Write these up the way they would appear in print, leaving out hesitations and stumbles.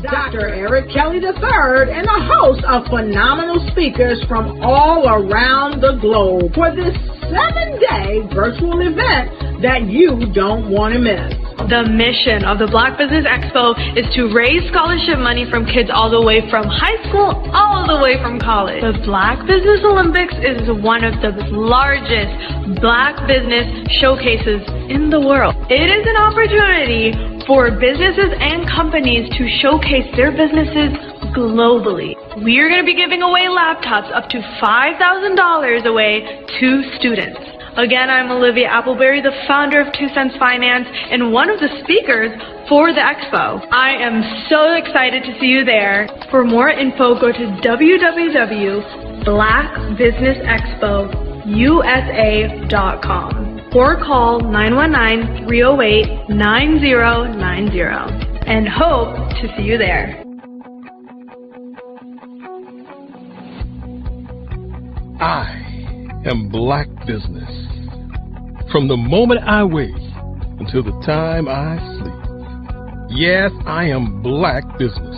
Dr. Eric Kelly III and a host of phenomenal speakers from all around the globe for this 7-day virtual event that you don't want to miss. The mission of the Black Business Expo is to raise scholarship money from kids all the way from high school all the way from college. The Black Business Olympics is one of the largest Black business showcases in the world. It is an opportunity for businesses and companies to showcase their businesses globally. We are going to be giving away laptops up to $5,000 away to students. Again, I'm Olivia Appleberry, the founder of 2 Cents Finance and one of the speakers for the expo. I am so excited to see you there. For more info, go to www.blackbusinessexpousa.com or call 919-308-9090 and hope to see you there. I am Black Business. From the moment I wake until the time I sleep. Yes, I am Black Business.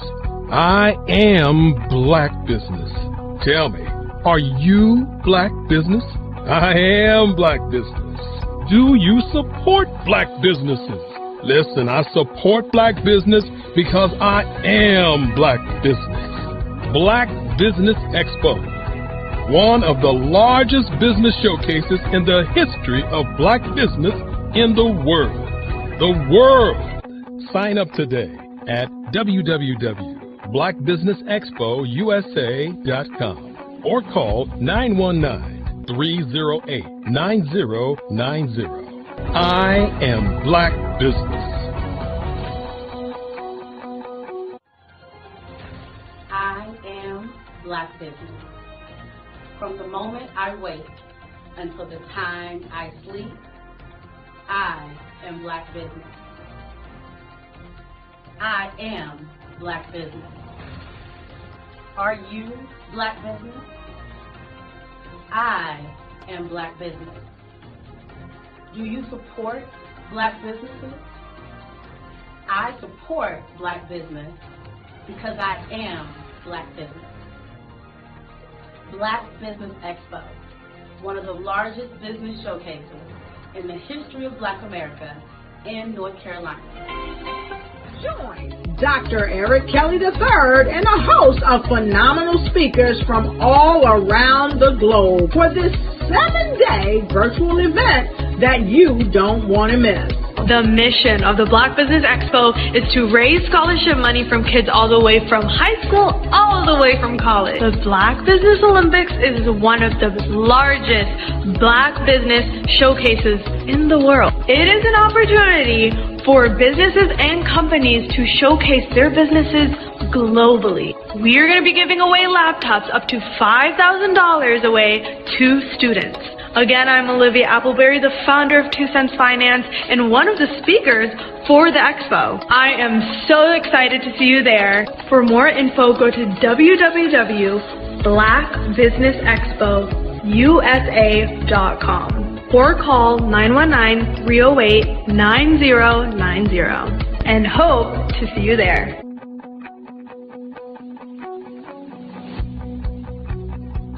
I am Black Business. Tell me, are you Black Business? I am Black Business. Do you support Black businesses? Listen, I support Black business because I am Black Business. Black Business Expo, one of the largest business showcases in the history of Black business in the world. The world! Sign up today at www.blackbusinessexpousa.com or call 919-308-9090. I am Black Business. I am Black Business. From the moment I wake until the time I sleep, I am Black Business. I am Black Business. Are you Black Business? I am Black Business. Do you support Black businesses? I support Black business because I am Black Business. Black Business Expo, one of the largest business showcases in the history of Black America in North Carolina. Join Dr. Eric Kelly III and a host of phenomenal speakers from all around the globe for this 7-day virtual event that you don't want to miss. The mission of the Black Business Expo is to raise scholarship money from kids all the way from high school all the way from college. The Black Business Olympics is one of the largest Black business showcases in the world. It is an opportunity for businesses and companies to showcase their businesses globally. We are going to be giving away laptops up to $5,000 away to students. Again, I'm Olivia Appleberry, the founder of 2 Cents Finance and one of the speakers for the expo. I am so excited to see you there. For more info, go to www.blackbusinessexpousa.com or call 919-308-9090 and hope to see you there.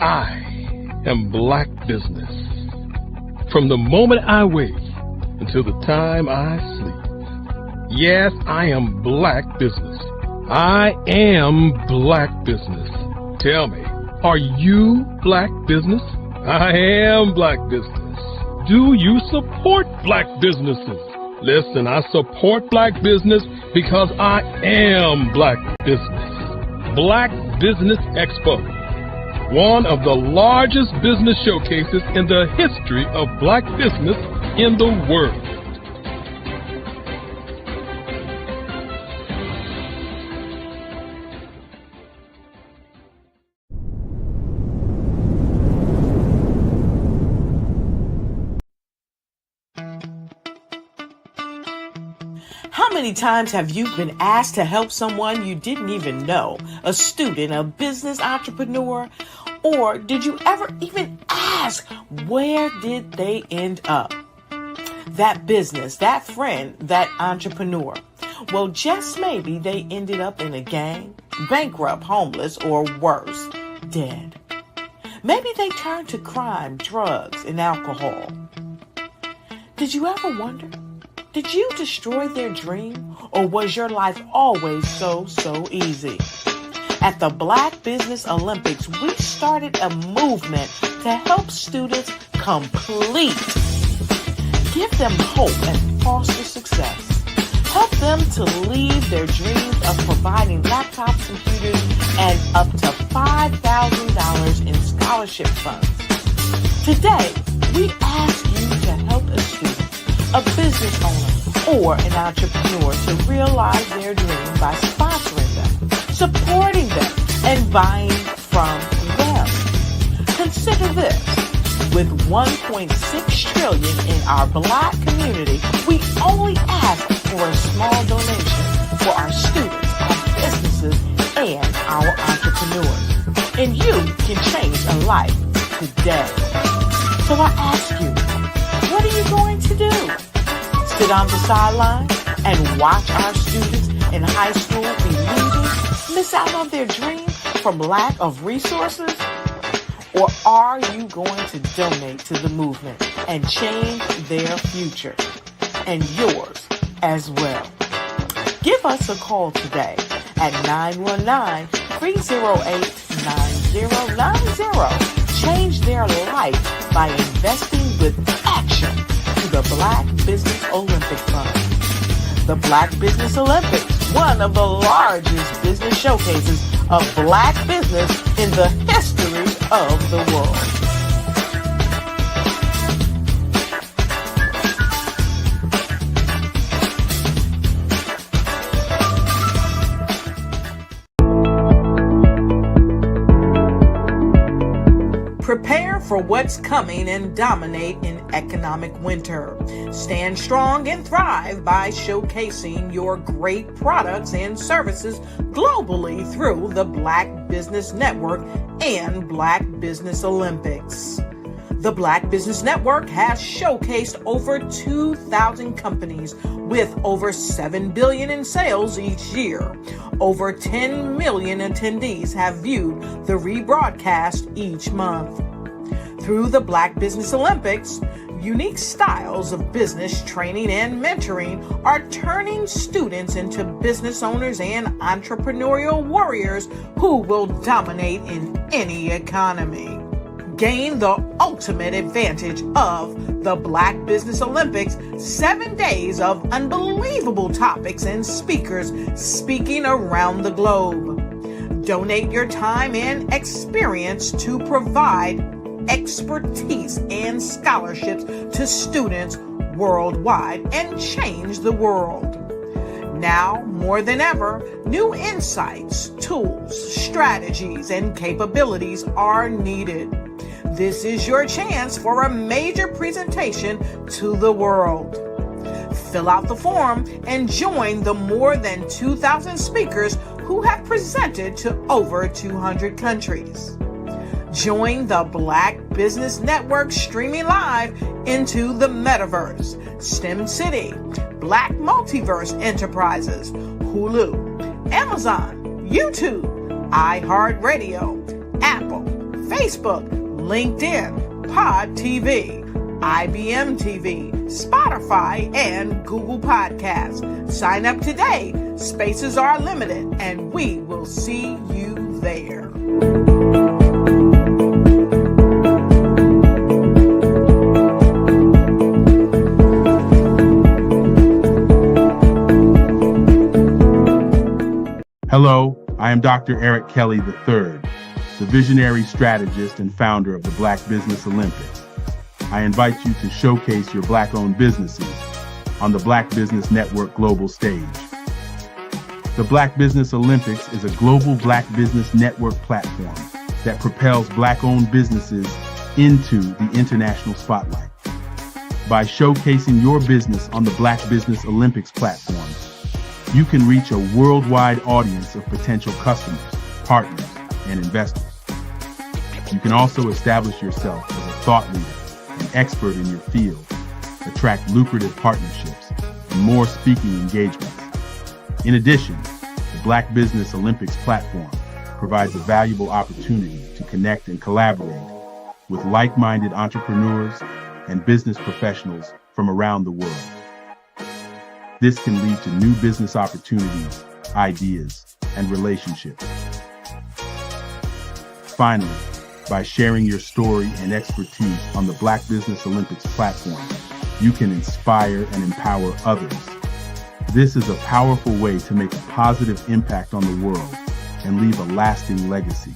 I am Black Business. From the moment I wake until the time I sleep. Yes, I am Black Business. I am Black Business. Tell me, are you Black Business? I am Black Business. Do you support Black businesses? Listen, I support Black business because I am Black Business. Black Business Expo, one of the largest business showcases in the history of Black business in the world. How many times have you been asked to help someone you didn't even know, a student, a business entrepreneur, or did you ever even ask, where did they end up? That business, that friend, that entrepreneur. Well, just maybe they ended up in a gang, bankrupt, homeless, or worse, dead. Maybe they turned to crime, drugs, and alcohol. Did you ever wonder? Did you destroy their dream, or was your life always so easy? At the Black Business Olympics, we started a movement to help students complete. Give them hope and foster success. Help them to leave their dreams of providing laptops, computers, and up to $5,000 in scholarship funds. Today, we ask you to help a student, a business owner, or an entrepreneur to realize their dream by sponsoring them, supporting them, and buying from them. Consider this. With $1.6 trillion in our Black community, we only ask for a small donation for our students, our businesses, and our entrepreneurs. And you can change a life today. So I ask you, what are you going to do? Sit on the sideline and watch our students in high school be losers, miss out on their dream from lack of resources? Or are you going to donate to the movement and change their future and yours as well? Give us a call today at 919-308-9090. Change their life by investing with action to the Black Business Olympic Fund. The Black Business Olympics, one of the largest business showcases of Black business in the history of the world. Prepare for what's coming and dominate in economic winter. Stand strong and thrive by showcasing your great products and services globally through the Black Business Network and Black Business Olympics. The Black Business Network has showcased over 2,000 companies with over $7 billion in sales each year. Over 10 million attendees have viewed the rebroadcast each month. Through the Black Business Olympics, unique styles of business training and mentoring are turning students into business owners and entrepreneurial warriors who will dominate in any economy. Gain the ultimate advantage of the Black Business Olympics, 7 days of unbelievable topics and speakers speaking around the globe. Donate your time and experience to provide expertise and scholarships to students worldwide and change the world. Now, more than ever, new insights, tools, strategies, and capabilities are needed. This is your chance for a major presentation to the world. Fill out the form and join the more than 2,000 speakers who have presented to over 200 countries. Join the Black Business Network streaming live into the Metaverse, STEM City, Black Multiverse Enterprises, Hulu, Amazon, YouTube, iHeartRadio, Apple, Facebook, LinkedIn, Pod TV, IBM TV, Spotify, and Google Podcasts. Sign up today. Spaces are limited, and we will see you there. Hello, I am Dr. Eric Kelly III, the visionary strategist and founder of the Black Business Olympics. I invite you to showcase your Black-owned businesses on the Black Business Network global stage. The Black Business Olympics is a global Black Business Network platform that propels Black-owned businesses into the international spotlight. By showcasing your business on the Black Business Olympics platform, you can reach a worldwide audience of potential customers, partners, and investors. You can also establish yourself as a thought leader, an expert in your field, attract lucrative partnerships, and more speaking engagements. In addition, the Black Business Olympics platform provides a valuable opportunity to connect and collaborate with like-minded entrepreneurs and business professionals from around the world. This can lead to new business opportunities, ideas, and relationships. Finally, by sharing your story and expertise on the Black Business Olympics platform, you can inspire and empower others. This is a powerful way to make a positive impact on the world and leave a lasting legacy.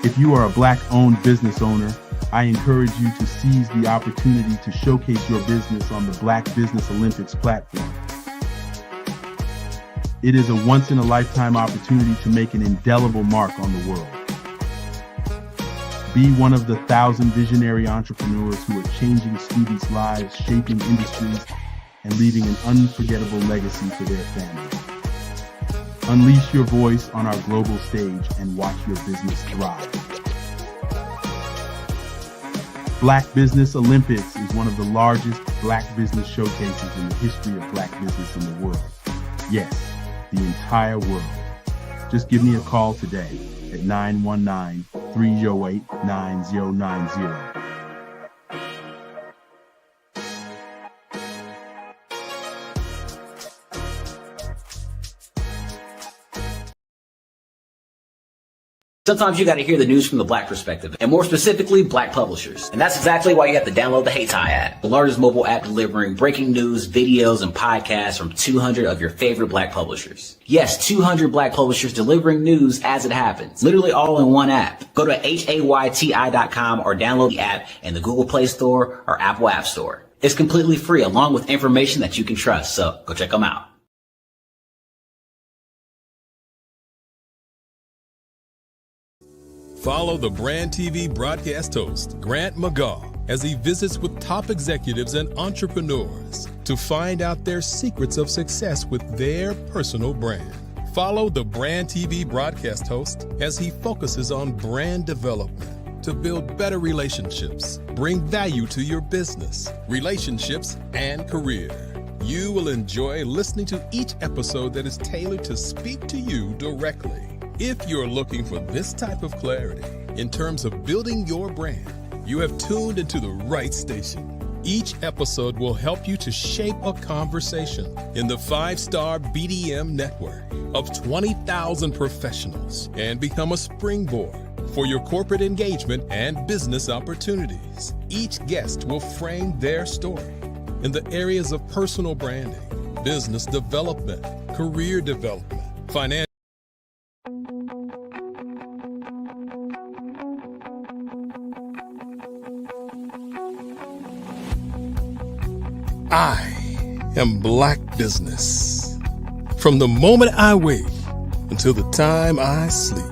If you are a Black-owned business owner, I encourage you to seize the opportunity to showcase your business on the Black Business Olympics platform. It is a once-in-a-lifetime opportunity to make an indelible mark on the world. Be one of the 1,000 visionary entrepreneurs who are changing students' lives, shaping industries, and leaving an unforgettable legacy for their families. Unleash your voice on our global stage and watch your business thrive. Black Business Olympics is one of the largest Black business showcases in the history of Black business in the world. Yes, the entire world. Just give me a call today at 919-308-9090. Sometimes you got to hear the news from the Black perspective, and more specifically, Black publishers. And that's exactly why you have to download the HeyTie app, the largest mobile app delivering breaking news, videos, and podcasts from 200 of your favorite Black publishers. Yes, 200 Black publishers delivering news as it happens, literally all in one app. Go to HAYTI.com or download the app in the Google Play Store or Apple App Store. It's completely free, along with information that you can trust, so go check them out. Follow the Brand TV broadcast host, Grant McGaw, as he visits with top executives and entrepreneurs to find out their secrets of success with their personal brand. Follow the Brand TV broadcast host as he focuses on brand development to build better relationships, bring value to your business, relationships, and career. You will enjoy listening to each episode that is tailored to speak to you directly. If you're looking for this type of clarity in terms of building your brand, you have tuned into the right station. Each episode will help you to shape a conversation in the 5-star BDM network of 20,000 professionals and become a springboard for your corporate engagement and business opportunities. Each guest will frame their story in the areas of personal branding, business development, career development, financial. I am Black Business. From the moment I wake until the time I sleep.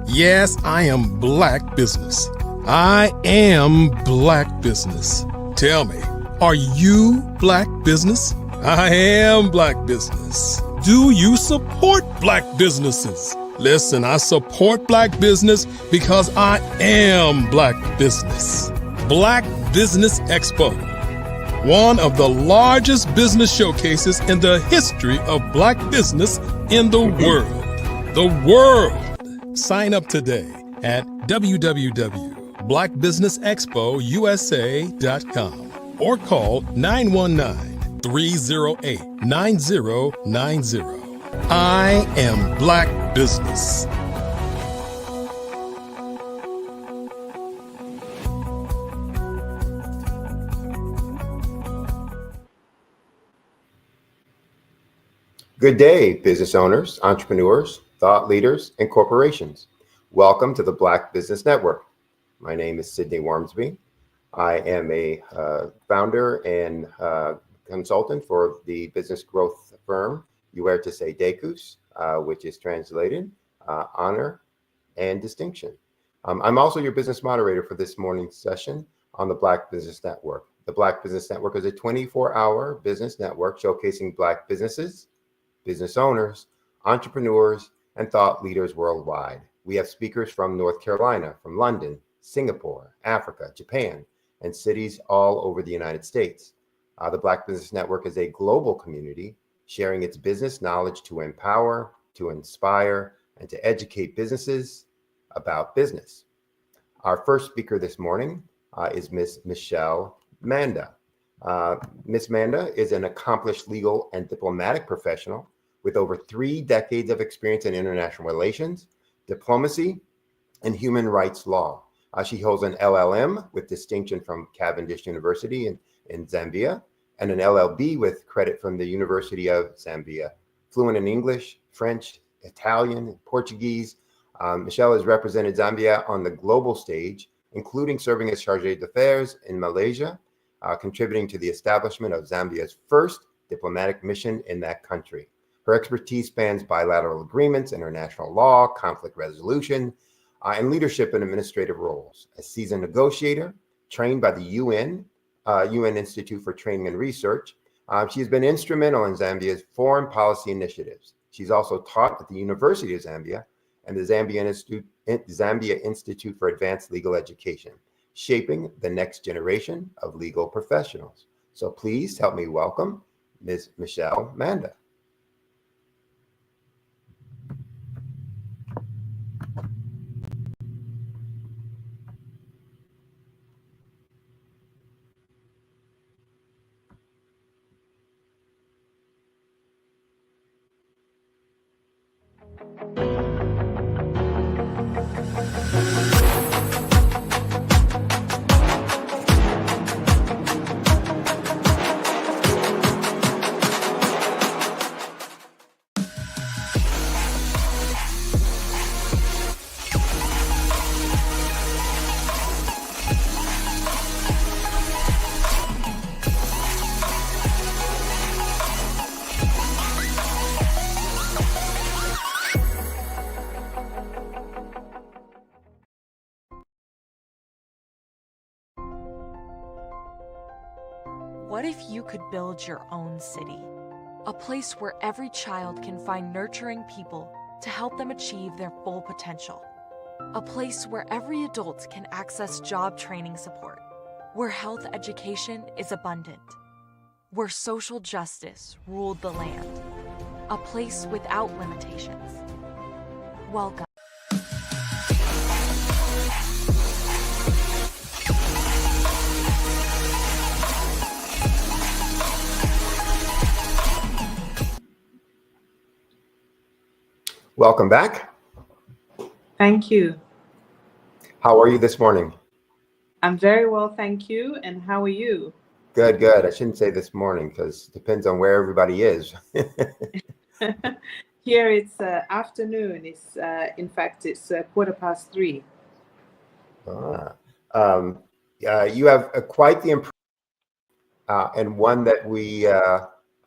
Yes, I am Black Business. I am Black Business. Tell me, are you Black Business? I am Black Business. Do you support Black businesses? Listen, I support Black business because I am Black Business. Black Business Expo, one of the largest business showcases in the history of Black business in the world. The world! Sign up today at www.blackbusinessexpousa.com or call 919-308-9090. I am Black Business. Good day, business owners, entrepreneurs, thought leaders, and corporations. Welcome to the Black Business Network. My name is Sidney Wormsby. I am a founder and consultant for the business growth firm Huertas y Decus, which is translated honor and distinction. I'm also your business moderator for this morning's session on the Black Business Network. The Black Business Network is a 24-hour business network showcasing Black businesses, business owners, entrepreneurs, and thought leaders worldwide. We have speakers from North Carolina, from London, Singapore, Africa, Japan, and cities all over the United States. The Black Business Network is a global community sharing its business knowledge to empower, to inspire, and to educate businesses about business. Our first speaker this morning is Ms. Michelle Manda. Ms. Manda is an accomplished legal and diplomatic professional with over 3 decades of experience in international relations, diplomacy, and human rights law. She holds an LLM with distinction from Cavendish University in Zambia, and an LLB with credit from the University of Zambia. Fluent in English, French, Italian, Portuguese, Michelle has represented Zambia on the global stage, including serving as Chargé d'Affaires in Malaysia, contributing to the establishment of Zambia's first diplomatic mission in that country. Her expertise spans bilateral agreements, international law, conflict resolution, and leadership in administrative roles. A seasoned negotiator, trained by the UN Institute for Training and Research, she has been instrumental in Zambia's foreign policy initiatives. She's also taught at the University of Zambia and the Zambia Institute for Advanced Legal Education, shaping the next generation of legal professionals. So please help me welcome Ms. Michelle Manda. What if you could build your own city? A place where every child can find nurturing people to help them achieve their full potential. A place where every adult can access job training support. Where health education is abundant. Where social justice ruled the land. A place without limitations. Welcome. Welcome back. Thank you. How are you this morning? I'm very well, thank you. And how are you? Good, good. I shouldn't say this morning because it depends on where everybody is. Here it's afternoon. It's in fact it's 3:15. You have quite the impression, and one that we,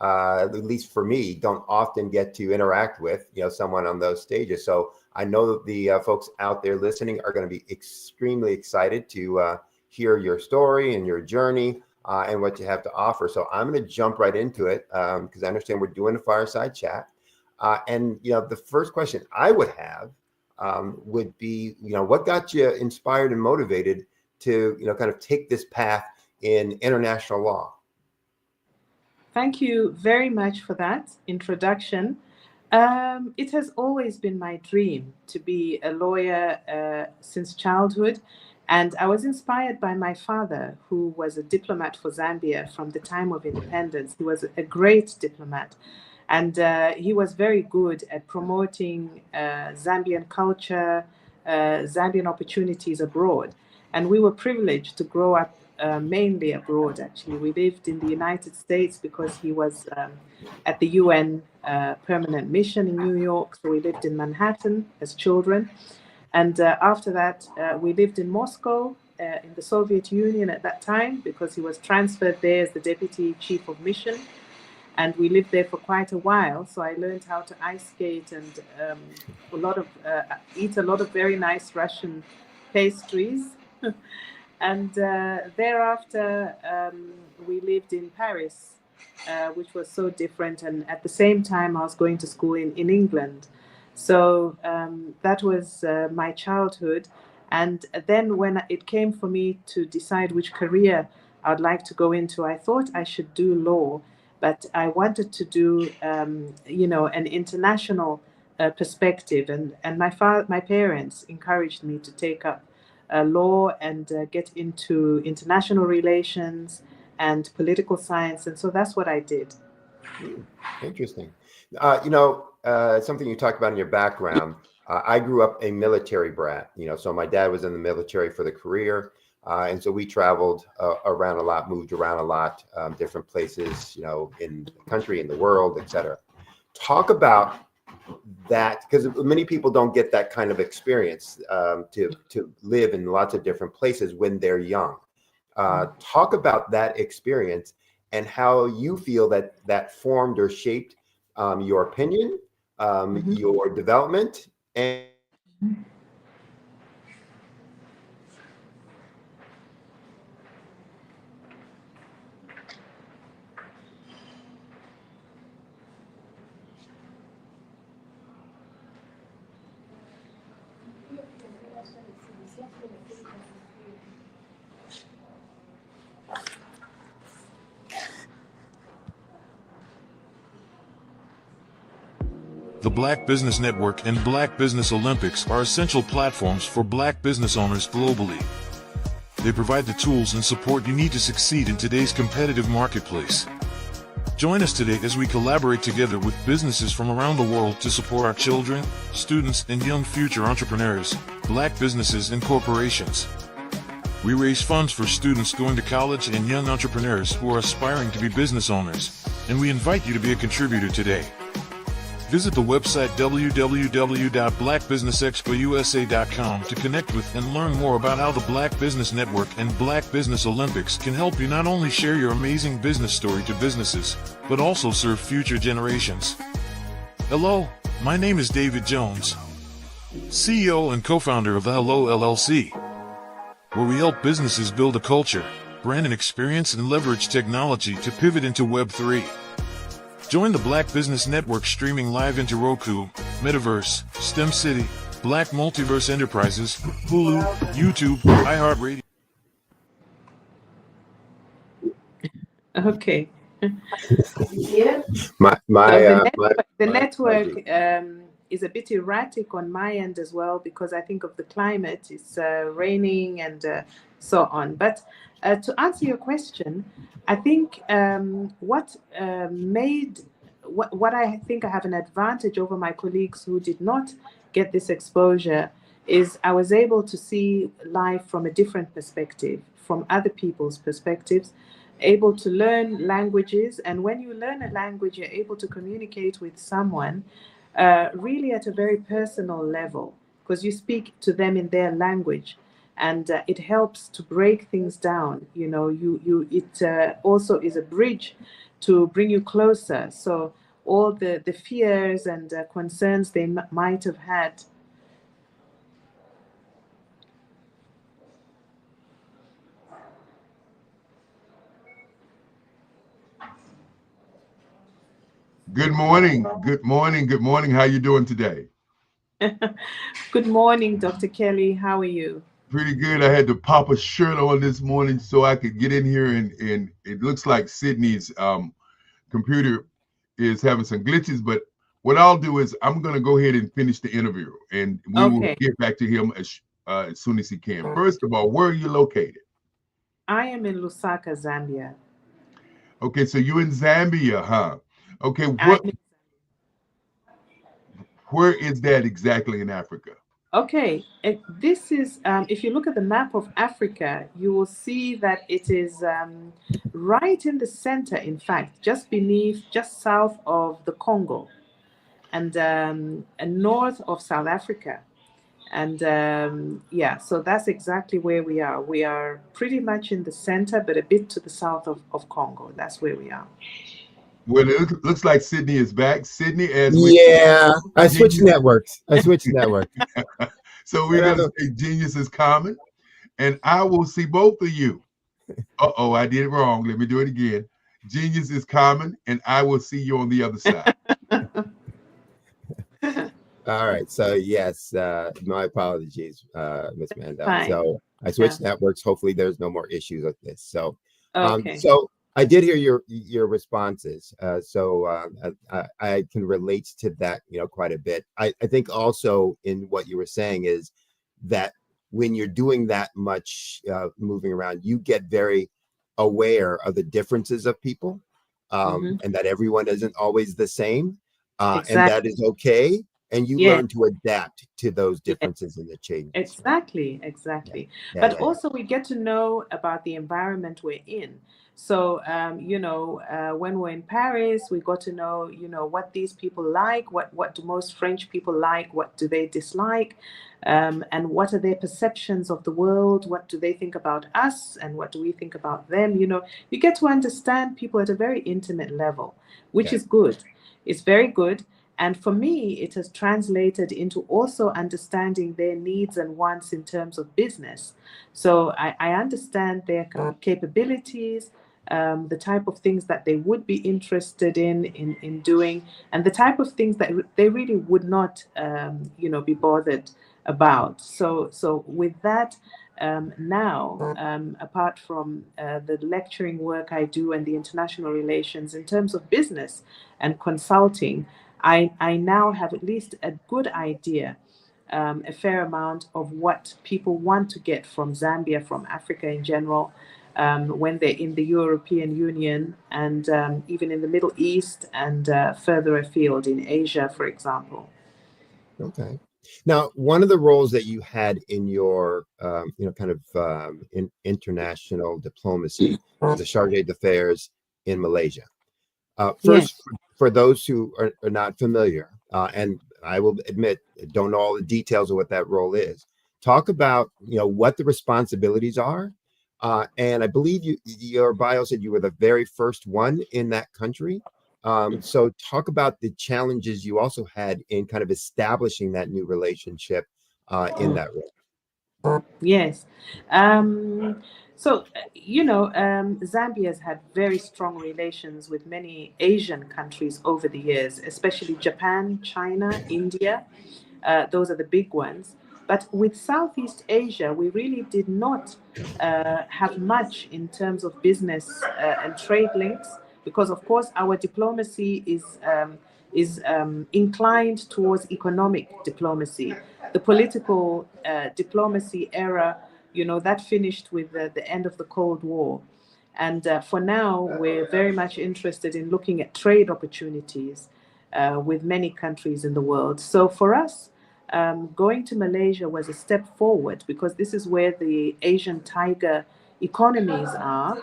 at least for me, don't often get to interact with, someone on those stages. So I know that the folks out there listening are going to be extremely excited to hear your story and your journey and what you have to offer. So I'm going to jump right into it because I understand we're doing a fireside chat. And the first question I would have would be, what got you inspired and motivated to, kind of take this path in international law? Thank you very much for that introduction. It has always been my dream to be a lawyer since childhood. And I was inspired by my father, who was a diplomat for Zambia from the time of independence. He was a great diplomat. And he was very good at promoting Zambian culture, Zambian opportunities abroad. And we were privileged to grow up mainly abroad, actually. We lived in the United States because he was at the UN permanent mission in New York. So we lived in Manhattan as children. And after that, we lived in Moscow, in the Soviet Union at that time, because he was transferred there as the deputy chief of mission. And we lived there for quite a while. So I learned how to ice skate and eat a lot of very nice Russian pastries. And thereafter, we lived in Paris, which was so different. And at the same time, I was going to school in England. So that was my childhood. And then when it came for me to decide which career I'd like to go into, I thought I should do law but I wanted to do, an international perspective. And my parents encouraged me to take up law and get into international relations and political science. And so that's what I did. Interesting. Something you talked about in your background. I grew up a military brat. So my dad was in the military for the career, and so we traveled around a lot, moved around a lot, different places, in the country, in the world, etc. Talk about that, because many people don't get that kind of experience to live in lots of different places when they're young. Talk about that experience and how you feel that formed or shaped your opinion, your development, and The Black Business Network and Black Business Olympics are essential platforms for Black business owners globally. They provide the tools and support you need to succeed in today's competitive marketplace. Join us today as we collaborate together with businesses from around the world to support our children, students, and young future entrepreneurs, Black businesses and corporations. We raise funds for students going to college and young entrepreneurs who are aspiring to be business owners, and we invite you to be a contributor today. Visit the website www.blackbusinessexpousa.com to connect with and learn more about how the Black Business Network and Black Business Olympics can help you not only share your amazing business story to businesses, but also serve future generations. Hello, my name is David Jones, CEO and co-founder of the Hello LLC, where we help businesses build a culture, brand and experience, and leverage technology to pivot into Web3. Join the Black Business Network streaming live into Roku, Metaverse, STEM City, Black Multiverse Enterprises, Hulu, YouTube, iHeartRadio. Okay. The network is a bit erratic on my end as well, because I think of the climate. It's raining and so on. But to answer your question, I think what I think I have an advantage over my colleagues who did not get this exposure is I was able to see life from a different perspective, from other people's perspectives, able to learn languages. And when you learn a language, you're able to communicate with someone really at a very personal level, because you speak to them in their language. And it helps to break things down. It also is a bridge to bring you closer. So all the fears and concerns they might have had. Good morning. Good morning. Good morning. How you doing today? Good morning, Dr. Kelly. How are you? Pretty good. I had to pop a shirt on this morning so I could get in here, and it looks like Sydney's computer is having some glitches, but what I'll do is I'm going to go ahead and finish the interview, and we will get back to him as soon as he can. First of all, where are you located? I am in Lusaka, Zambia. Okay, so you're in Zambia, huh? Okay, where is that exactly in Africa? Okay, this is, if you look at the map of Africa, you will see that it is right in the center, in fact, just south of the Congo and north of South Africa. And so that's exactly where we are. We are pretty much in the center, but a bit to the south of Congo. That's where we are. Well, it looks like Sydney is back. Sydney, I switched networks. So we're going to say Genius is common, and I will see both of you. Uh-oh, I did it wrong. Let me do it again. Genius is common, and I will see you on the other side. All right. So yes, my apologies, Ms. Mandel. So I switched networks. Hopefully there's no more issues with this. So, I did hear your responses, I can relate to that, quite a bit. I think also in what you were saying is that when you're doing that much moving around, you get very aware of the differences of people, and that everyone isn't always the same, and that Exactly. is okay. And you Yes. learn to adapt to those Yes. differences and the changes. Exactly, Yeah, exactly. yeah, But yeah, yeah. also, we get to know about the environment we're in. So, when we're in Paris, we got to know, what these people like, what do most French people like, what do they dislike, and what are their perceptions of the world, what do they think about us, and what do we think about them. You get to understand people at a very intimate level, which Okay. is good. It's very good. And for me, it has translated into also understanding their needs and wants in terms of business. So I understand their capabilities, the type of things that they would be interested in doing, and the type of things that they really would not, be bothered about. So with that, now, apart from the lecturing work I do and the international relations in terms of business and consulting, I now have at least a good idea, a fair amount of what people want to get from Zambia, from Africa in general, when they're in the European Union and even in the Middle East and further afield in Asia, for example. Okay. Now, one of the roles that you had in your, kind of in international diplomacy was the chargé d'affaires in Malaysia. Yes. First, for those who are not familiar, and I will admit, don't know all the details of what that role is. Talk about, what the responsibilities are. And I believe your bio said you were the very first one in that country. So talk about the challenges you also had in kind of establishing that new relationship in that role. Yes. Zambia has had very strong relations with many Asian countries over the years, especially Japan, China, India. Those are the big ones. But with Southeast Asia, we really did not have much in terms of business and trade links, because, of course, our diplomacy is inclined towards economic diplomacy. The political diplomacy era, that finished with the end of the Cold War. And for now, we're very much interested in looking at trade opportunities with many countries in the world. So for us, going to Malaysia was a step forward, because this is where the Asian tiger economies are.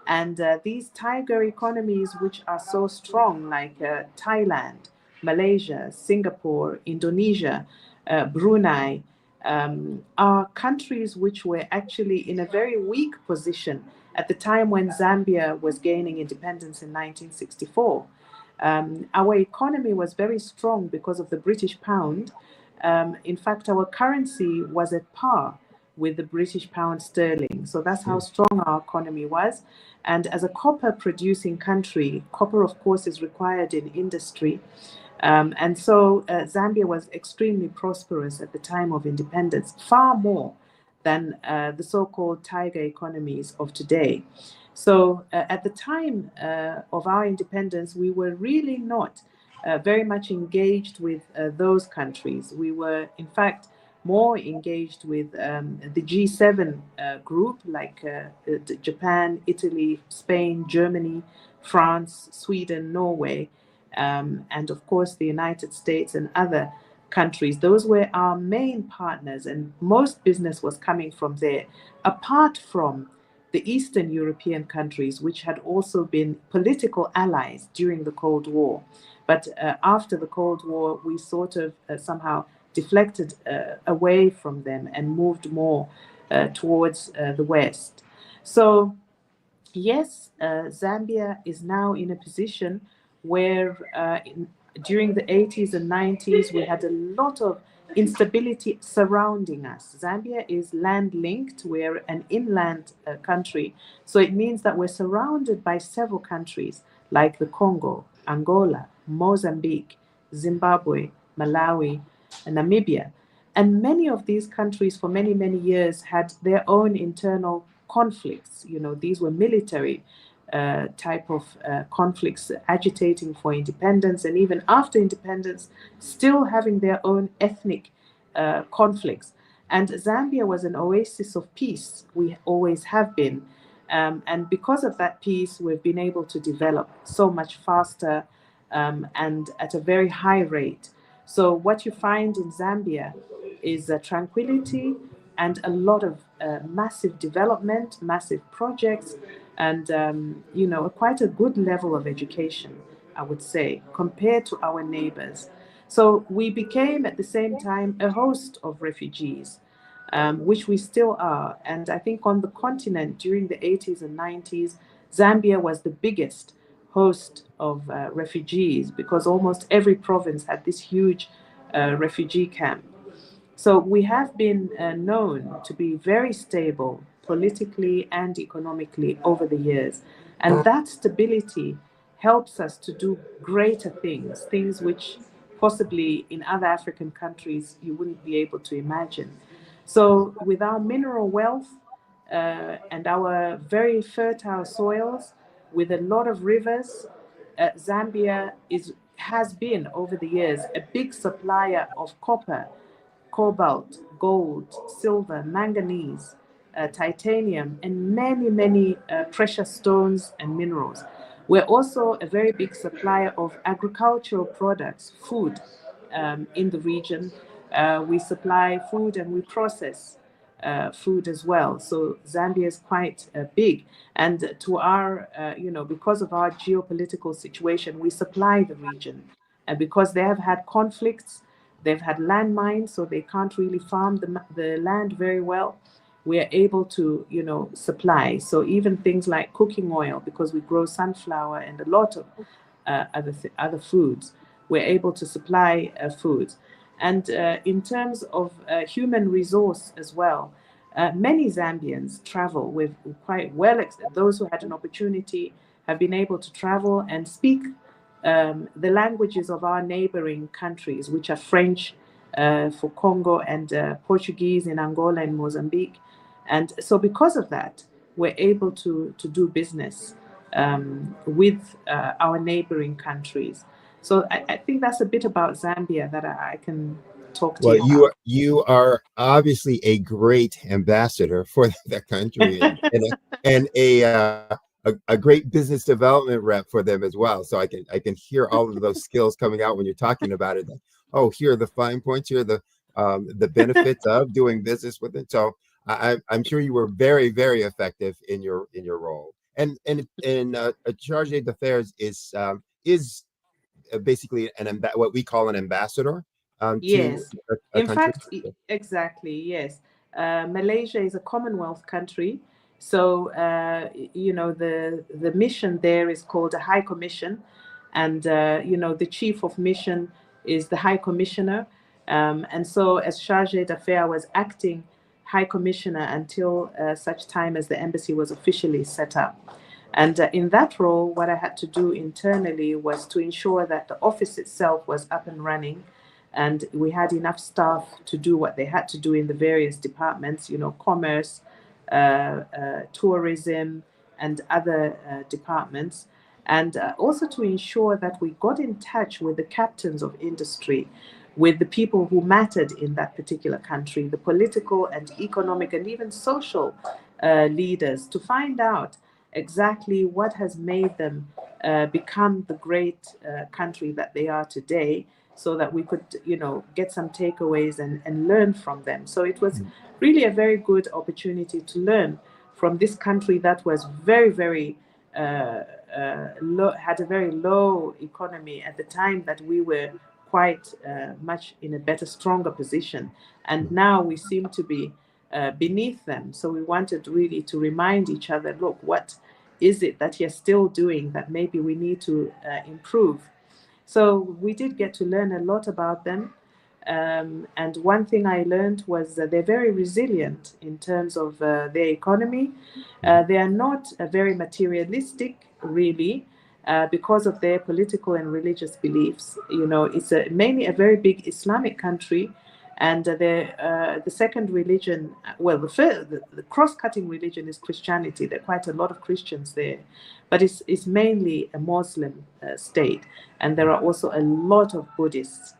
And these tiger economies, which are so strong, like Thailand, Malaysia, Singapore, Indonesia, Brunei, are countries which were actually in a very weak position at the time when Zambia was gaining independence in 1964. Our economy was very strong because of the British pound. In fact, our currency was at par with the British pound sterling. So that's how strong our economy was. And as a copper producing country, copper, of course, is required in industry. And so Zambia was extremely prosperous at the time of independence, far more than the so-called tiger economies of today. So at the time of our independence, we were really not very much engaged with those countries. We were, in fact, more engaged with the G7 group, like Japan, Italy, Spain, Germany, France, Sweden, Norway, and of course the United States and other countries. Those were our main partners, and most business was coming from there, apart from the Eastern European countries, which had also been political allies during the Cold War. But after the Cold War, we sort of somehow deflected away from them and moved more towards the West. So yes, Zambia is now in a position where during the 80s and 90s, we had a lot of instability surrounding us. Zambia is land linked. We're an inland country. So it means that we're surrounded by several countries like the Congo, Angola, Mozambique, Zimbabwe, Malawi, and Namibia. And many of these countries for many, many years had their own internal conflicts. These were military type of conflicts, agitating for independence, and even after independence, still having their own ethnic conflicts. And Zambia was an oasis of peace. We always have been. And because of that peace, we've been able to develop so much faster and at a very high rate. So what you find in Zambia is tranquility and a lot of massive development, massive projects, and quite a good level of education, I would say, compared to our neighbors. So we became at the same time a host of refugees, which we still are. And I think on the continent during the 80s and 90s, Zambia was the biggest host of refugees because almost every province had this huge refugee camp. So we have been known to be very stable politically and economically over the years. And that stability helps us to do greater things, things which possibly in other African countries you wouldn't be able to imagine. So with our mineral wealth and our very fertile soils, with a lot of rivers, Zambia has been over the years a big supplier of copper, cobalt, gold, silver, manganese, titanium, and many, many precious stones and minerals. We're also a very big supplier of agricultural products, food in the region. We supply food and we process food as well. So Zambia is quite big. And to our, because of our geopolitical situation, we supply the region. And because they have had conflicts, they've had landmines, so they can't really farm the land very well. We are able to, supply. So even things like cooking oil, because we grow sunflower and a lot of other foods, we're able to supply foods. And in terms of human resource as well, many Zambians travel with quite well, those who had an opportunity have been able to travel and speak the languages of our neighboring countries, which are French for Congo and Portuguese in Angola and Mozambique. And so because of that, we're able to do business with our neighboring countries. So I think that's a bit about Zambia that I can talk to you about. Well, you are obviously a great ambassador for the country and a great business development rep for them as well. So I can hear all of those skills coming out when you're talking about it. Oh, here are the fine points. Here are the benefits of doing business with it. So I'm sure you were very, very effective in your role. And charge d'affaires is basically what we call an ambassador. Yes, to a in country. fact, exactly, yes. Malaysia is a Commonwealth country, so the mission there is called a High Commission, and the chief of mission is the High Commissioner, and so as chargé d'affaires, I was acting High Commissioner until such time as the embassy was officially set up. And in that role, what I had to do internally was to ensure that the office itself was up and running, and we had enough staff to do what they had to do in the various departments, commerce, tourism, and other departments. And also to ensure that we got in touch with the captains of industry, with the people who mattered in that particular country, the political and economic and even social leaders, to find out exactly what has made them become the great country that they are today, so that we could, get some takeaways and learn from them. So it was really a very good opportunity to learn from this country that was very, very low, had a very low economy at the time that we were quite much in a better, stronger position. And now we seem to be beneath them. So we wanted really to remind each other, look, what is it that you're still doing that maybe we need to improve? So we did get to learn a lot about them. And one thing I learned was that they're very resilient in terms of their economy. They are not very materialistic, really, because of their political and religious beliefs. It's mainly a very big Islamic country. And the second religion, well, the cross-cutting religion is Christianity. There are quite a lot of Christians there, but it's mainly a Muslim state, and there are also a lot of Buddhists.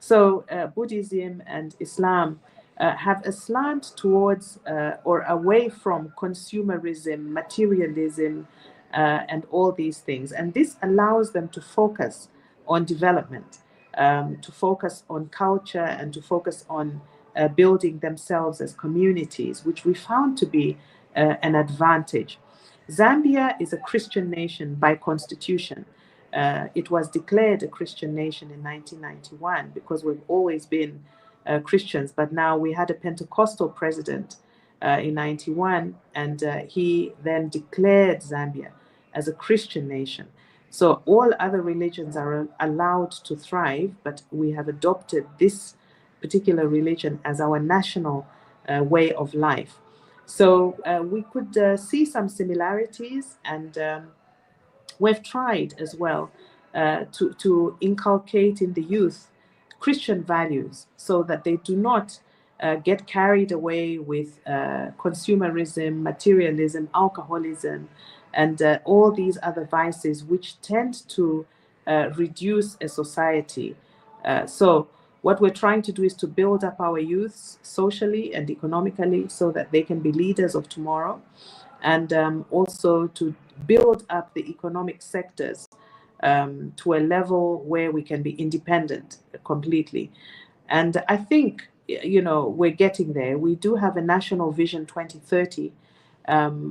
So Buddhism and Islam have a slant towards or away from consumerism, materialism, and all these things. And this allows them to focus on development, to focus on culture, and to focus on building themselves as communities, which we found to be an advantage. Zambia is a Christian nation by constitution. It was declared a Christian nation in 1991 because we've always been Christians, but now we had a Pentecostal president in 91, and he then declared Zambia as a Christian nation. So all other religions are allowed to thrive, but we have adopted this particular religion as our national way of life. So we could see some similarities, and we've tried as well to inculcate in the youth Christian values so that they do not get carried away with consumerism, materialism, alcoholism, and all these other vices which tend to reduce a society. So what we're trying to do is to build up our youths socially and economically so that they can be leaders of tomorrow, and also to build up the economic sectors to a level where we can be independent completely. And I think, we're getting there. We do have a National Vision 2030,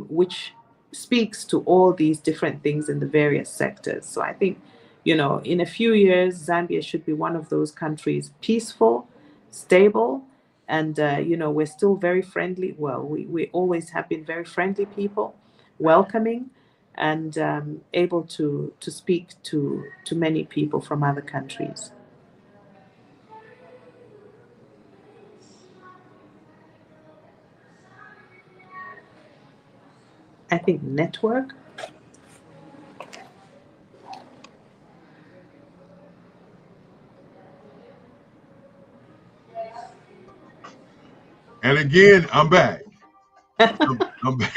which speaks to all these different things in the various sectors. So I think, in a few years, Zambia should be one of those countries, peaceful, stable, and, we're still very friendly. Well, we always have been very friendly people, welcoming, and able to speak to many people from other countries. I think network. And again, I'm back. I'm back.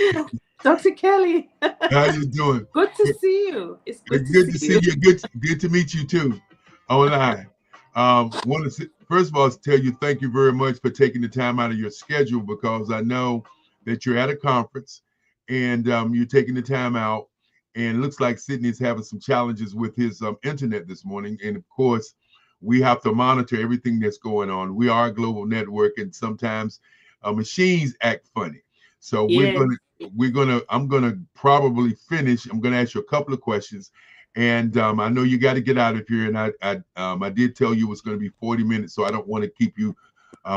Dr. Kelly. How you doing? Good to see you. It's good to see you. Good to meet you too. Online. Want to first of all tell you thank you very much for taking the time out of your schedule, because I know that you're at a conference and you're taking the time out. And it looks like Sydney's having some challenges with his internet this morning. And of course, we have to monitor everything that's going on. We are a global network, and sometimes machines act funny. So I'm gonna probably finish. I'm gonna ask you a couple of questions, and I know you got to get out of here. And I did tell you it's going to be 40 minutes, so I don't want to keep you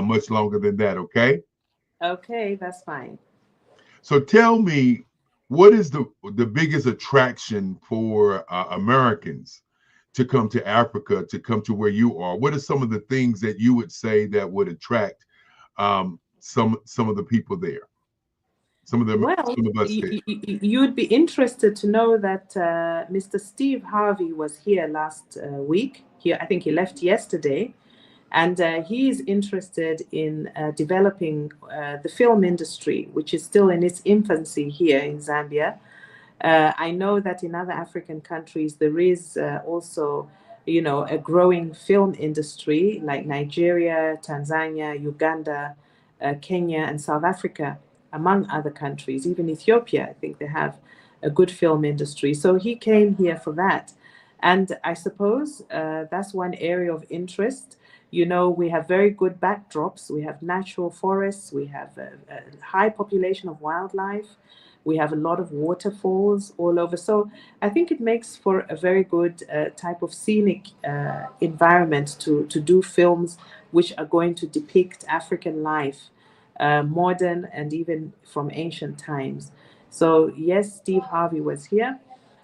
much longer than that. Okay? Okay, that's fine. So tell me, what is the biggest attraction for Americans to come to Africa, to come to where you are? What are some of the things that you would say that would attract some of the people there? Some of us you'd be interested to know that Mr. Steve Harvey was here last week. I think he left yesterday, and he is interested in developing the film industry, which is still in its infancy here in Zambia. I know that in other African countries there is also, a growing film industry like Nigeria, Tanzania, Uganda, Kenya, and South Africa, among other countries. Even Ethiopia, I think they have a good film industry. So he came here for that. And I suppose that's one area of interest. We have very good backdrops. We have natural forests. We have a high population of wildlife. We have a lot of waterfalls all over. So I think it makes for a very good type of scenic environment to do films which are going to depict African life, modern and even from ancient times. So yes, Steve Harvey was here,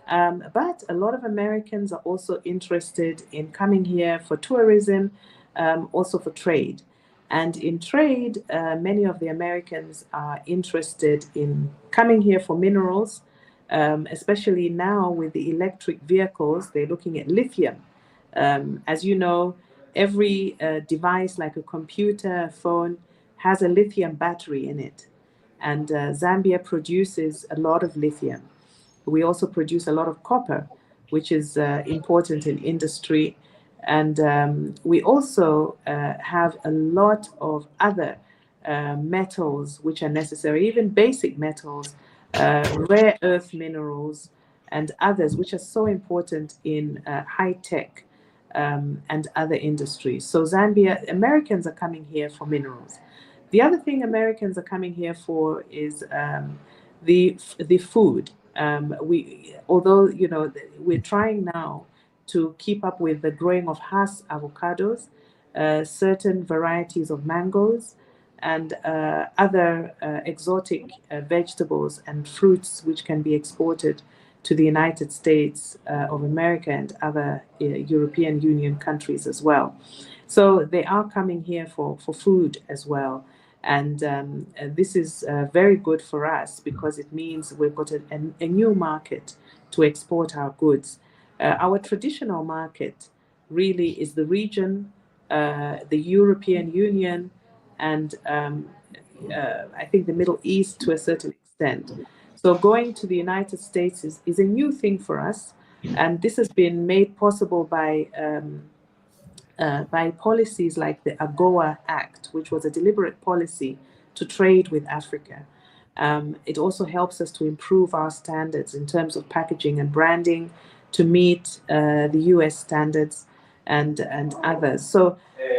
but a lot of Americans are also interested in coming here for tourism, also for trade. And in trade, many of the Americans are interested in coming here for minerals, especially now with the electric vehicles. They're looking at lithium. As you know, Every device, like a computer, phone, has a lithium battery in it. And Zambia produces a lot of lithium. We also produce a lot of copper, which is important in industry. And we also have a lot of other metals which are necessary, even basic metals, rare earth minerals, and others which are so important in high tech and other industries. So Zambia, Americans are coming here for minerals. The other thing Americans are coming here for is the food. Although we're trying now to keep up with the growing of Hass avocados, certain varieties of mangoes, and other exotic vegetables and fruits which can be exported to the United States of America and other European Union countries as well. So they are coming here for food as well. And this is very good for us because it means we've got a new market to export our goods. Our traditional market really is the region, the European Union, and I think the Middle East to a certain extent. So going to the United States is a new thing for us. And this has been made possible by policies like the AGOA Act, which was a deliberate policy to trade with Africa. It also helps us to improve our standards in terms of packaging and branding to meet the US standards and others. So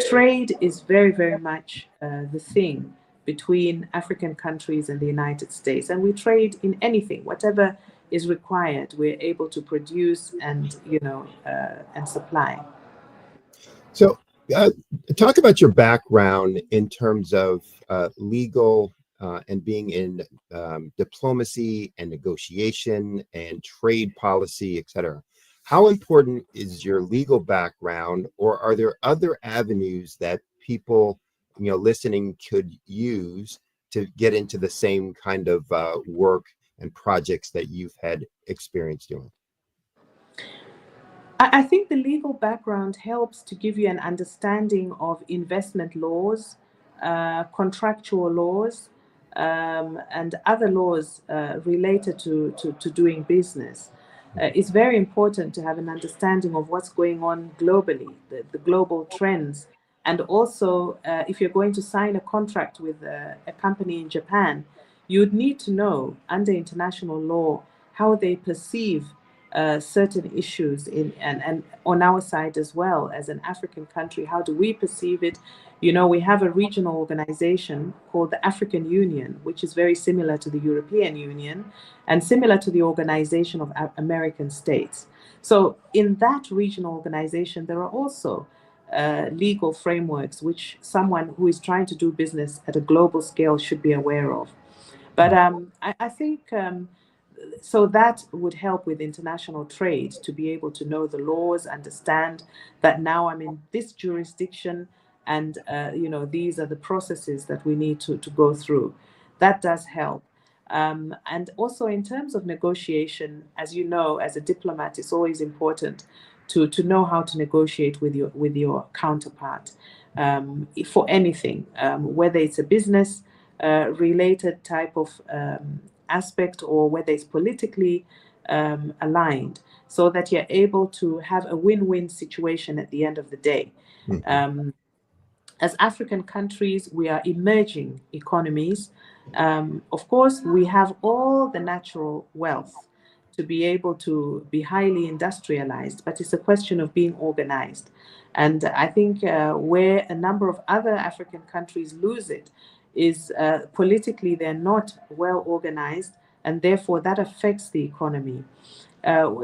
trade is very, very much the thing between African countries and the United States. And we trade in anything, whatever is required, we're able to produce and, and supply. So, talk about your background in terms of legal and being in diplomacy and negotiation and trade policy, et cetera. How important is your legal background, or are there other avenues that people, listening could use to get into the same kind of work and projects that you've had experience doing? I think the legal background helps to give you an understanding of investment laws, contractual laws, and other laws related to doing business. It's very important to have an understanding of what's going on globally, the global trends. And also, if you're going to sign a contract with a company in Japan, you'd need to know under international law how they perceive certain issues and on our side as well as an African country. How do we perceive it? We have a regional organization called the African Union, which is very similar to the European Union and similar to the Organization of American States. So in that regional organization, there are also legal frameworks which someone who is trying to do business at a global scale should be aware of. But I think so that would help with international trade, to be able to know the laws, understand that now I'm in this jurisdiction and these are the processes that we need to go through. That does help. And also in terms of negotiation, as you know, as a diplomat, it's always important to know how to negotiate with your counterpart for anything, whether it's a business related type of aspect or whether it's politically aligned, so that you're able to have a win-win situation at the end of the day. As African countries, we are emerging economies. Of course, we have all the natural wealth to be able to be highly industrialized, but it's a question of being organized. And I think where a number of other African countries lose it is politically they're not well organized, and therefore that affects the economy.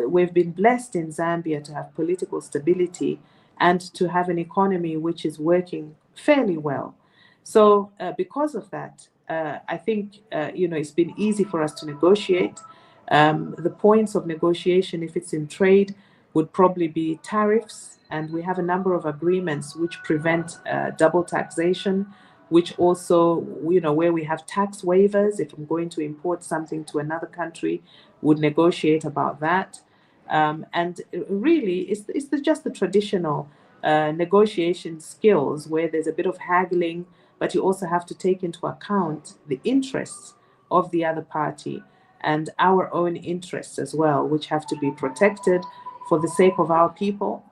We've been blessed in Zambia to have political stability and to have an economy which is working fairly well. So because of that, I think it's been easy for us to negotiate. The points of negotiation, if it's in trade, would probably be tariffs, and we have a number of agreements which prevent double taxation, which also, where we have tax waivers. If I'm going to import something to another country, would negotiate about that. And really, it's just the traditional negotiation skills where there's a bit of haggling, but you also have to take into account the interests of the other party and our own interests as well, which have to be protected for the sake of our people,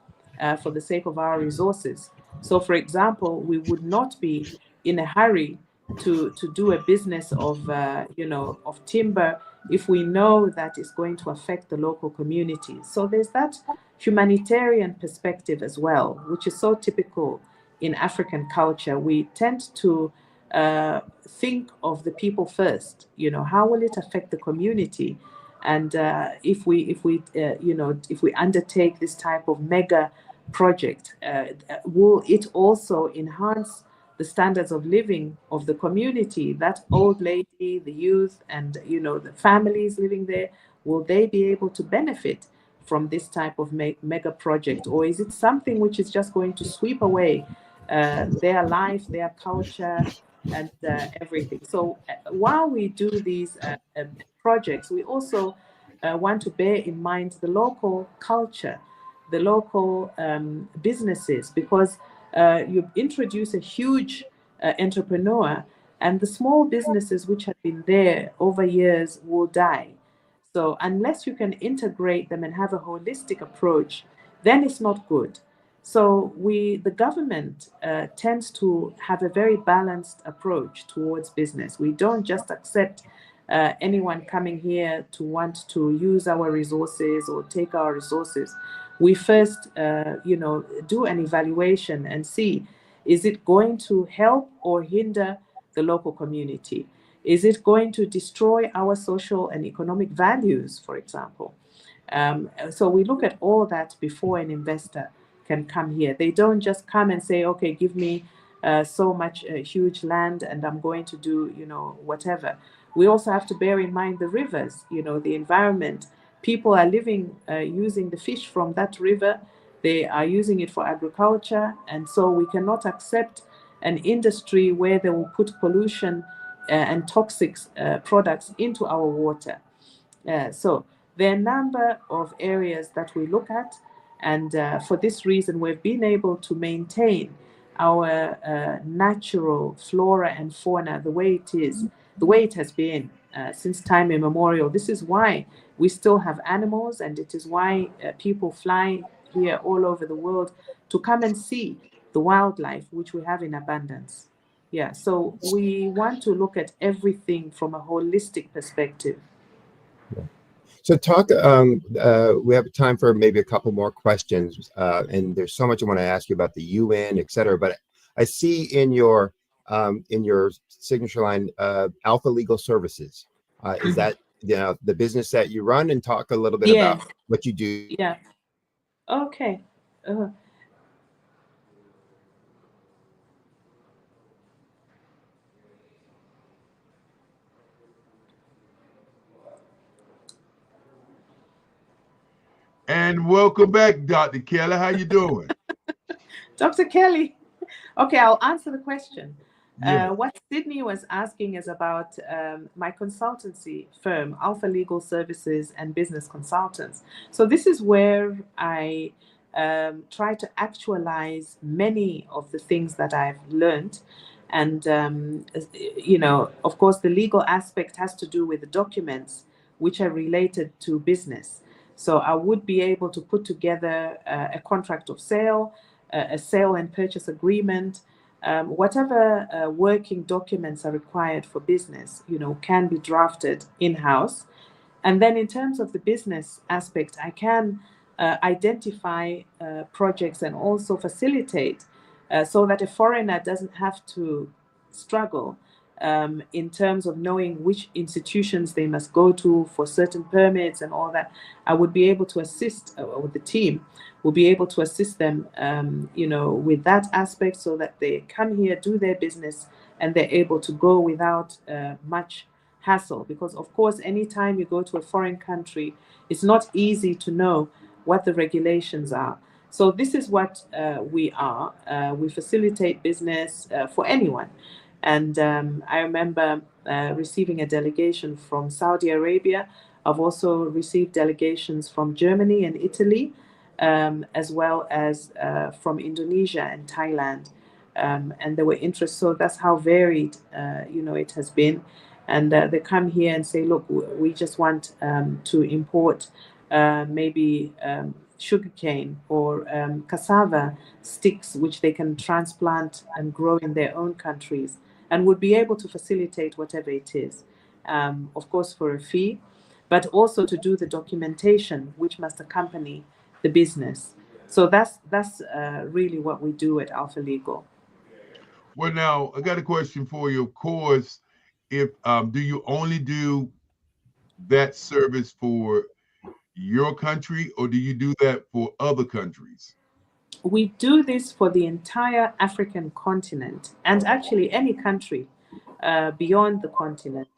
for the sake of our resources. So, for example, we would not be in a hurry to do a business of of timber if we know that it's going to affect the local community. So there's that humanitarian perspective as well, which is so typical in African culture. We tend to think of the people first. How will it affect the community? And if we undertake this type of mega project, will it also enhance the standards of living of the community? That old lady, the youth, and the families living there, will they be able to benefit from this type of mega project, or is it something which is just going to sweep away their life, their culture, and everything? So while we do these projects, we also want to bear in mind the local culture, the local businesses, because you introduce a huge entrepreneur, and the small businesses which have been there over years will die. So unless you can integrate them and have a holistic approach, then it's not good. So the government tends to have a very balanced approach towards business. We don't just accept anyone coming here to want to use our resources or take our resources. We first, do an evaluation and see, is it going to help or hinder the local community? Is it going to destroy our social and economic values, for example? So we look at all that before an investor can come here. They don't just come and say, okay, give me so much huge land and I'm going to do, whatever. We also have to bear in mind the rivers, the environment. People are living using the fish from that river. They are using it for agriculture. And so we cannot accept an industry where they will put pollution and toxic products into our water. So there are a number of areas that we look at. And for this reason, we've been able to maintain our natural flora and fauna the way it is, the way it has been since time immemorial. This is why we still have animals, and it is why people fly here all over the world to come and see the wildlife which we have in abundance. Yeah, so we want to look at everything from a holistic perspective. So we have time for maybe a couple more questions, and there's so much I want to ask you about the UN, et cetera, but I see in your signature line, Alpha Legal Services. Is that the business that you run? And talk a little bit about what you do. Yeah. Okay. And welcome back, Dr. Kelly. How you doing? Dr. Kelly. Okay, I'll answer the question. Yeah. What Sydney was asking is about my consultancy firm, Alpha Legal Services and Business Consultants. So this is where I try to actualize many of the things that I've learned. And, of course, the legal aspect has to do with the documents which are related to business. So I would be able to put together a contract of sale, a sale and purchase agreement, whatever working documents are required for business, can be drafted in-house. And then in terms of the business aspect, I can identify projects and also facilitate so that a foreigner doesn't have to struggle in terms of knowing which institutions they must go to for certain permits and all that. I would be able to assist, or the team will be able to assist them, with that aspect, so that they come here, do their business, and they're able to go without much hassle. Because, of course, anytime you go to a foreign country, it's not easy to know what the regulations are. So this is what we are. We facilitate business for anyone. And I remember receiving a delegation from Saudi Arabia. I've also received delegations from Germany and Italy. as well as from Indonesia and Thailand. And there were interests. So that's how varied, it has been. And they come here and say, look, we just want to import maybe sugarcane or cassava sticks, which they can transplant and grow in their own countries, and would be able to facilitate whatever it is, of course, for a fee, but also to do the documentation which must accompany the business. So that's really what we do at Alpha Legal. Well, now I got a question for you. Of course, if do you only do that service for your country, or do you do that for other countries? We do this for the entire African continent, and actually any country beyond the continent.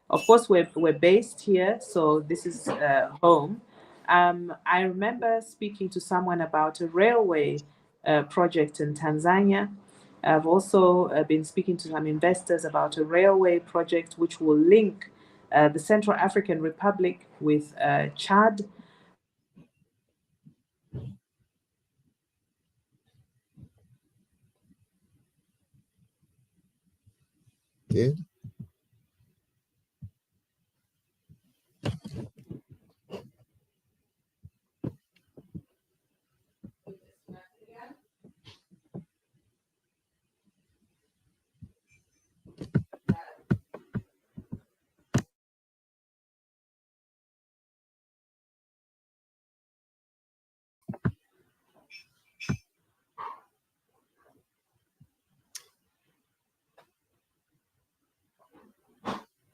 Of course, we're based here, so this is home. I remember speaking to someone about a railway project in Tanzania. I've also been speaking to some investors about a railway project which will link the Central African Republic with Chad. Good.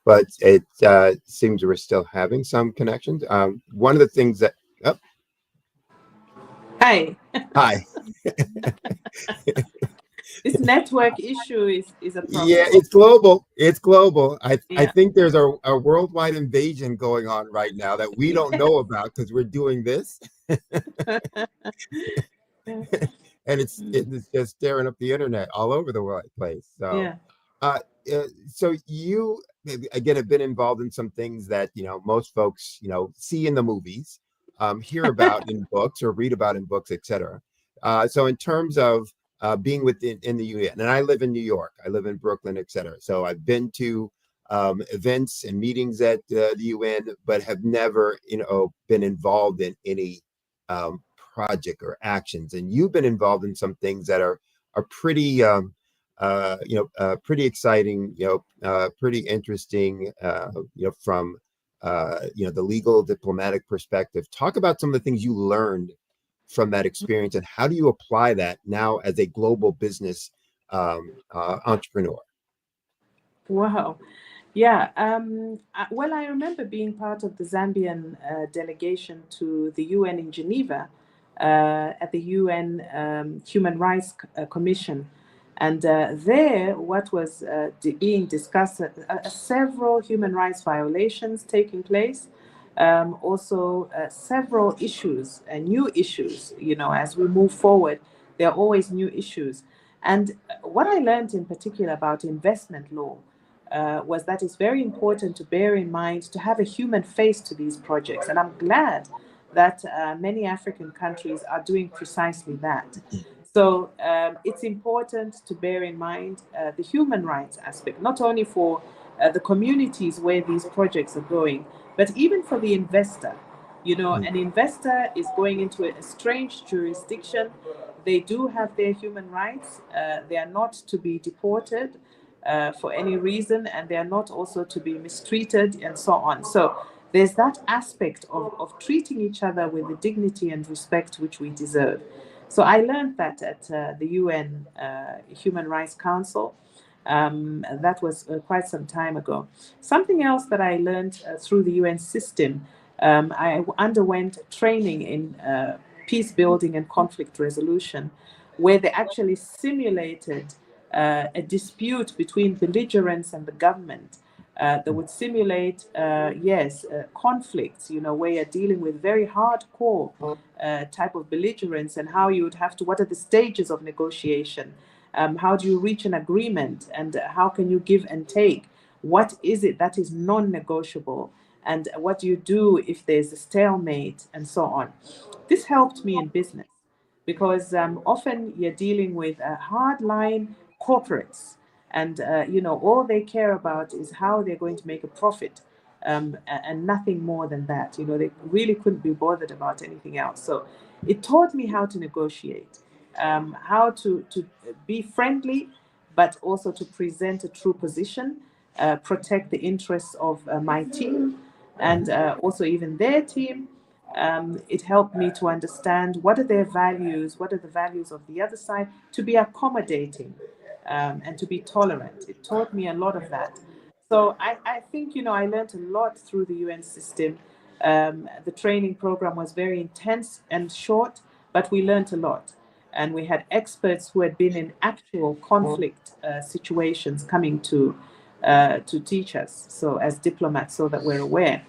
But it seems we're still having some connections. One of the things that, Hi. Hi. This network issue is a problem. Yeah, it's global. It's global. I Yeah. think there's a worldwide invasion going on right now that we don't know about because we're doing this. And it's just staring up the internet all over the place. So, Yeah. So you again have been involved in some things that most folks see in the movies, hear about in books or read about in books, etc. So in terms of being in the UN, and I live in New York, I live in Brooklyn, etc. So I've been to events and meetings at the UN, but have never been involved in any project or actions. And you've been involved in some things that are pretty pretty exciting, pretty interesting, from the legal diplomatic perspective. Talk about some of the things you learned from that experience, and how do you apply that now as a global business entrepreneur? Wow. Yeah. Well, I remember being part of the Zambian delegation to the UN in Geneva at the UN Human Rights Commission. And there, what was being discussed, several human rights violations taking place, also several issues, new issues, as we move forward, there are always new issues. And what I learned in particular about investment law was that it's very important to bear in mind to have a human face to these projects. And I'm glad that many African countries are doing precisely that. So it's important to bear in mind the human rights aspect, not only for the communities where these projects are going, but even for the investor. An investor is going into a strange jurisdiction. They do have their human rights. They are not to be deported for any reason, and they are not also to be mistreated and so on. So there's that aspect of treating each other with the dignity and respect which we deserve. So I learned that at the UN Human Rights Council. That was quite some time ago. Something else that I learned through the UN system, I underwent training in peace building and conflict resolution, where they actually simulated a dispute between belligerents and the government. That would simulate, conflicts, where you're dealing with very hardcore type of belligerence, and how you would have to, what are the stages of negotiation? How do you reach an agreement, and how can you give and take? What is it that is non-negotiable? and what do you do if there's a stalemate, and so on. This helped me in business because often you're dealing with hardline corporates, and all they care about is how they're going to make a profit, and nothing more than that. They really couldn't be bothered about anything else. So it taught me how to negotiate, how to be friendly, but also to present a true position, protect the interests of my team, and also even their team. It helped me to understand what are their values, what are the values of the other side, to be accommodating, and to be tolerant. It taught me a lot of that. So I think, I learned a lot through the UN system. The training program was very intense and short, but we learned a lot. And we had experts who had been in actual conflict situations coming to teach us, so as diplomats, so that we're aware.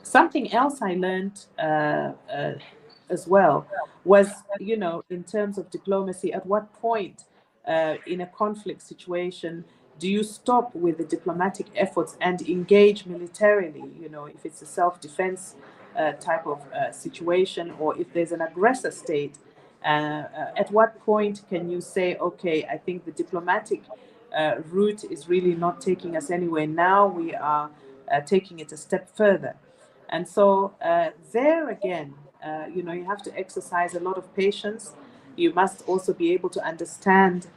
Something else I learned as well was, in terms of diplomacy, at what point in a conflict situation do you stop with the diplomatic efforts and engage militarily? If it's a self-defense type of situation, or if there's an aggressor state, at what point can you say, okay, I think the diplomatic route is really not taking us anywhere. Now we are taking it a step further. And so there again, you have to exercise a lot of patience. You must also be able to understand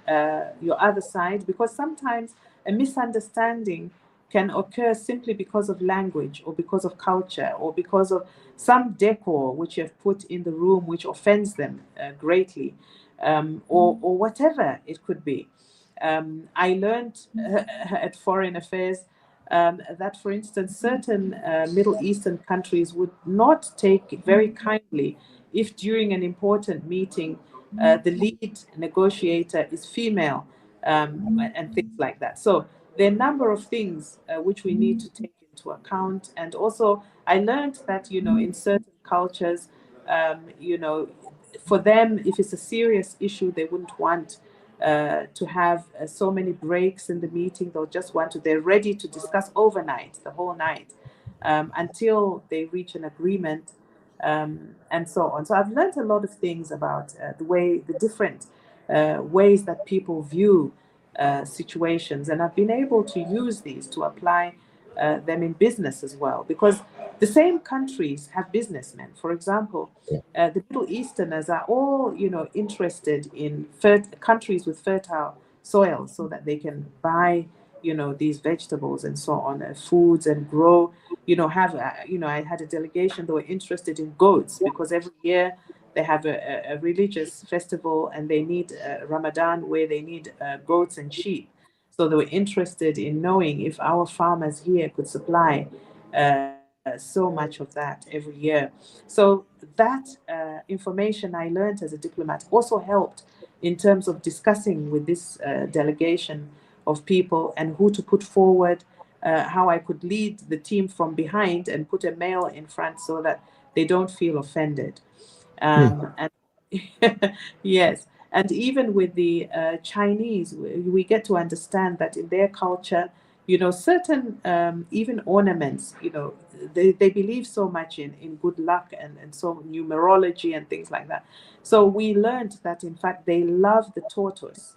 your other side, because sometimes a misunderstanding can occur simply because of language, or because of culture, or because of some decor which you have put in the room which offends them greatly, or whatever it could be. I learned at Foreign Affairs that, for instance, certain Middle Eastern countries would not take very kindly if during an important meeting the lead negotiator is female, and things like that. So there are a number of things which we need to take into account. And also, I learned that, in certain cultures, for them, if it's a serious issue, they wouldn't want to have so many breaks in the meeting. They're ready to discuss overnight, the whole night, until they reach an agreement, and so on. So I've learned a lot of things about the different ways that people view situations, and I've been able to use these to apply them in business as well, because the same countries have businessmen. For example, the Middle Easterners are all, interested in countries with fertile soil, so that they can buy, these vegetables and so on, foods, and grow. I had a delegation that were interested in goats, because every year they have a religious festival, and they need Ramadan, where they need goats and sheep. So they were interested in knowing if our farmers here could supply so much of that every year. So that information I learned as a diplomat also helped in terms of discussing with this delegation of people, and who to put forward, how I could lead the team from behind and put a male in front, so that they don't feel offended. And yes, and even with the Chinese, we get to understand that in their culture, certain even ornaments, they believe so much in good luck, and so numerology and things like that. So we learned that, in fact, they love the tortoise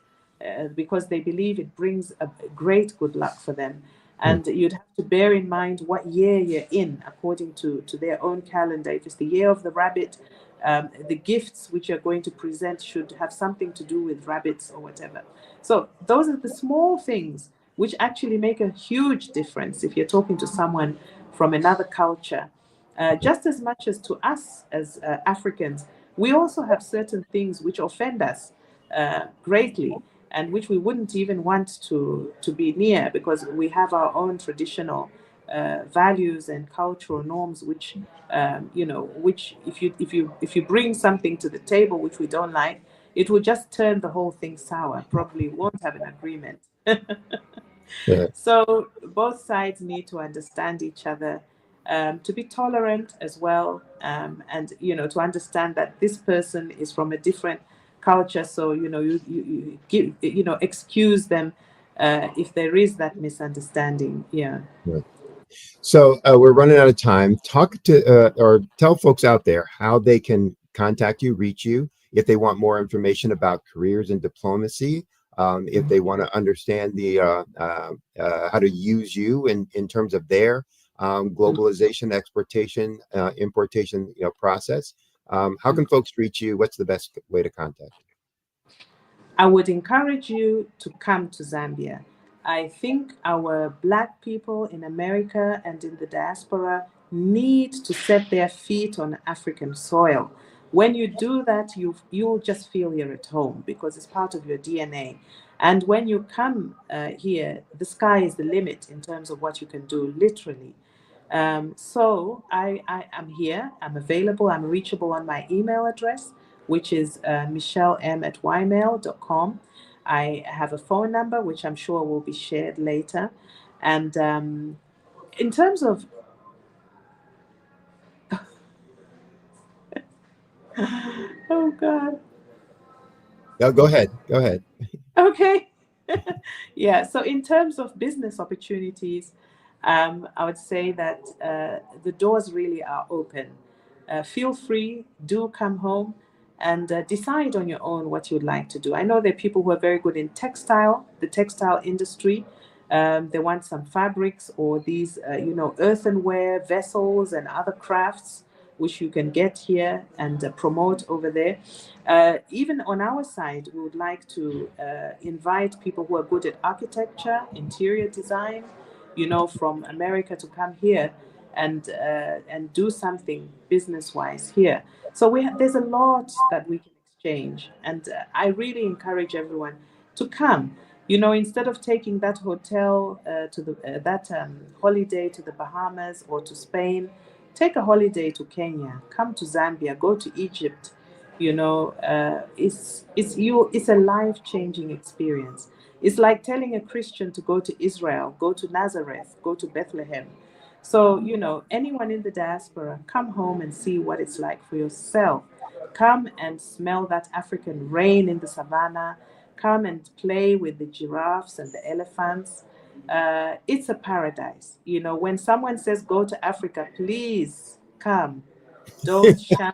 because they believe it brings a great good luck for them. And you'd have to bear in mind what year you're in, according to their own calendar. If it's the year of the rabbit, the gifts which you're going to present should have something to do with rabbits or whatever. So those are the small things which actually make a huge difference if you're talking to someone from another culture. Just as much as to us as Africans, we also have certain things which offend us greatly, and which we wouldn't even want to be near, because we have our own traditional values and cultural norms, which which if you bring something to the table which we don't like, it will just turn the whole thing sour. Probably won't have an agreement. So both sides need to understand each other, to be tolerant as well, and to understand that this person is from a different culture. So you give, excuse them if there is that misunderstanding. So we're running out of time. Talk to or tell folks out there how they can contact you, reach you, if they want more information about careers in diplomacy, if they want to understand the how to use you in terms of their globalization, exportation, importation, process. How can folks reach you? What's the best way to contact you? I would encourage you to come to Zambia. I think our Black people in America and in the diaspora need to set their feet on African soil. When you do that, you'll just feel you're at home because it's part of your DNA. And when you come here, the sky is the limit in terms of what you can do, literally. So I am here, I'm available, I'm reachable on my email address, which is michelleM@ymail.com. I have a phone number, which I'm sure will be shared later. And in terms of... oh, God. No, go ahead. Go ahead. Okay. Yeah, so in terms of business opportunities, I would say that the doors really are open. Feel free, do come home and decide on your own what you'd like to do. I know there are people who are very good in the textile industry. They want some fabrics or these, earthenware vessels and other crafts, which you can get here and promote over there. Even on our side, we would like to invite people who are good at architecture, interior design, from America to come here and do something business-wise here. So there's a lot that we can exchange, and I really encourage everyone to come. Instead of taking that hotel holiday to the Bahamas or to Spain, take a holiday to Kenya. Come to Zambia. Go to Egypt. It's a life-changing experience. It's like telling a Christian to go to Israel, go to Nazareth, go to Bethlehem. So, anyone in the diaspora, come home and see what it's like for yourself. Come and smell that African rain in the savannah. Come and play with the giraffes and the elephants. It's a paradise. When someone says go to Africa, please come. Don't shun.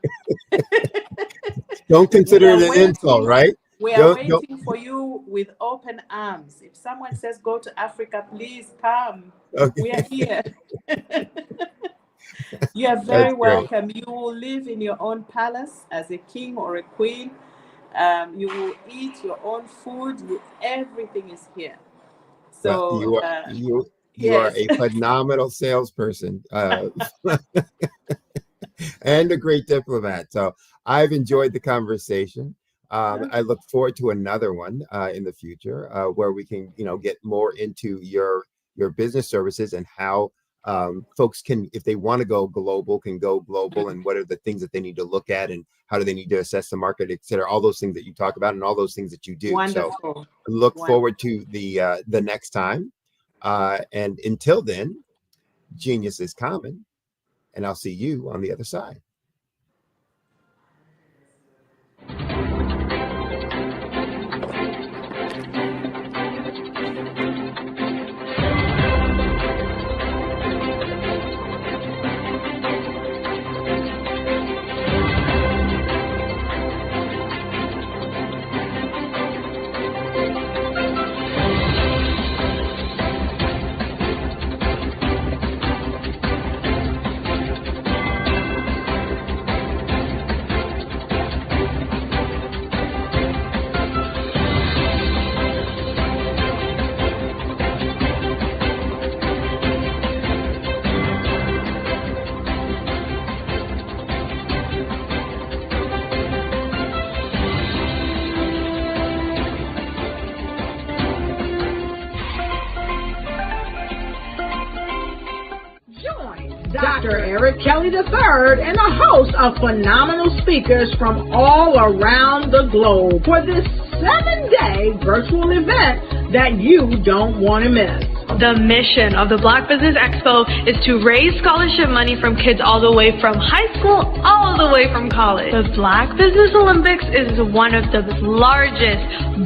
Don't consider it an insult, right? We are waiting for you with open arms. If someone says go to Africa, please come. Okay. We are here. You are very welcome. You will live in your own palace as a king or a queen. You will eat your own food. Everything is here. So you are a phenomenal salesperson and a great diplomat. So I've enjoyed the conversation. I look forward to another one in the future where we can, get more into your business services and how folks can, if they want to go global, can go global, and what are the things that they need to look at and how do they need to assess the market, et cetera, all those things that you talk about and all those things that you do. Wonderful. So look forward to the next time. And until then, genius is common, and I'll see you on the other side. Dr. Eric Kelly III and a host of phenomenal speakers from all around the globe for this 7-day virtual event that you don't want to miss. The mission of the Black Business Expo is to raise scholarship money from kids all the way from high school, all the way from college. The Black Business Olympics is one of the largest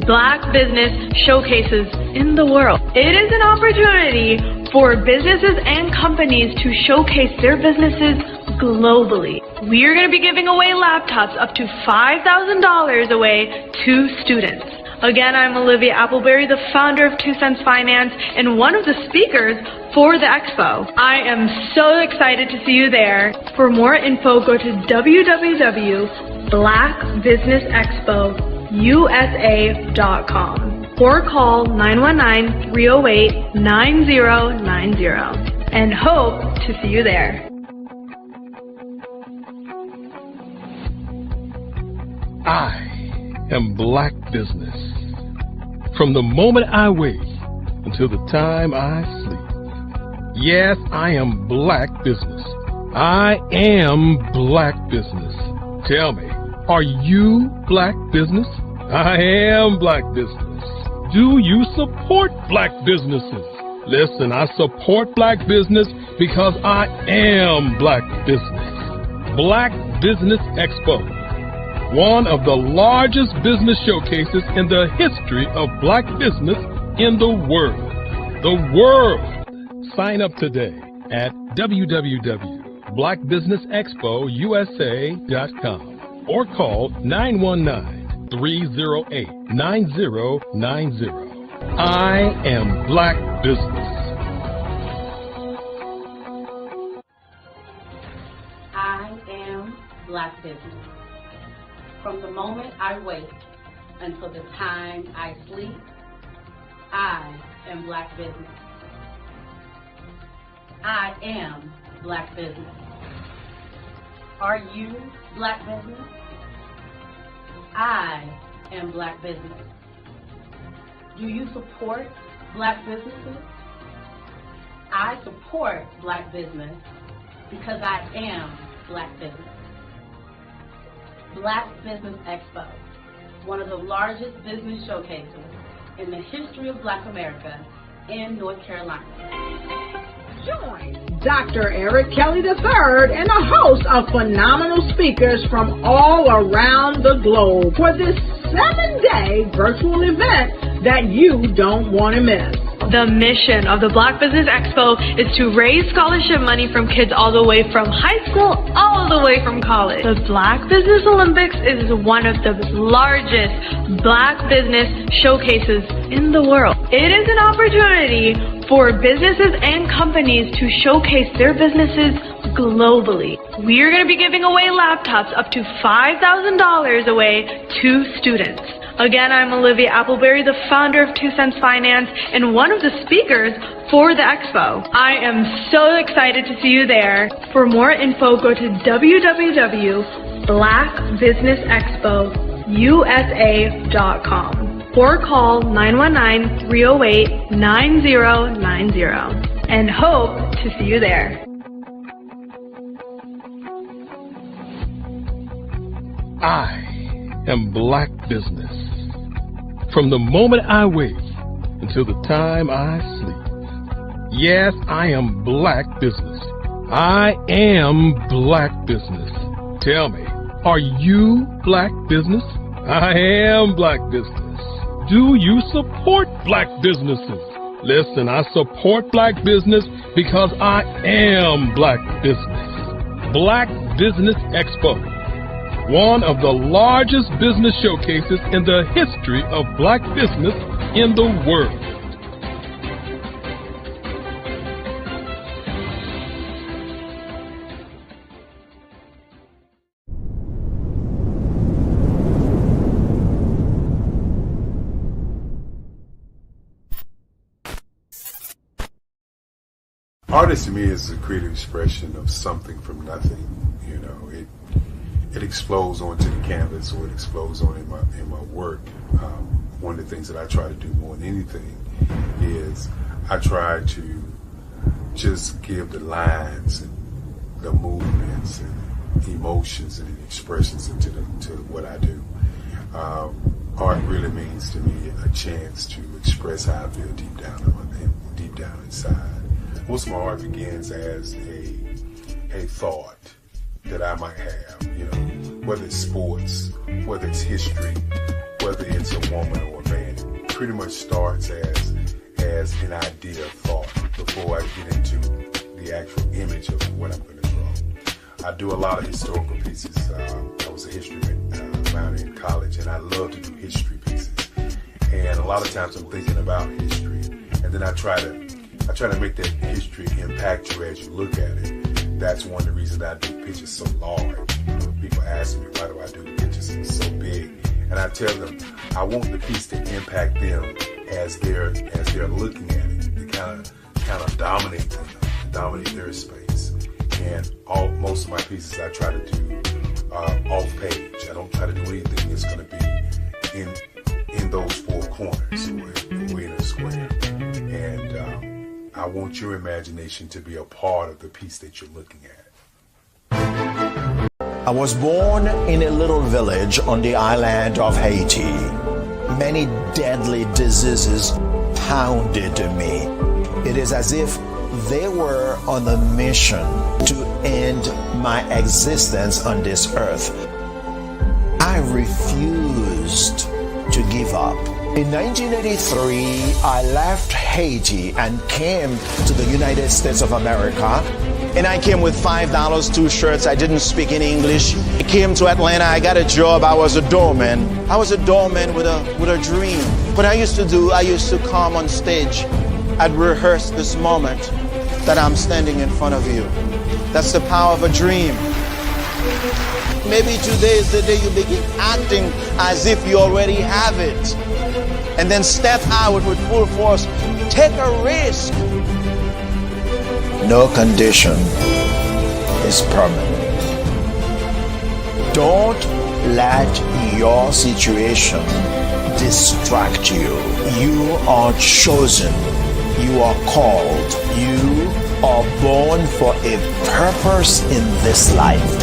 Black business showcases in the world. It is an opportunity for businesses and companies to showcase their businesses globally. We are going to be giving away laptops up to $5,000 away to students. Again, I'm Olivia Appleberry, the founder of 2 Cents Finance and one of the speakers for the expo. I am so excited to see you there. For more info, go to www.blackbusinessexpousa.com or call 919-308-9090 and hope to see you there. I am Black Business. From the moment I wake until the time I sleep. Yes, I am Black Business. I am Black Business. Tell me, are you Black Business? I am Black Business. Do you support Black businesses? Listen, I support Black business because I am Black Business. Black Business Expo, one of the largest business showcases in the history of Black business in the world. The world! Sign up today at www.blackbusinessexpousa.com or call 919-308-9090. I am Black Business. I am Black Business. From the moment I wake until the time I sleep, I am Black Business. I am Black Business. Are you Black Business? I am Black Business. Do you support Black businesses? I support Black business because I am Black Business. Black Business Expo, one of the largest business showcases in the history of Black America in North Carolina. Join Dr. Eric Kelly III and a host of phenomenal speakers from all around the globe for this 7-day virtual event that you don't want to miss. The mission of the Black Business Expo is to raise scholarship money from kids all the way from high school all the way from college. The Black Business Olympics is one of the largest Black business showcases in the world. It is an opportunity for businesses and companies to showcase their businesses globally. We are going to be giving away laptops up to $5,000 away to students. Again, I'm Olivia Appleberry, the founder of 2 Cents Finance and one of the speakers for the expo. I am so excited to see you there. For more info, go to www.blackbusinessexpousa.com or call 919-308-9090 and hope to see you there. I am Black Business. From the moment I wake until the time I sleep. Yes, I am Black Business. I am Black Business. Tell me, are you Black Business? I am Black Business. Do you support Black businesses? Listen, I support Black business because I am Black Business. Black Business Expo, one of the largest business showcases in the history of Black business in the world. Artist to me is a creative expression of something from nothing. You know, it explodes onto the canvas, or it explodes on in my work. One of the things that I try to do more than anything is I try to just give the lines and the movements and emotions and expressions into what I do. Art really means to me a chance to express how I feel deep down inside. Most of my art begins as a thought that I might have, you know, whether it's sports, whether it's history, whether it's a woman or a man. It pretty much starts as as an idea of thought before I get into the actual image of what I'm going to draw. I do a lot of historical pieces. I was a history minor in college, and I love to do history pieces. And a lot of times I'm thinking about history, and then I try to make that history impact you as you look at it. That's one of the reasons I do pictures so large. People ask me, why do I do pictures so big? And I tell them, I want the piece to impact them as they're looking at it, to kind of dominate them, dominate their space. And most of my pieces I try to do off page. I don't try to do anything that's going to be in those four corners or in a square. And I want your imagination to be a part of the piece that you're looking at. I was born in a little village on the island of Haiti. Many deadly diseases pounded me. It is as if they were on a mission to end my existence on this earth. I refused to give up. In 1983, I left Haiti and came to the United States of America. And I came with $5, 2 shirts. I didn't speak any English. I came to Atlanta. I got a job. I was a doorman. I was a doorman with a dream. What I used to come on stage. I'd rehearse this moment that I'm standing in front of you. That's the power of a dream. Maybe today is the day you begin acting as if you already have it. And then step out with full force. Take a risk. No condition is permanent. Don't let your situation distract you. You are chosen. You are called. You are born for a purpose in this life.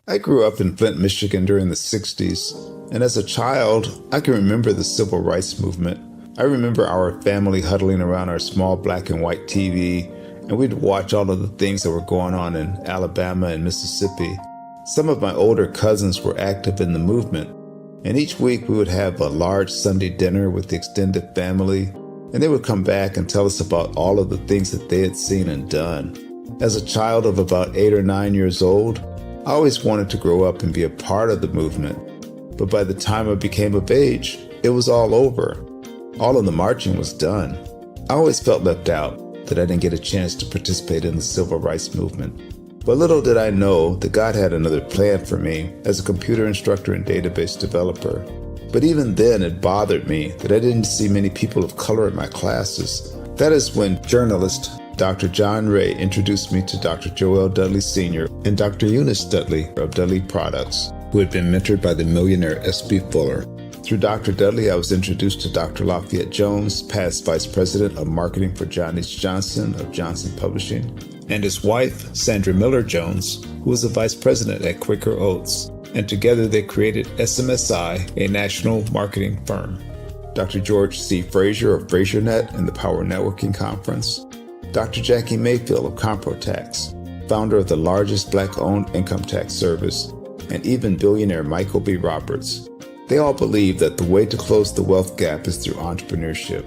I grew up in Flint, Michigan during the 60s, and as a child, I can remember the civil rights movement. I remember our family huddling around our small black and white TV, and we'd watch all of the things that were going on in Alabama and Mississippi. Some of my older cousins were active in the movement, and each week we would have a large Sunday dinner with the extended family, and they would come back and tell us about all of the things that they had seen and done. As a child of about 8 or 9 years old, I always wanted to grow up and be a part of the movement, but by the time I became of age, it was all over. All of the marching was done. I always felt left out, that I didn't get a chance to participate in the civil rights movement. But little did I know that God had another plan for me as a computer instructor and database developer. But even then, it bothered me that I didn't see many people of color in my classes. That is when journalist Dr. John Ray introduced me to Dr. Joel Dudley Sr. and Dr. Eunice Dudley of Dudley Products, who had been mentored by the millionaire S.B. Fuller. Through Dr. Dudley, I was introduced to Dr. Lafayette Jones, past Vice President of Marketing for John H. Johnson of Johnson Publishing, and his wife, Sandra Miller Jones, who was the Vice President at Quaker Oats, and together they created SMSI, a national marketing firm. Dr. George C. Frazier of FrazierNet and the Power Networking Conference, Dr. Jackie Mayfield of ComproTax, founder of the largest Black-owned income tax service, and even billionaire Michael B. Roberts. They all believe that the way to close the wealth gap is through entrepreneurship,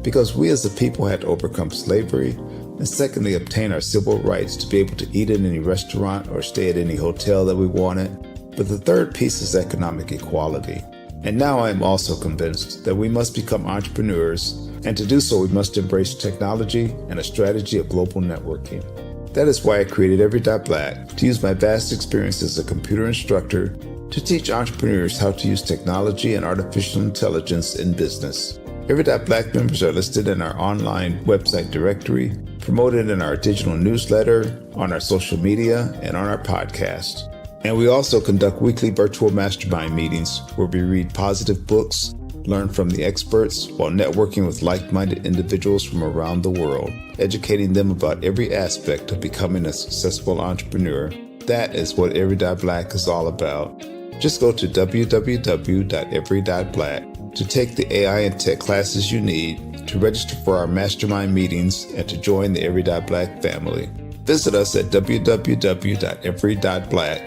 because we as a people had to overcome slavery, and secondly, obtain our civil rights to be able to eat in any restaurant or stay at any hotel that we wanted. But the third piece is economic equality. And now I am also convinced that we must become entrepreneurs, and to do so we must embrace technology and a strategy of global networking. That is why I created Every.Black, to use my vast experience as a computer instructor to teach entrepreneurs how to use technology and artificial intelligence in business. Every.Black members are listed in our online website directory, promoted in our digital newsletter, on our social media, and on our podcast. And we also conduct weekly virtual mastermind meetings where we read positive books, learn from the experts, while networking with like-minded individuals from around the world, educating them about every aspect of becoming a successful entrepreneur. That is what Every.Black is all about. Just go to www.every.black to take the AI and tech classes you need, to register for our mastermind meetings, and to join the Every.Black family. Visit us at www.every.black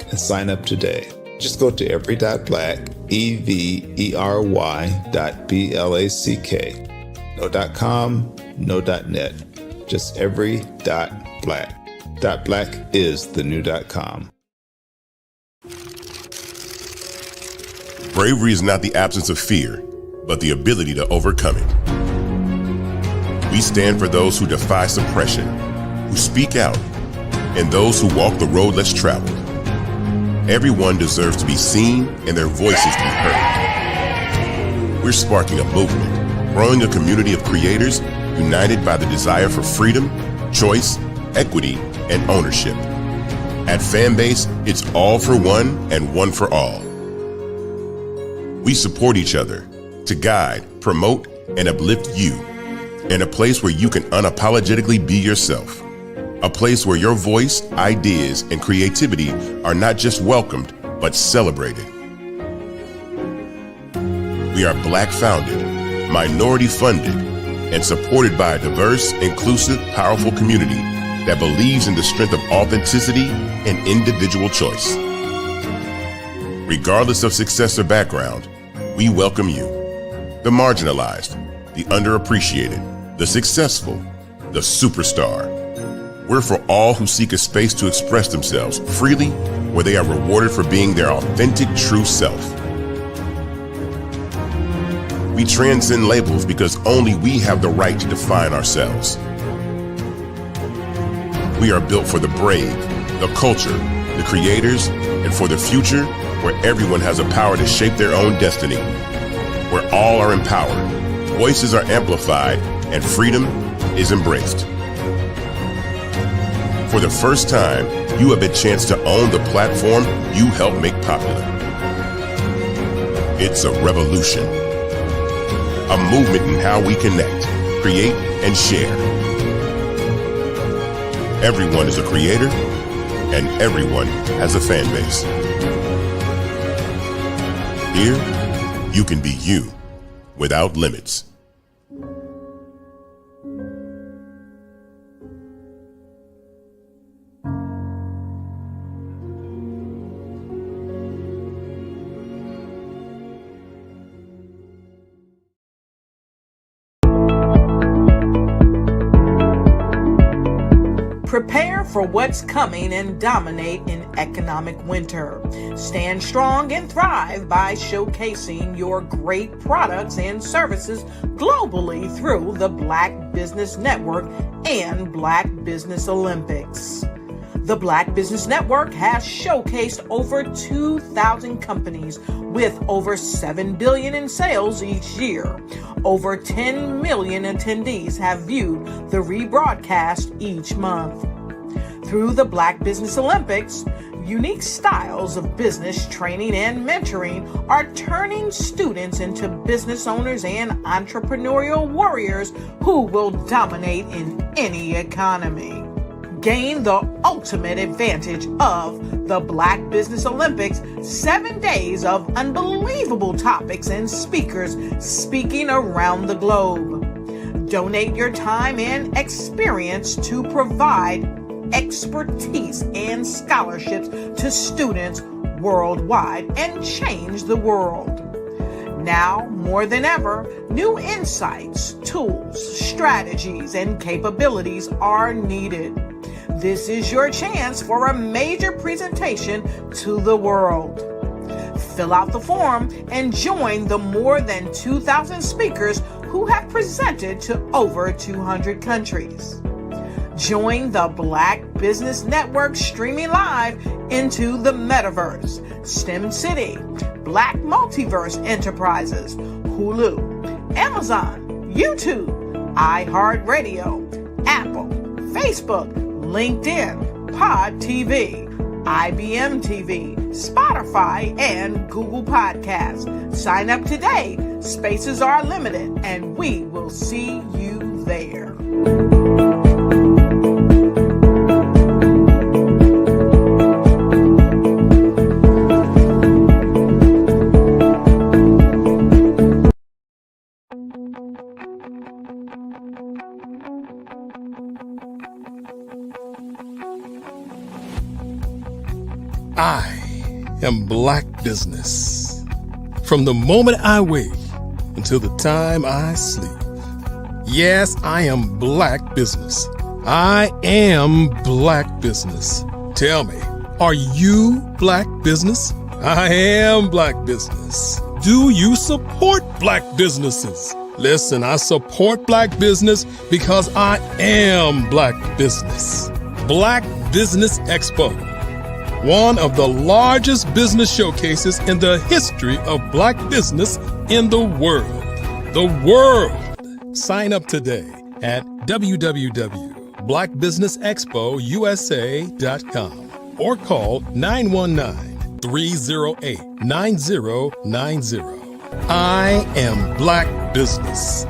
and sign up today. Just go to every.black, every.black. No .com, no .net. Just every.black. .black is the new .com. Bravery is not the absence of fear, but the ability to overcome it. We stand for those who defy suppression, who speak out, and those who walk the road less traveled. Everyone deserves to be seen and their voices to be heard. We're sparking a movement, growing a community of creators united by the desire for freedom, choice, equity, and ownership. At Fanbase, it's all for one and one for all. We support each other to guide, promote, and uplift you in a place where you can unapologetically be yourself. A place where your voice, ideas, and creativity are not just welcomed, but celebrated. We are Black founded, minority funded, and supported by a diverse, inclusive, powerful community that believes in the strength of authenticity and individual choice. Regardless of success or background, we welcome you. The marginalized, the underappreciated, the successful, the superstar. We're for all who seek a space to express themselves freely, where they are rewarded for being their authentic, true self. We transcend labels because only we have the right to define ourselves. We are built for the brave, the culture, the creators, and for the future where everyone has the power to shape their own destiny, where all are empowered, voices are amplified, and freedom is embraced. For the first time, you have a chance to own the platform you helped make popular. It's a revolution, a movement in how we connect, create, and share. Everyone is a creator, and everyone has a fan base. Here, you can be you without limits. Prepare for what's coming and dominate in economic winter. Stand strong and thrive by showcasing your great products and services globally through the Black Business Network and Black Business Olympics. The Black Business Network has showcased over 2,000 companies with over $7 billion in sales each year. Over 10 million attendees have viewed the rebroadcast each month. Through the Black Business Olympics, unique styles of business training and mentoring are turning students into business owners and entrepreneurial warriors who will dominate in any economy. Gain the ultimate advantage of the Black Business Olympics, 7 days of unbelievable topics and speakers speaking around the globe. Donate your time and experience to provide expertise and scholarships to students worldwide and change the world. Now, more than ever, new insights, tools, strategies, and capabilities are needed. This is your chance for a major presentation to the world. Fill out the form and join the more than 2,000 speakers who have presented to over 200 countries. Join the Black Business Network streaming live into the Metaverse, STEM City, Black Multiverse Enterprises, Hulu, Amazon, YouTube, iHeartRadio, Apple, Facebook, LinkedIn, Pod TV, IBM TV, Spotify, and Google Podcasts. Sign up today. Spaces are limited, and we will see you there. am Black business. From the moment I wake until the time I sleep. Yes, I am Black business. I am Black business. Tell me, are you Black business? I am Black business. Do you support Black businesses? Listen, I support Black business because I am Black business. Black Business Expo, one of the largest business showcases in the history of Black business in the world. The world. Sign up today at www.blackbusinessexpousa.com or call 919-308-9090. I am Black business.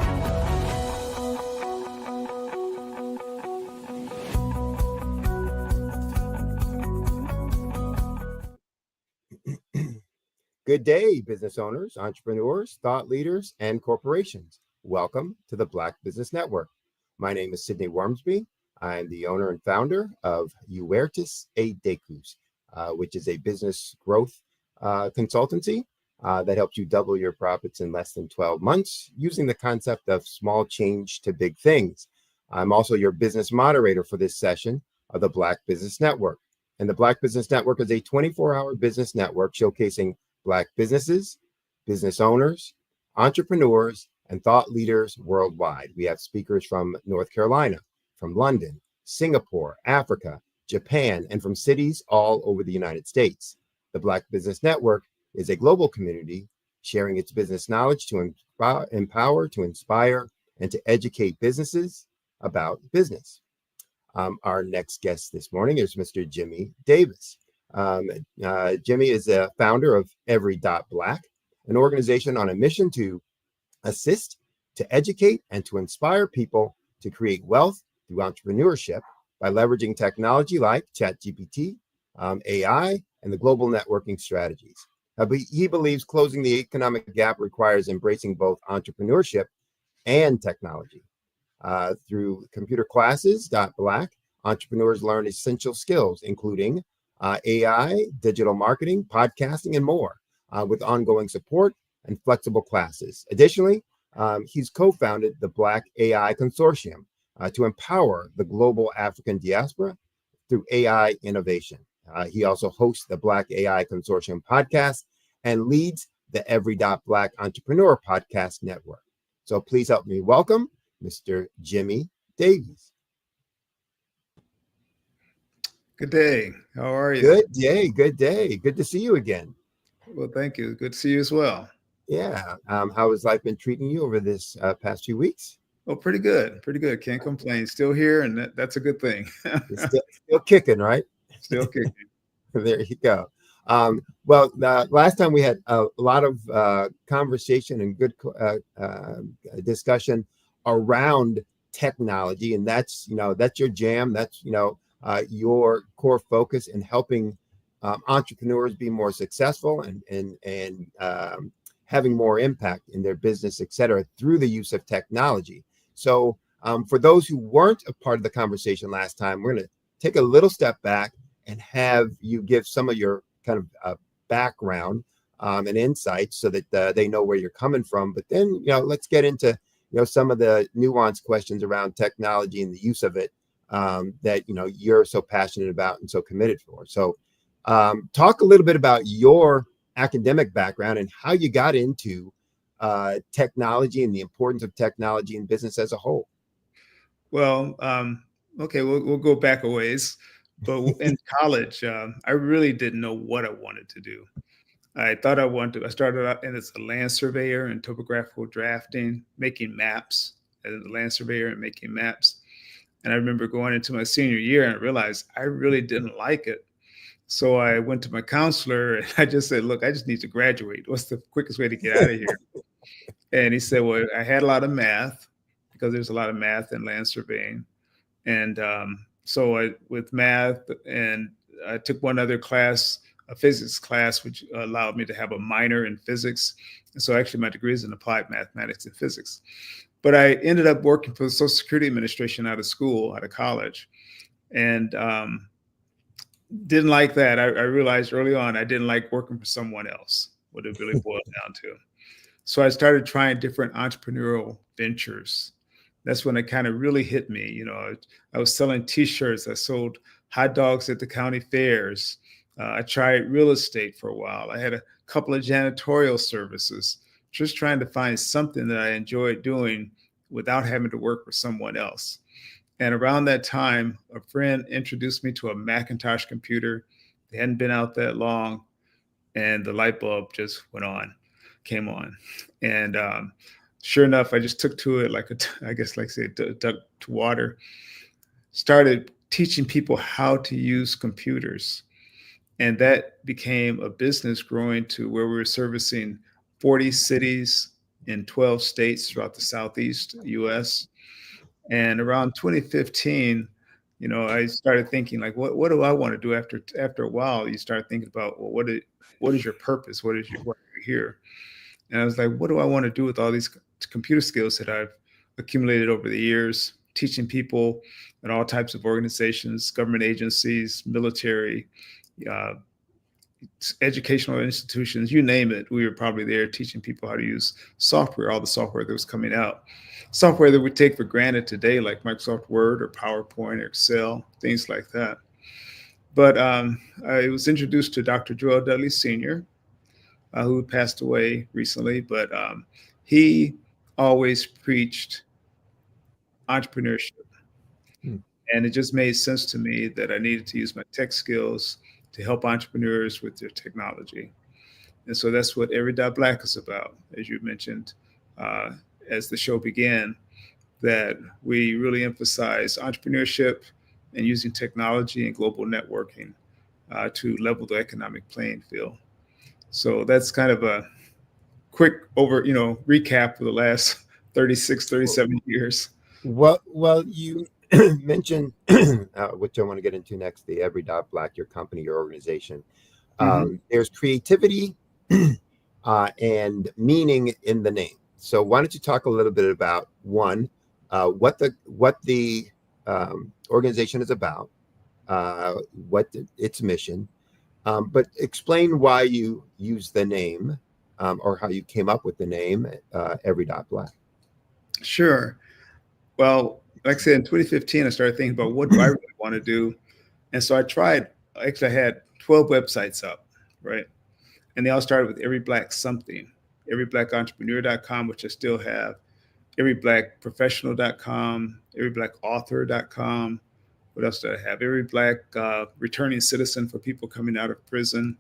Good day, business owners, entrepreneurs, thought leaders, and corporations. Welcome to the Black Business Network. My name is Sidney Wormsby. I am the owner and founder of Huertas e Decus, which is a business growth consultancy that helps you double your profits in less than 12 months using the concept of small change to big things. I'm also your business moderator for this session of the Black Business Network. And the Black Business Network is a 24-hour business network showcasing Black businesses, business owners, entrepreneurs, and thought leaders worldwide. We have speakers from North Carolina, from London, Singapore, Africa, Japan, and from cities all over the United States. The Black Business Network is a global community sharing its business knowledge to empower, to inspire, and to educate businesses about business. Our next guest this morning is Mr. Jimmy Davis. Jimmy is the founder of Every.Black, an organization on a mission to assist, to educate, and to inspire people to create wealth through entrepreneurship by leveraging technology like ChatGPT, AI, and the global networking strategies. He believes closing the economic gap requires embracing both entrepreneurship and technology. Through computer classes.black, entrepreneurs learn essential skills, including AI, digital marketing, podcasting, and more, with ongoing support and flexible classes. Additionally, he's co-founded the Black AI Consortium to empower the global African diaspora through AI innovation. He also hosts the Black AI Consortium podcast and leads the Every.Black Entrepreneur Podcast Network. So please help me welcome Mr. Jimmy Davies. Good day. How are you? Good day. Good day. Good to see you again. Well, thank you. Good to see you as well. Yeah. How has life been treating you over this past few weeks? Oh, pretty good. Pretty good. Can't complain. Still here, and that's a good thing. still kicking, right? Still kicking. There you go. Well, last time we had a lot of conversation and good discussion around technology, and that's your jam. That's your core focus in helping entrepreneurs be more successful and having more impact in their business, et cetera, through the use of technology. So for those who weren't a part of the conversation last time, we're going to take a little step back and have you give some of your kind of background and insights so that they know where you're coming from. But then, let's get into, some of the nuanced questions around technology and the use of it that, you're so passionate about and so committed for. So talk a little bit about your academic background and how you got into technology and the importance of technology in business as a whole. Well, okay, we'll go back a ways. But in college, I really didn't know what I wanted to do. I started out as a land surveyor and topographical drafting, making maps as a land surveyor and making maps. And I remember going into my senior year and I realized I really didn't like it. So I went to my counselor and I just said, look, I just need to graduate. What's the quickest way to get out of here? And he said, well, I had a lot of math because there's a lot of math in land surveying. And so with math, and I took one other class, a physics class, which allowed me to have a minor in physics. And so actually my degree is in applied mathematics and physics. But I ended up working for the Social Security Administration out of college. And didn't like that. I realized early on I didn't like working for someone else, what it really boiled down to. So I started trying different entrepreneurial ventures. That's when it kind of really hit me. You know, I was selling T-shirts. I sold hot dogs at the county fairs. I tried real estate for a while. I had a couple of janitorial services, just trying to find something that I enjoyed doing without having to work for someone else. And around that time, a friend introduced me to a Macintosh computer. They hadn't been out that long, and the light bulb just came on. And sure enough, I just took to it like I guess, like say, duck to water. Started teaching people how to use computers. And that became a business growing to where we were servicing 40 cities in 12 states throughout the Southeast US. And around 2015, you know, I started thinking like, what do I want to do after a while? You start thinking about, well, what is your purpose? Why are you here? And I was like, what do I want to do with all these computer skills that I've accumulated over the years, teaching people in all types of organizations, government agencies, military, educational institutions, you name it. We were probably there teaching people how to use software, all the software that was coming out. Software that we take for granted today, like Microsoft Word or PowerPoint or Excel, things like that. But I was introduced to Dr. Joel Dudley Sr., who passed away recently, but he always preached entrepreneurship. And it just made sense to me that I needed to use my tech skills to help entrepreneurs with their technology. And so that's what Every.Black is about, as you mentioned, as the show began, that we really emphasize entrepreneurship and using technology and global networking to level the economic playing field. So that's kind of a quick recap for the last 36, 37 years. Well, you mentioned, which I want to get into next, the Every.Black, your company, your organization. There's creativity and meaning in the name. So why don't you talk a little bit about what the organization is about, its mission, but explain why you use the name or how you came up with the name Every.Black. Sure. Well, like I said, in 2015, I started thinking about what do I really want to do. And so I had 12 websites up, right? And they all started with Every Black something, everyblackentrepreneur.com, which I still have, everyblackprofessional.com, everyblackauthor.com. What else do I have? Every Black returning citizen for people coming out of prison,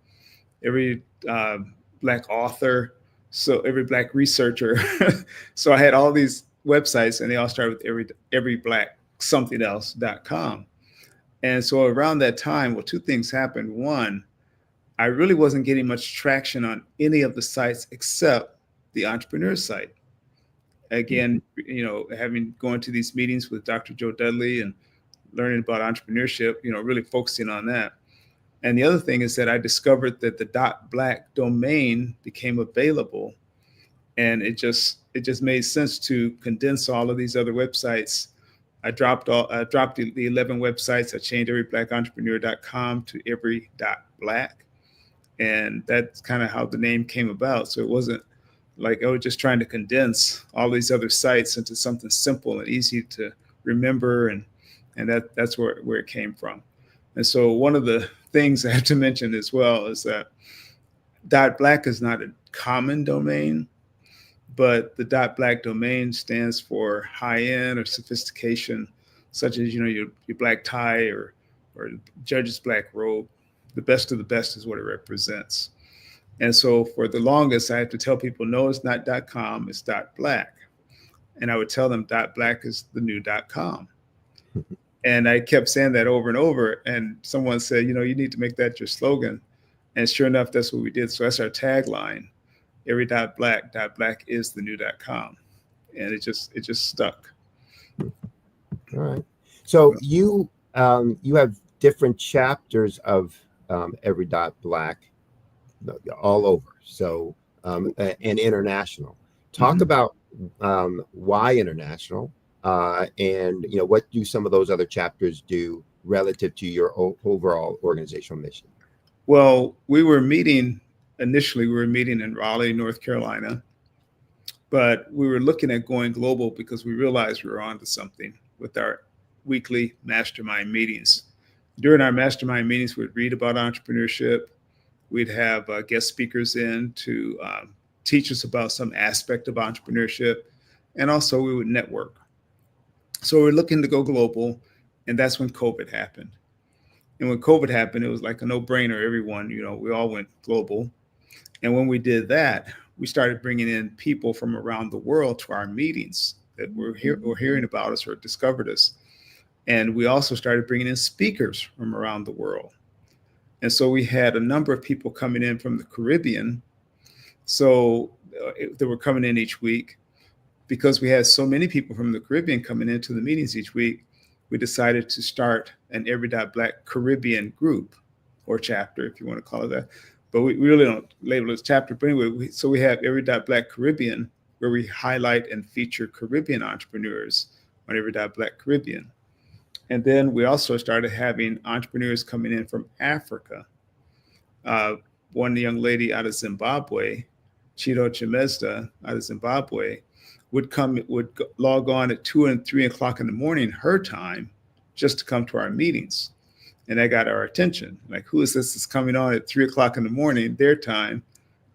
Every Black author, so Every Black researcher. So I had all these websites, and they all started with everyblacksomethingelse.com. And so around that time, well, two things happened. One, I really wasn't getting much traction on any of the sites except the entrepreneur site. Again, having going to these meetings with Dr. Joe Dudley and learning about entrepreneurship, really focusing on that. And the other thing is that I discovered that the .black domain became available, and it just made sense to condense all of these other websites. I dropped the 11 websites. I changed everyblackentrepreneur.com to every.black. And that's kind of how the name came about. So it wasn't like I was just trying to condense all these other sites into something simple and easy to remember. And that's where it came from. And so one of the things I have to mention as well is that .black is not a common domain, but the .black domain stands for high-end or sophistication, such as, your black tie or judge's black robe. The best of the best is what it represents. And so for the longest, I had to tell people, no, it's not .com, it's .black. And I would tell them .black is the new .com. And I kept saying that over and over. And someone said, you need to make that your slogan. And sure enough, that's what we did. So that's our tagline. Every.black is the new .com. And it just stuck. All right. So you have different chapters of Every.Black all over. So and international. Talk about why international and what do some of those other chapters do relative to your overall organizational mission? Well, initially we were meeting in Raleigh, North Carolina, but we were looking at going global because we realized we were onto something with our weekly mastermind meetings. During our mastermind meetings, we'd read about entrepreneurship. We'd have guest speakers in to teach us about some aspect of entrepreneurship, and also we would network. So we're looking to go global, and that's when COVID happened. And when COVID happened, it was like a no-brainer. Everyone, we all went global. And when we did that, we started bringing in people from around the world to our meetings that were hearing about us or discovered us. And we also started bringing in speakers from around the world. And so we had a number of people coming in from the Caribbean. So they were coming in each week. Because we had so many people from the Caribbean coming into the meetings each week, we decided to start an Every.Black Caribbean group or chapter, if you want to call it that. But we really don't label it as chapter. But anyway, so we have Every.Black Caribbean, where we highlight and feature Caribbean entrepreneurs on Every.Black Caribbean. And then we also started having entrepreneurs coming in from Africa. One young lady out of Zimbabwe, Chido Chimezda out of Zimbabwe, would log on at 2 and 3 o'clock in the morning, her time, just to come to our meetings. And that got our attention. Like, who is this that's coming on at 3 o'clock in the morning, their time,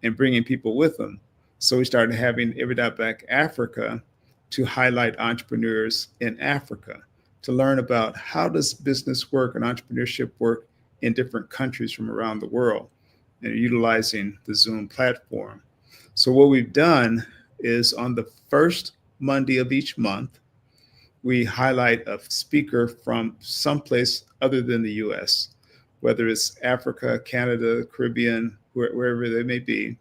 and bringing people with them? So we started having Every.Black Africa to highlight entrepreneurs in Africa, to learn about how does business work and entrepreneurship work in different countries from around the world, and utilizing the Zoom platform. So what we've done is on the first Monday of each month, we highlight a speaker from someplace other than the US, whether it's Africa, Canada, Caribbean, wherever they may be.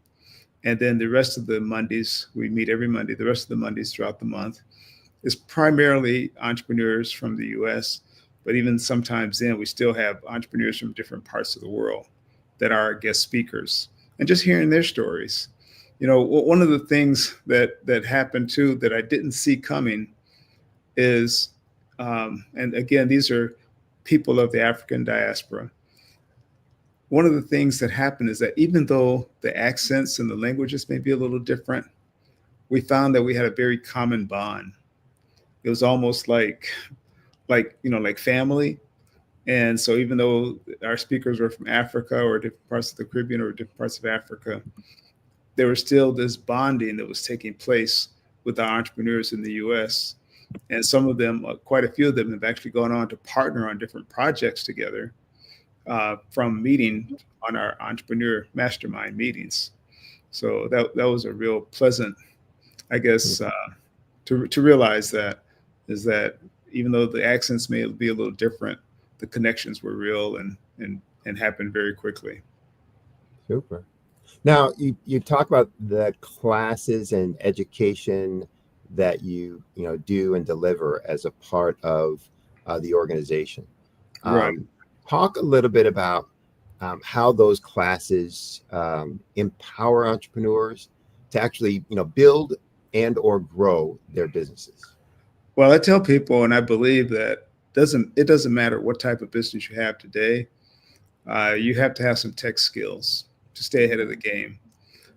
And then the rest of the Mondays, we meet every Monday, the rest of the Mondays throughout the month is primarily entrepreneurs from the US, but even sometimes then we still have entrepreneurs from different parts of the world that are our guest speakers, and just hearing their stories. One of the things that happened too that I didn't see coming is, and again, these are people of the African diaspora. One of the things that happened is that even though the accents and the languages may be a little different, we found that we had a very common bond. It was almost like family. And so even though our speakers were from Africa or different parts of the Caribbean or different parts of Africa, there was still this bonding that was taking place with our entrepreneurs in the US. And some of them, quite a few of them, have actually gone on to partner on different projects together from meeting on our entrepreneur mastermind meetings. So that was a real pleasant, I guess, to realize that is that even though the accents may be a little different, the connections were real and happened very quickly. Super. Now, you talk about the classes and education that you do and deliver as a part of the organization. Right. Talk a little bit about how those classes empower entrepreneurs to actually build and or grow their businesses. Well, I tell people, and I believe that it doesn't matter what type of business you have today. You have to have some tech skills to stay ahead of the game.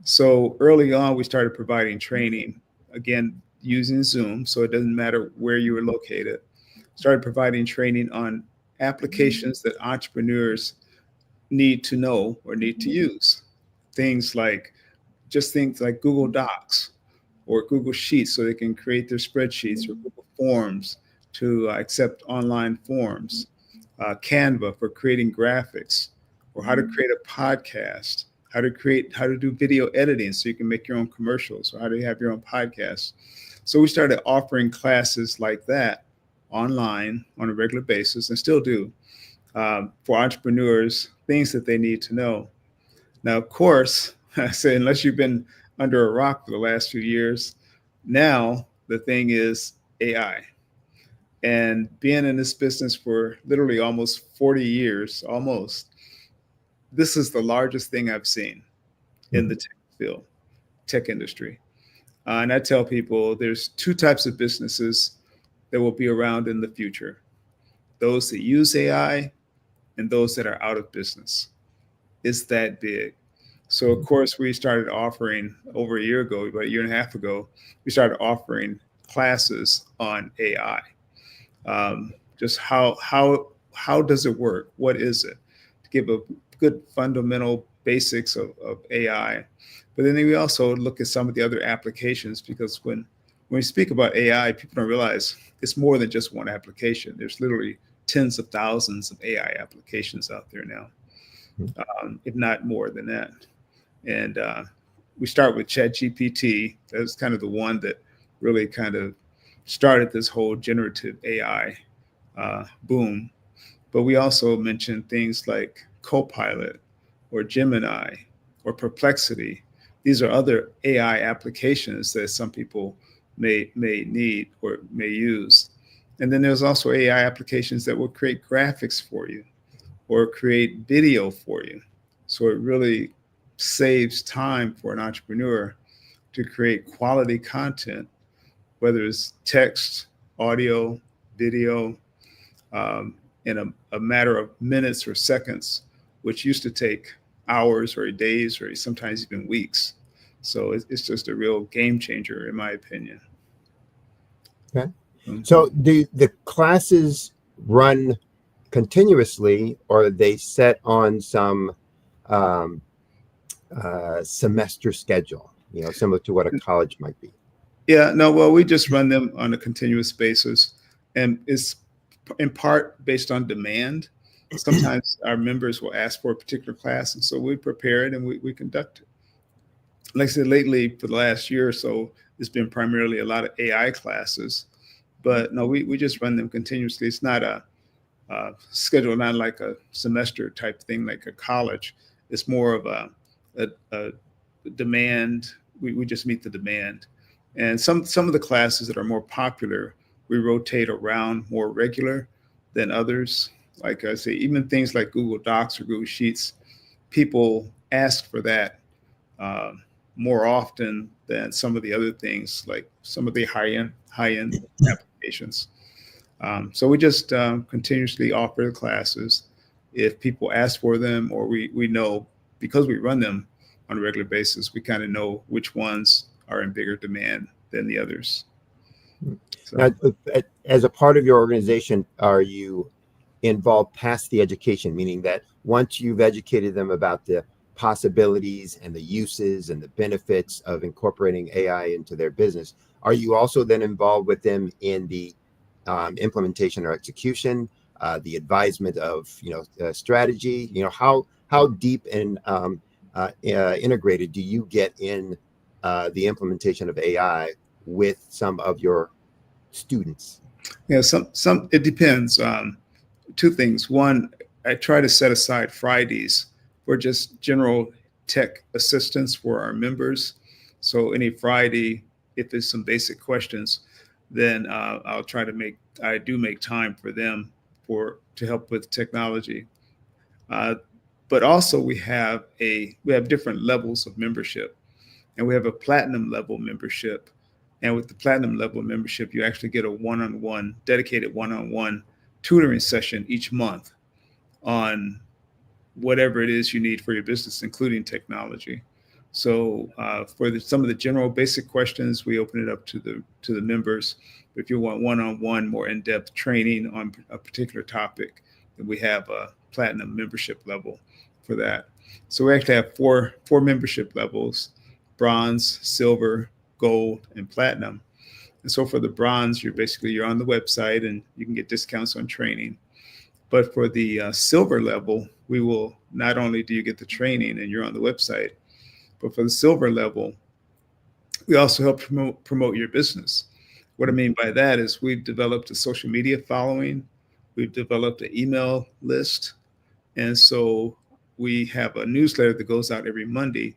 So early on, we started providing training, again, using Zoom. So it doesn't matter where you were located. Started providing training on applications that entrepreneurs need to know or need to use. Things like Google Docs or Google Sheets, so they can create their spreadsheets, or Google Forms to accept online forms, Canva for creating graphics, or how to create a podcast, how to do video editing so you can make your own commercials, or how to have your own podcast. So we started offering classes like that online on a regular basis, and still do, for entrepreneurs, things that they need to know. Now, of course, I say, unless you've been under a rock for the last few years, now the thing is AI. And being in this business for literally almost 40 years, this is the largest thing I've seen in the tech industry. And I tell people there's two types of businesses that will be around in the future. those that use AI and those that are out of business. It's that big. So of course we started offering over a year ago, about a year and a half ago, we started offering classes on AI. Just how does it work? What is it? To give a good fundamental basics of AI. But then we also look at some of the other applications, because when we speak about AI, people don't realize it's more than just one application. There's literally tens of thousands of AI applications out there now, if not more than that. And we start with ChatGPT. That's kind of the one that really kind of started this whole generative AI boom. But we also mentioned things like Copilot or Gemini or Perplexity. These are other AI applications that some people may need or may use. And then there's also AI applications that will create graphics for you or create video for you. So it really saves time for an entrepreneur to create quality content, whether it's text, audio, video, in a matter of minutes or seconds, which used to take hours or days or sometimes even weeks. So it's just a real game changer, in my opinion. Okay. So do the classes run continuously, or are they set on some semester schedule, similar to what a college might be? Yeah, no, well, we just run them on a continuous basis, and it's in part based on demand. Sometimes our members will ask for a particular class, and so we prepare it and we conduct it. Like I said, lately, for the last year or so, it's been primarily a lot of AI classes, but no, we just run them continuously. It's not a schedule, not like a semester type thing like a college. It's more of a demand. We just meet the demand. And some of the classes that are more popular, we rotate around more regular than others. Like I say, even things like Google Docs or Google Sheets, people ask for that more often than some of the other things, like some of the high-end applications. So we just continuously offer the classes. If people ask for them, or we know, because we run them on a regular basis, we kind of know which ones are in bigger demand than the others. So. Now, as a part of your organization, are you involved past the education, meaning that once you've educated them about the possibilities and the uses and the benefits of incorporating AI into their business, are you also then involved with them in the implementation or execution, the advisement of strategy? How deep and integrated do you get in the implementation of AI with some of your students? Yeah, some it depends. Two things. One, I try to set aside Fridays for just general tech assistance for our members. So any Friday, if there's some basic questions, then I'll try to make time for them to help with technology. But also we have different levels of membership, and we have a platinum level membership. And with the platinum level membership, you actually get a dedicated one-on-one tutoring session each month on whatever it is you need for your business, including technology. So for some of the general basic questions, we open it up to the members. If you want one-on-one, more in-depth training on a particular topic, then we have a platinum membership level for that. So we actually have four membership levels: bronze, silver, gold, and platinum. And so for the bronze, you're on the website and you can get discounts on training. But for the silver level, we will not only do you get the training and you're on the website, but for the silver level, we also help promote your business. What I mean by that is we've developed a social media following, we've developed an email list, and so we have a newsletter that goes out every Monday.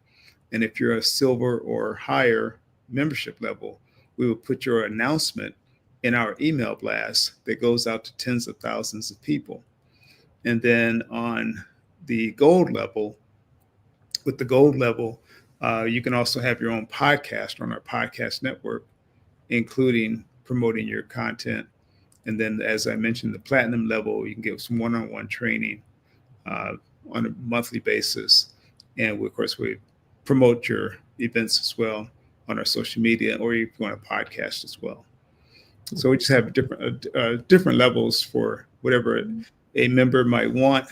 And if you're a silver or higher membership level, we will put your announcement in our email blast that goes out to tens of thousands of people. And then on the gold level, with the gold level, you can also have your own podcast on our podcast network, including promoting your content. And then, as I mentioned, the platinum level, you can get some one-on-one training on a monthly basis. And of course, we promote your events as well on our social media, or if you want a podcast as well. So we just have different levels for whatever a member might want.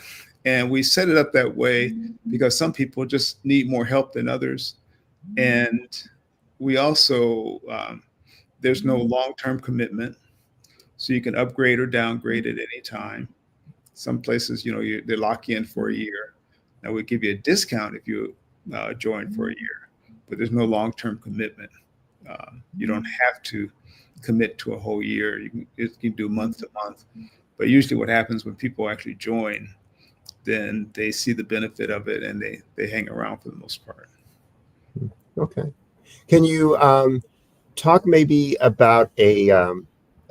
And we set it up that way because some people just need more help than others. And we also, there's no long-term commitment. So you can upgrade or downgrade at any time. Some places, they lock you in for a year. Now we give you a discount if you join for a year, but there's no long-term commitment. You don't have to commit to a whole year. You can do month to month. But usually what happens when people actually join, then they see the benefit of it and they hang around for the most part. Okay. Can you talk maybe about a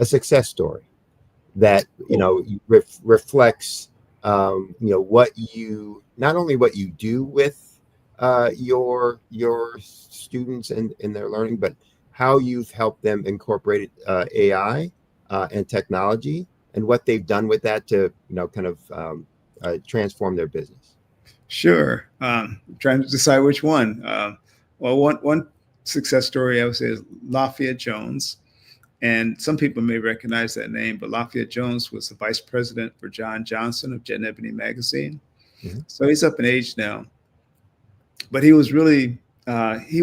success story that reflects what you, not only what you do with your students in their learning, but how you've helped them incorporate AI and technology, and what they've done with that to kind of transform their business. Sure. I'm trying to decide which one. Well, one success story I would say is Lafayette Jones. And some people may recognize that name, but Lafayette Jones was the vice president for John Johnson of Jet and Ebony magazine. Mm-hmm. So he's up in age now, but he was really, he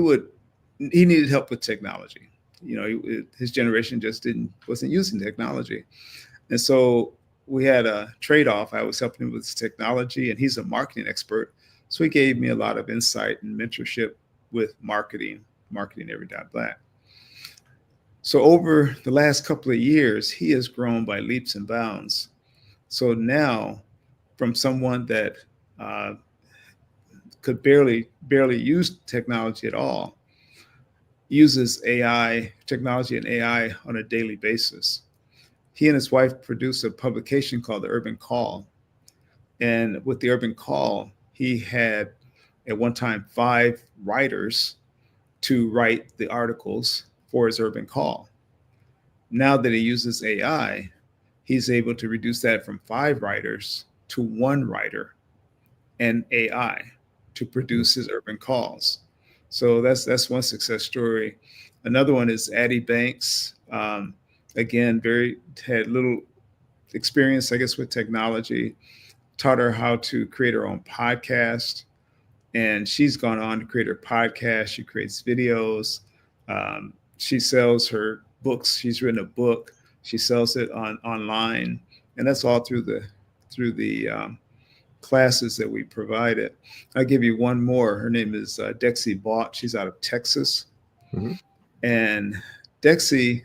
needed help with technology. His generation just wasn't using technology. And so we had a trade-off. I was helping him with technology, and he's a marketing expert. So he gave me a lot of insight and mentorship with marketing every.black. So over the last couple of years, he has grown by leaps and bounds. So now, from someone that could barely use technology at all, uses technology and AI on a daily basis. He and his wife produce a publication called The Urban Call. And with The Urban Call, he had at one time 5 writers to write the articles for his Urban Call. Now that he uses AI, he's able to reduce that from 5 writers to 1 writer and AI to produce his Urban Calls. So that's one success story. Another one is Addie Banks. Again, had little experience, I guess, with technology. Taught her how to create her own podcast, and she's gone on to create her podcast. She creates videos. She sells her books. She's written a book. She sells it online, and that's all through the classes that we provided. I'll give you one more. Her name is Dexie Bott. She's out of Texas. Mm-hmm. And Dexie,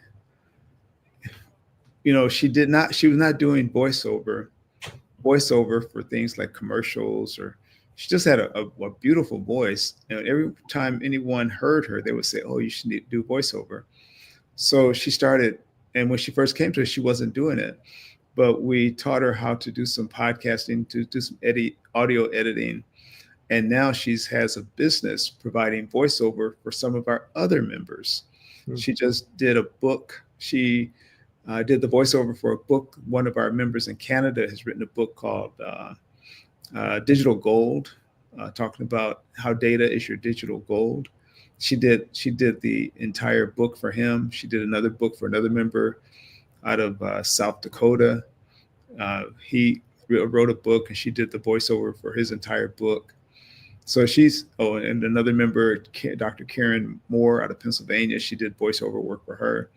she was not doing voiceover for things like commercials, or she just had a beautiful voice. And every time anyone heard her, they would say, "Oh, you should do voiceover." So she started, and when she first came to us, she wasn't doing it. But we taught her how to do some podcasting, to do some audio editing. And now she has a business providing voiceover for some of our other members. Mm-hmm. She just did a book. She did the voiceover for a book. One of our members in Canada has written a book called Digital Gold, talking about how data is your digital gold. She did the entire book for him. She did another book for another member out of South Dakota. He wrote a book, and she did the voiceover for his entire book. So and another member, Dr. Karen Moore out of Pennsylvania, she did voiceover work for her.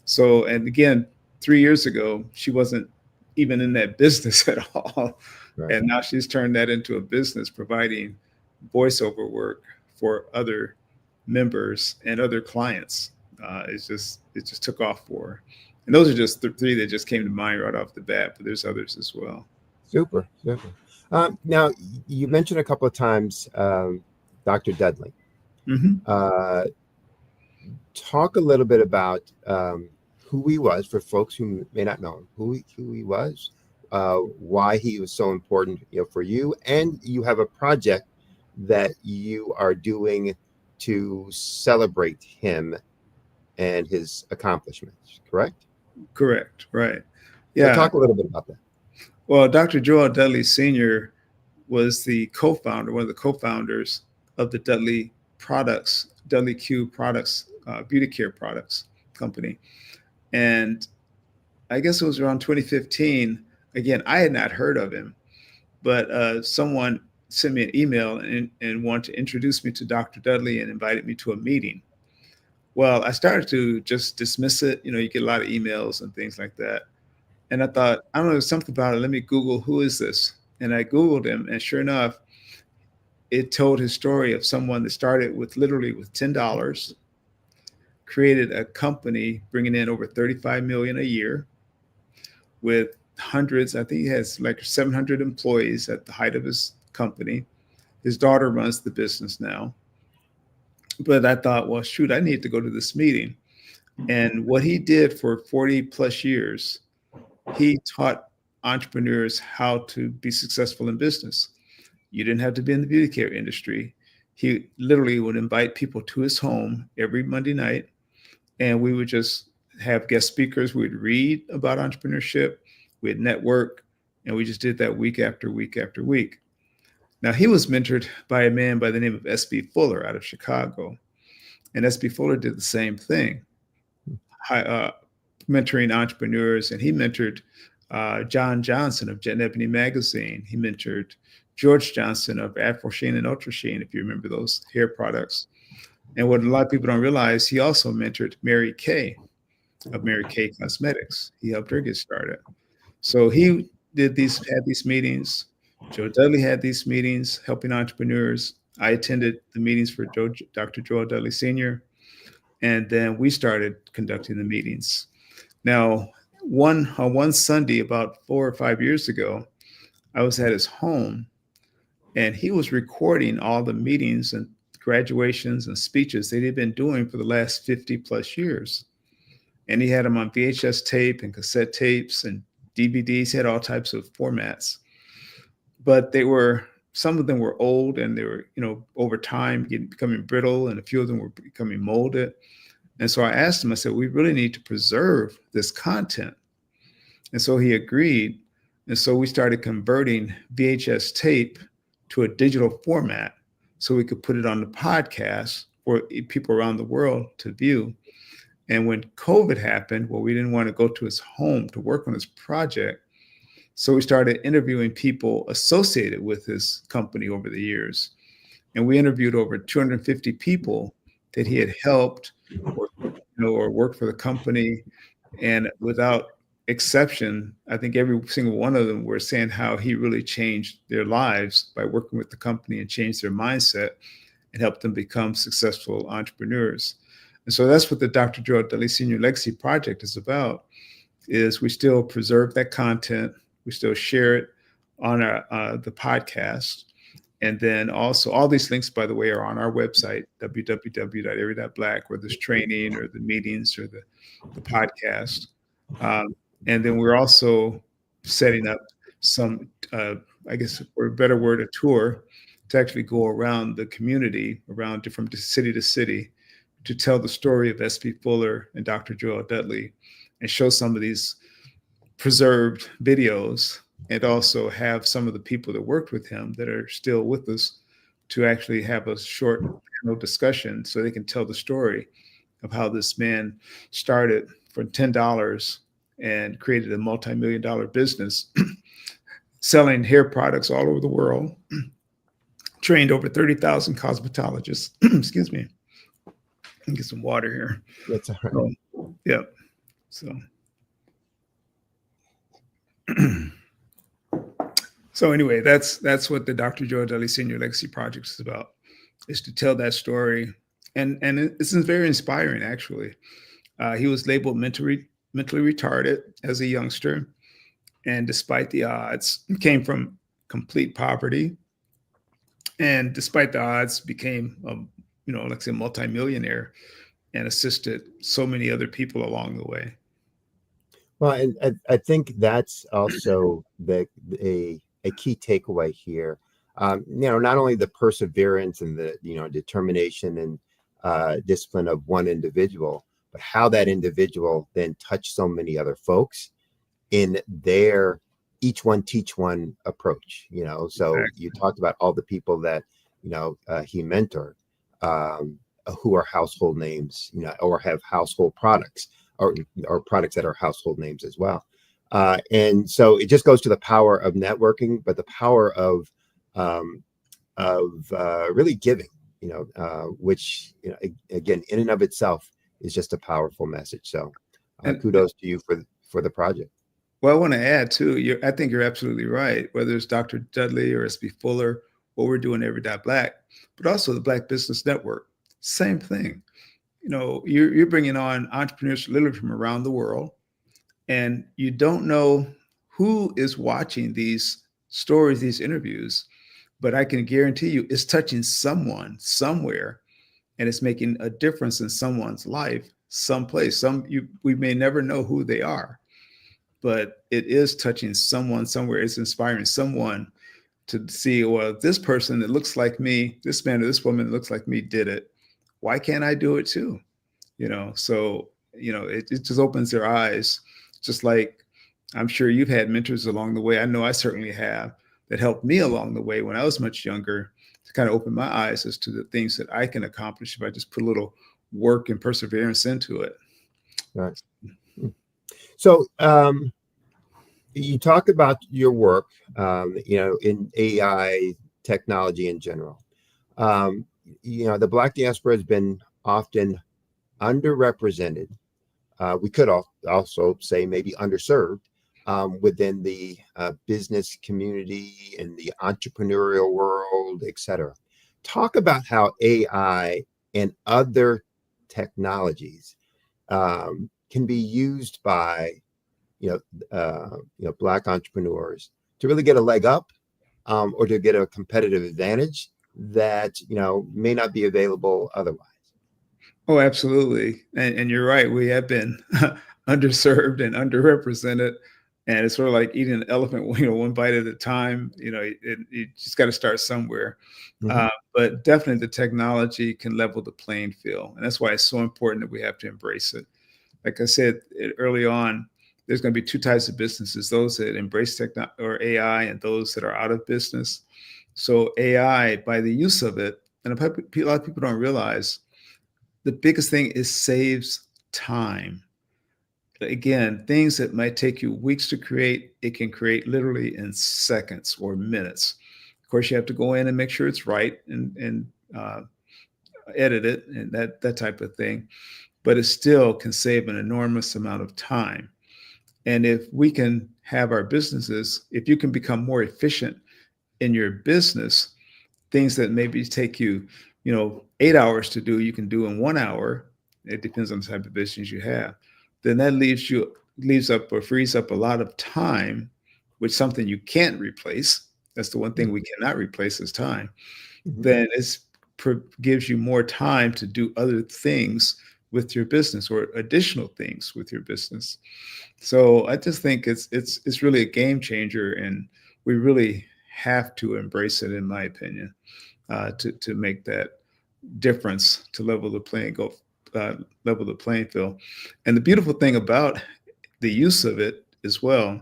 So, and again, 3 years ago, she wasn't even in that business at all. Right. And now she's turned that into a business, providing voiceover work for other members and other clients. It just took off for her. And those are just the 3 that just came to mind right off the bat, but there's others as well. Super. Now, you mentioned a couple of times Dr. Dudley. Mm-hmm. Talk a little bit about who he was, for folks who may not know who he was, why he was so important, for you, and you have a project that you are doing to celebrate him and his accomplishments, correct? Correct, right. So Yeah. talk a little bit about that. Well, Dr. Joel Dudley Sr. was the co-founder, one of the co-founders of the Dudley Q Products, beauty care products company. And I guess it was around 2015. Again, I had not heard of him, but someone sent me an email and wanted to introduce me to Dr. Dudley and invited me to a meeting. Well, I started to just dismiss it. You get a lot of emails and things like that. And I thought, I don't know, there's something about it. Let me Google, who is this? And I Googled him, and sure enough, it told his story of someone that started literally with $10, created a company bringing in over $35 million a year with hundreds. I think he has like 700 employees at the height of his company. His daughter runs the business now. But I thought, well, shoot, I need to go to this meeting. And what he did for 40 plus years, he taught entrepreneurs how to be successful in business. You didn't have to be in the beauty care industry. He literally would invite people to his home every Monday night, and we would just have guest speakers. We'd read about entrepreneurship, we'd network, and we just did that week after week after week. Now, he was mentored by a man by the name of S.B. Fuller out of Chicago, and S.B. Fuller did the same thing. Mentoring entrepreneurs, and he mentored John Johnson of Jet and Ebony magazine. He mentored George Johnson of Afro Sheen and Ultra Sheen, if you remember those hair products. And what a lot of people don't realize, he also mentored Mary Kay of Mary Kay Cosmetics. He helped her get started. So he had these meetings. Joe Dudley had these meetings helping entrepreneurs. I attended the meetings for Dr. Joel Dudley Sr., and then we started conducting the meetings. Now, on one Sunday about 4 or 5 years ago, I was at his home, and he was recording all the meetings and graduations and speeches that he'd been doing for the last 50 plus years. And he had them on VHS tape and cassette tapes and DVDs. He had all types of formats. But some of them were old, and they were, over time becoming brittle, and a few of them were becoming molded. And so I asked him, I said, we really need to preserve this content. And so he agreed. And so we started converting VHS tape to a digital format so we could put it on the podcast for people around the world to view. And when COVID happened, we didn't want to go to his home to work on his project. So we started interviewing people associated with his company over the years. And we interviewed over 250 people that he had helped or worked for the company. And without exception, I think every single one of them were saying how he really changed their lives by working with the company and changed their mindset and helped them become successful entrepreneurs. And so that's what the Dr. Joel Dudley Sr. Legacy Project is about, is we still preserve that content. We still share it on the podcast. And then also all these links, by the way, are on our website, www.airy.black, where there's training or the meetings or the podcast. And then we're also setting up some, I guess for a better word, a tour to actually go around the community, around different city to city, to tell the story of S.B. Fuller and Dr. Joel Dudley and show some of these preserved videos, and also have some of the people that worked with him that are still with us to actually have a short panel discussion so they can tell the story of how this man started for $10 and created a multi-million-dollar business selling hair products all over the world, trained over 30,000 cosmetologists. Excuse me. Let me get some water here. That's all right. Yeah. So. So anyway, that's what the Dr. Joel Dudley Sr. Legacy Project is about, is to tell that story. And it's very inspiring, actually. He was labeled mentally retarded as a youngster. And despite the odds, came from complete poverty. And despite the odds, became, like I said, multimillionaire and assisted so many other people along the way. Well, and I think that's also a key takeaway here. Not only the perseverance and the determination and discipline of one individual, but how that individual then touched so many other folks in their each one teach one approach. So Exactly. you talked about all the people that he mentored, who are household names, or have household products, or products that are household names as well. And so it just goes to the power of networking, but the power of really giving, which again, in and of itself is just a powerful message. So And kudos to you for the project. well, I want to add too, I think you're absolutely right, whether it's Dr. Dudley or SB Fuller, what we're doing Every Dot Black, but also the Black Business Network, same thing. You're bringing on entrepreneurs literally from around the world, and you don't know who is watching these stories, these interviews, but I can guarantee you it's touching someone somewhere, and it's making a difference in someone's life someplace. We may never know who they are, but it is touching someone somewhere. It's inspiring someone to see, well, this person that looks like me, this man or this woman that looks like me did it. Why can't I do it too? So it just opens their eyes. Just like I'm sure you've had mentors along the way. I know I certainly have, that helped me along the way when I was much younger, to kind of open my eyes as to the things that I can accomplish if I just put a little work and perseverance into it. Right. So you talk about your work, in AI technology in general. The Black diaspora has been often underrepresented. We could also say maybe underserved within the business community and the entrepreneurial world, et cetera. Talk about how AI and other technologies can be used by Black entrepreneurs to really get a leg up, or to get a competitive advantage that may not be available otherwise. Oh, absolutely. And you're right. We have been underserved and underrepresented. And it's sort of like eating an elephant, one bite at a time. You just got to start somewhere. Mm-hmm. But definitely the technology can level the playing field. And that's why it's so important that we have to embrace it. Like I said early on, there's going to be two types of businesses: those that embrace technology or AI, and those that are out of business. So AI, by the use of it, and a lot of people don't realize, the biggest thing is saves time. Again, things that might take you weeks to create, it can create literally in seconds or minutes. Of course, you have to go in and make sure it's right and edit it and that type of thing. But it still can save an enormous amount of time. And if we can have our businesses, if you can become more efficient in your business, things that maybe take you, 8 hours to do, you can do in 1 hour. It depends on the type of business you have. Then that frees up a lot of time, with something you can't replace. That's the one thing we cannot replace is time. Mm-hmm. Then it gives you more time to do other things with your business, or additional things with your business. So I just think it's really a game changer, and we really have to embrace it, in my opinion, to make that difference, to level the playing field. And the beautiful thing about the use of it as well,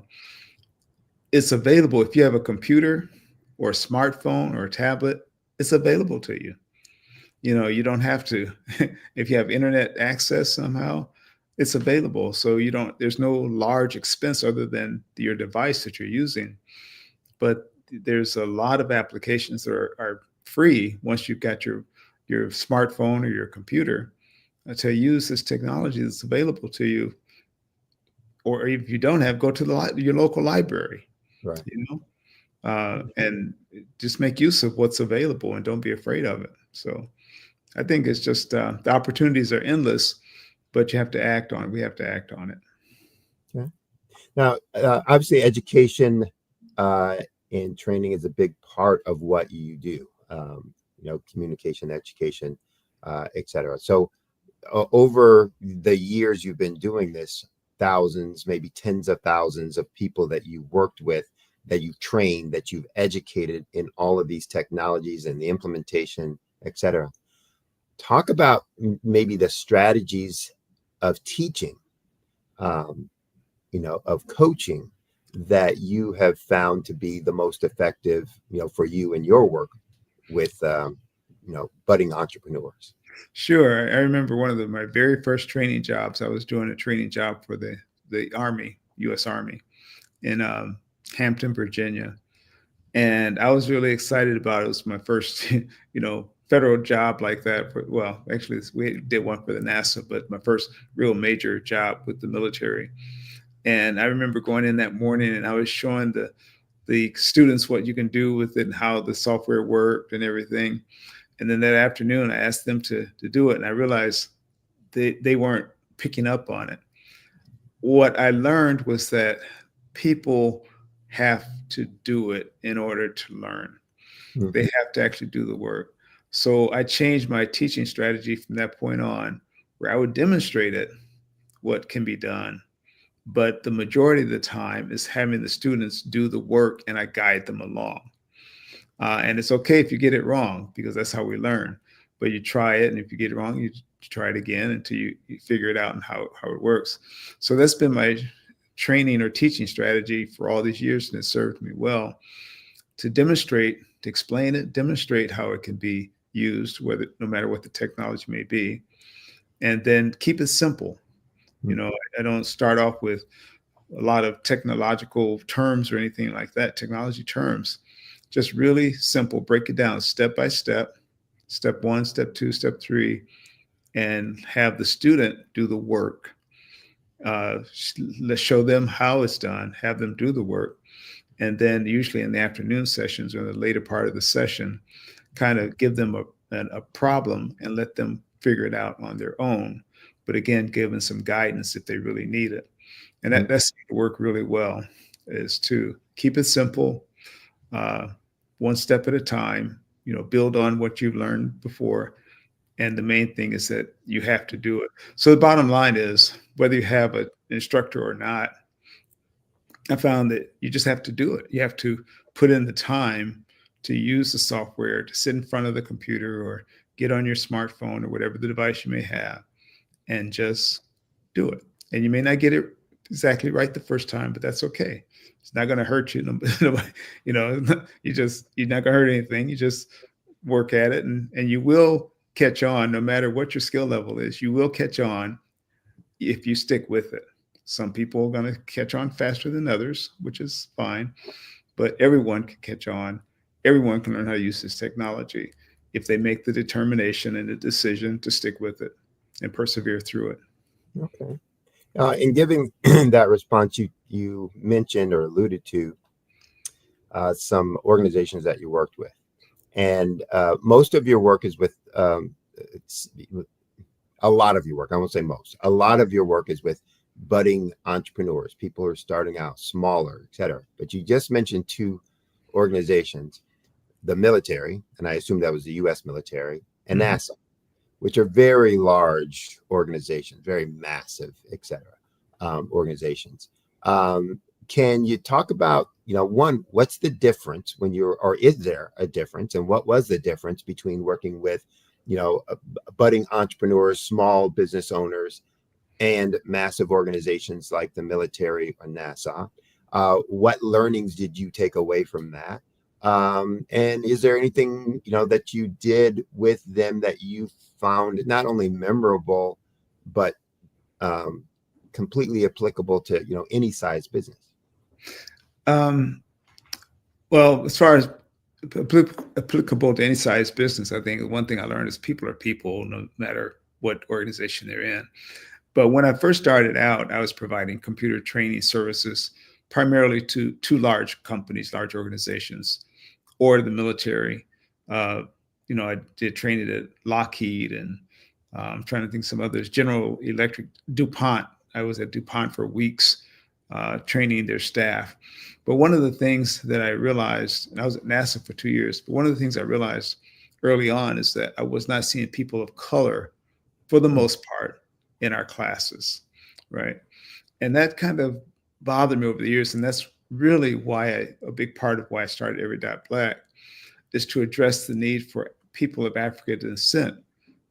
it's available. If you have a computer or a smartphone or a tablet, it's available to you. You don't have to, if you have internet access somehow, it's available. So there's no large expense other than your device that you're using. But there's a lot of applications that are free once you've got your smartphone or your computer to use this technology that's available to you. Or if you don't have, go to your local library, right? And just make use of what's available, and don't be afraid of it. So I think it's just the opportunities are endless, but you have to act on it. We have to act on it. Okay. Now, obviously, education and training is a big part of what you do. Communication, education, et cetera. So over the years you've been doing this, thousands, maybe tens of thousands of people that you worked with, that you've trained, that you've educated in all of these technologies and the implementation, et cetera. Talk about maybe the strategies of teaching of coaching that you have found to be the most effective, for you in your work with, budding entrepreneurs? Sure. I remember one of my very first training jobs. I was doing a training job for the Army, U.S. Army, in Hampton, Virginia, and I was really excited about it. It was my first, federal job like that. Well, actually, we did one for the NASA, but my first real major job with the military. And I remember going in that morning, and I was showing the students what you can do with it and how the software worked and everything. And then that afternoon, I asked them to do it, and I realized they weren't picking up on it. What I learned was that people have to do it in order to learn. Mhm. They have to actually do the work. So I changed my teaching strategy from that point on, where I would demonstrate it, what can be done. But the majority of the time is having the students do the work, and I guide them along. And it's okay if you get it wrong, because that's how we learn. But you try it, and if you get it wrong, you try it again until you figure it out and how it works. So that's been my training or teaching strategy for all these years, and it served me well, to demonstrate, to explain it, demonstrate how it can be used, no matter what the technology may be, and then keep it simple. I don't start off with a lot of technological terms or anything like that, technology terms. Just really simple, break it down step by step, step 1, step 2, step 3, and have the student do the work. Let's show them how it's done, have them do the work. And then usually in the afternoon sessions or the later part of the session, kind of give them a problem and let them figure it out on their own. But again, give them some guidance if they really need it. And that's work really well, is to keep it simple, one step at a time, build on what you've learned before. And the main thing is that you have to do it. So the bottom line is, whether you have an instructor or not, I found that you just have to do it. You have to put in the time to use the software, to sit in front of the computer or get on your smartphone or whatever the device you may have, and just do it. And you may not get it exactly right the first time, but that's okay. It's not going to hurt you. You're not going to hurt anything. You just work at it, and you will catch on. No matter what your skill level is, you will catch on if you stick with it. Some people are going to catch on faster than others, which is fine, but everyone can catch on. Everyone can learn how to use this technology if they make the determination and the decision to stick with it and persevere through it. Okay. In giving that response, you mentioned or alluded to some organizations that you worked with, and most of your work is with a lot of your work. I won't say most. A lot of your work is with budding entrepreneurs, people who are starting out, smaller, et cetera. But you just mentioned 2 organizations, the military, and I assume that was the U.S. military, and NASA, which are very large organizations, very massive, et cetera, organizations. Can you talk about, one, what's the difference or is there a difference? And what was the difference between working with, budding entrepreneurs, small business owners, and massive organizations like the military or NASA? What learnings did you take away from that? And is there anything, that you did with them that you found not only memorable, but completely applicable to, any size business? Well, as far as applicable to any size business, I think the one thing I learned is people are people, no matter what organization they're in. But when I first started out, I was providing computer training services primarily to 2 large companies, large organizations, or the military. I did training at Lockheed, and I'm trying to think some others, General Electric, DuPont. I was at DuPont for weeks training their staff. But one of the things that I realized, and I was at NASA for 2 years, but one of the things I realized early on is that I was not seeing people of color for the most part in our classes, right? And that kind of bothered me over the years. And that's really why a big part of why I started Every.Black is to address the need for people of African descent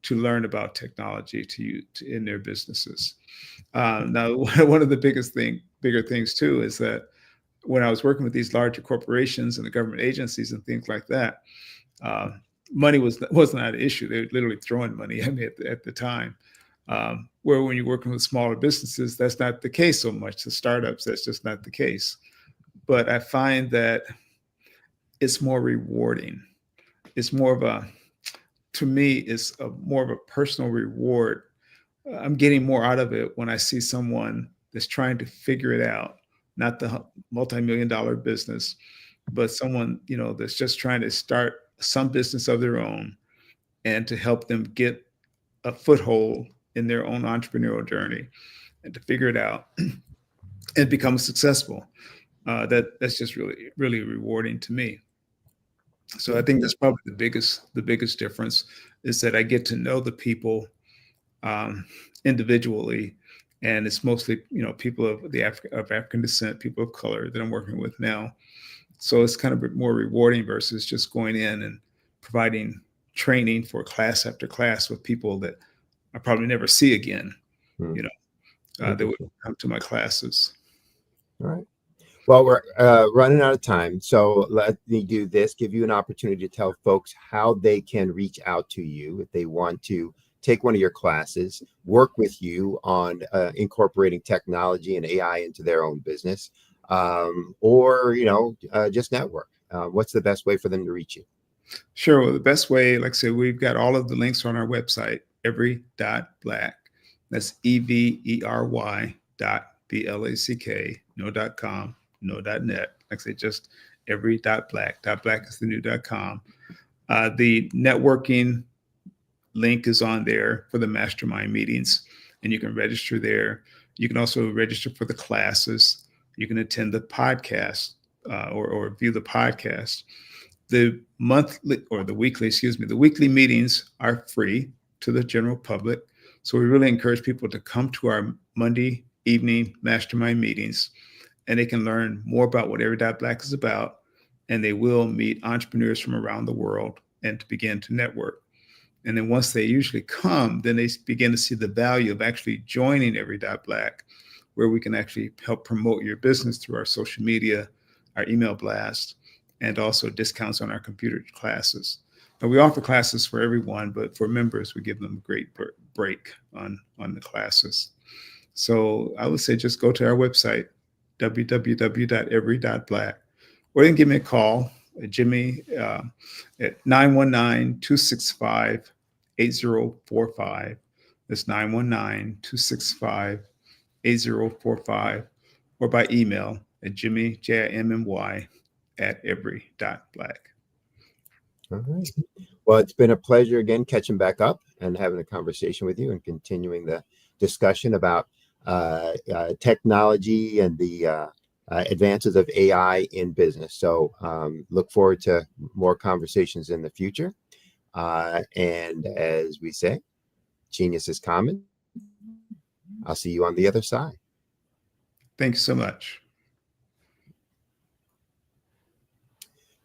to learn about technology in their businesses. Now, one of the biggest bigger things too is that when I was working with these larger corporations and the government agencies and things like that, money was not an issue. They were literally throwing money at me at the time. Where when you're working with smaller businesses, that's not the case so much. The startups, that's just not the case. But I find that it's more rewarding. It's more of a, to me, it's more of a personal reward. I'm getting more out of it when I see someone that's trying to figure it out, not the multi-million-dollar business, but someone, that's just trying to start some business of their own and to help them get a foothold in their own entrepreneurial journey and to figure it out and become successful. That's just really, really rewarding to me. So I think that's probably the biggest difference is that I get to know the people individually, and it's mostly people of African descent, people of color that I'm working with now. So it's kind of more rewarding versus just going in and providing training for class after class with people that I probably never see again. They would come to my classes. All right. Well, we're running out of time, so let me do this, give you an opportunity to tell folks how they can reach out to you if they want to take one of your classes, work with you on incorporating technology and AI into their own business, or, just network. What's the best way for them to reach you? Sure. Well, the best way, like I said, we've got all of the links on our website, every.black. That's EVERY.BLACK, no .com, no .net. Like I said, just every.black. .black is the new .com. The networking link is on there for the mastermind meetings, and you can register there. You can also register for the classes. You can attend the podcast or view the podcast. The weekly meetings are free to the general public. So we really encourage people to come to our Monday evening mastermind meetings, and they can learn more about what Every.Black is about, and they will meet entrepreneurs from around the world and to begin to network. And then once they usually come, then they begin to see the value of actually joining Every.Black, where we can actually help promote your business through our social media, our email blast, and also discounts on our computer classes. And we offer classes for everyone, but for members, we give them a great break on the classes. So I would say just go to our website, www.every.black, or you can give me a call, Jimmy, at 919-265-8045. That's 919-265-8045, or by email at Jimmy, Jimmy, @every.black. All right. Well, it's been a pleasure again catching back up and having a conversation with you and continuing the discussion about technology and the advances of AI in business. So look forward to more conversations in the future. And as we say, genius is common. I'll see you on the other side. Thanks so much.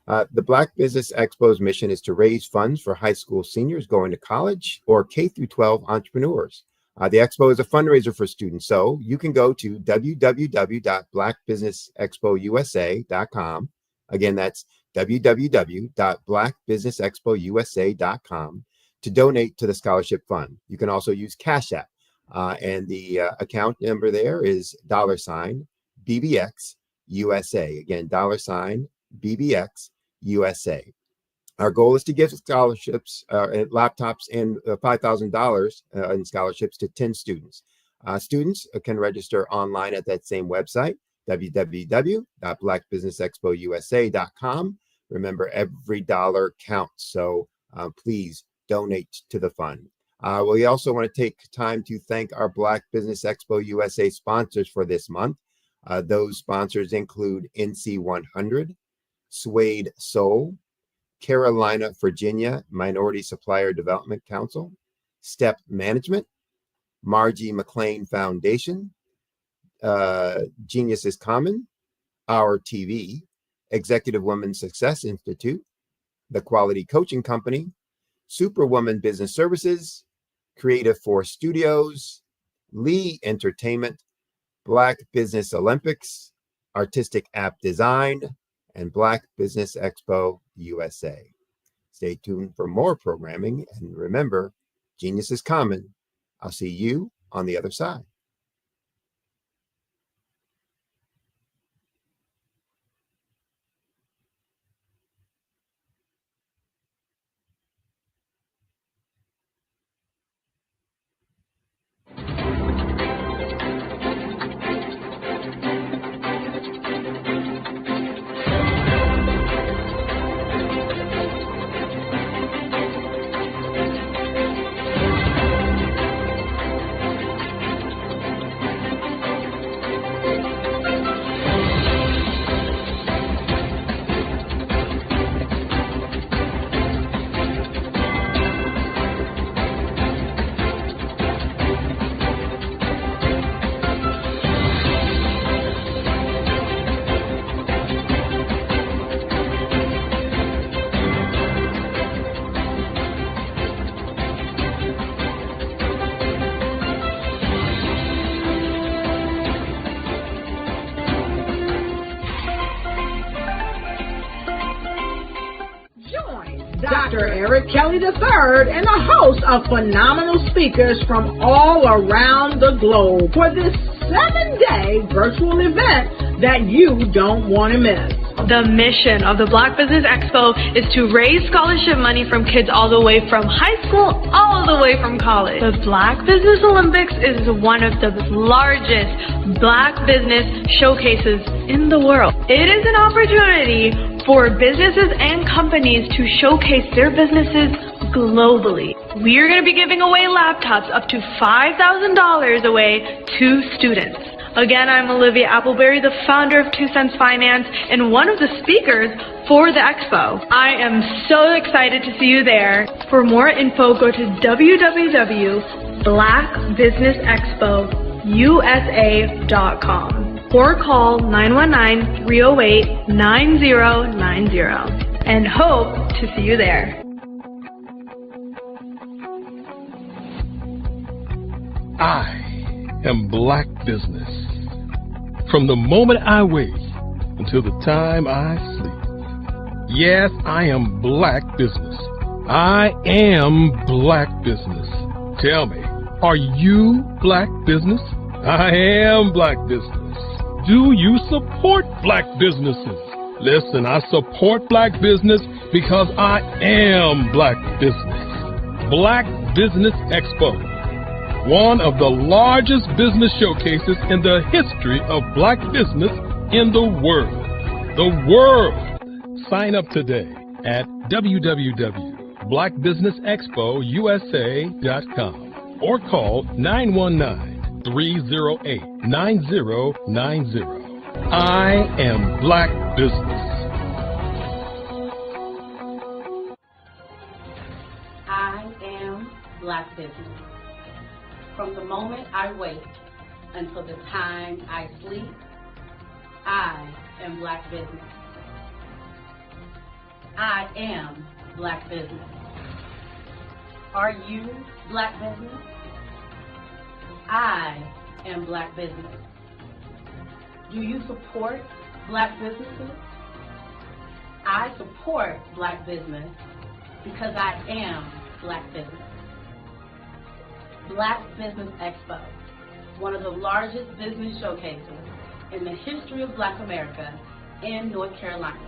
The Black Business Expo's mission is to raise funds for high school seniors going to college or K-12 entrepreneurs. The expo is a fundraiser for students, so you can go to www.blackbusinessexpousa.com. Again, that's www.blackbusinessexpousa.com to donate to the scholarship fund. You can also use Cash App, and the account number there is $BBX USA. Again, $BBX USA. Our goal is to give scholarships, laptops, and $5,000 in scholarships to 10 students. Students can register online at that same website, www.blackbusinessexpousa.com. Remember, every dollar counts, so please donate to the fund. We also want to take time to thank our Black Business Expo USA sponsors for this month. Those sponsors include NC100, Suede Soul, Carolina, Virginia Minority Supplier Development Council, Step Management, Margie McLean Foundation, Genius is Common, Our TV, Executive Women Success Institute, The Quality Coaching Company, Superwoman Business Services, Creative Force Studios, Lee Entertainment, Black Business Olympics, Artistic App Design, and Black Business Expo USA. Stay tuned for more programming, and remember, genius is common. I'll see you on the other side. Dr. Eric Kelly III and a host of phenomenal speakers from all around the globe for this 7-day virtual event that you don't want to miss. The mission of the Black Business Expo is to raise scholarship money from kids all the way from high school, all the way from college. The Black Business Olympics is one of the largest Black business showcases in the world. It is an opportunity for businesses and companies to showcase their businesses globally. We are going to be giving away laptops up to $5,000 away to students. Again, I'm Olivia Appleberry, the founder of 2 Cents Finance and one of the speakers for the expo. I am so excited to see you there. For more info, go to www.blackbusinessexpousa.com or call 919-308-9090 and hope to see you there. I am Black Business. From the moment I wake until the time I sleep. Yes, I am Black Business. I am Black Business. Tell me, are you Black Business? I am Black Business. Do you support Black businesses? Listen, I support Black business because I am Black Business. Black Business Expo, one of the largest business showcases in the history of Black business in the world. The world! Sign up today at www.blackbusinessexpousa.com or call 919-308-9090. I am Black Business. I am Black Business. From the moment I wake until the time I sleep, I am Black Business. I am Black Business. Are you Black Business? I am Black Business. Do you support Black businesses? I support Black business because I am Black Business. Black Business Expo, one of the largest business showcases in the history of Black America in North Carolina.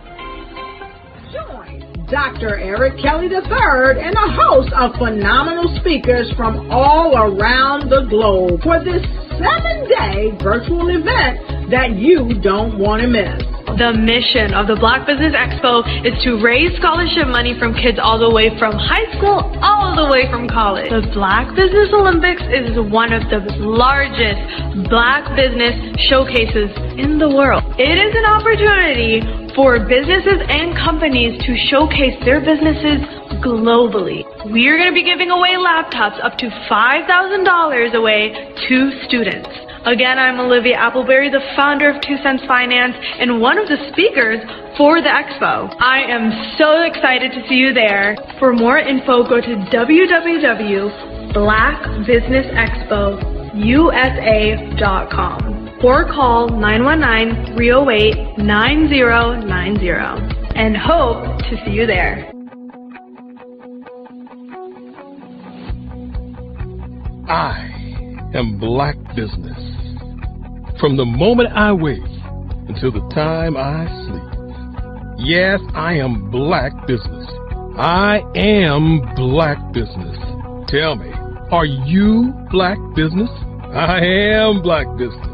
Join Dr. Eric Kelly III and a host of phenomenal speakers from all around the globe for this 7-day virtual event that you don't want to miss. The mission of the Black Business Expo is to raise scholarship money from kids all the way from high school, all the way from college. The Black Business Olympics is one of the largest Black business showcases in the world. It is an opportunity for businesses and companies to showcase their businesses globally. We are going to be giving away laptops up to $5,000 away to students. Again, I'm Olivia Appleberry, the founder of 2 Cents Finance and one of the speakers for the expo. I am so excited to see you there. For more info, go to www.blackbusinessexpousa.com or call 919-308-9090 and hope to see you there. I am Black Business. From the moment I wake until the time I sleep. Yes, I am Black Business. I am Black Business. Tell me, are you Black Business? I am Black Business.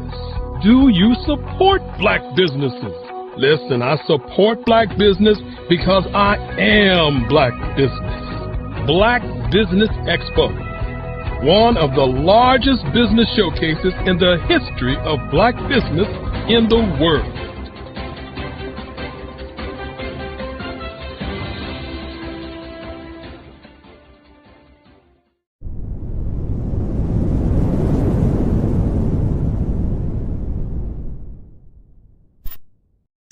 Do you support Black businesses? Listen, I support Black business because I am Black Business. Black Business Expo, one of the largest business showcases in the history of Black business in the world.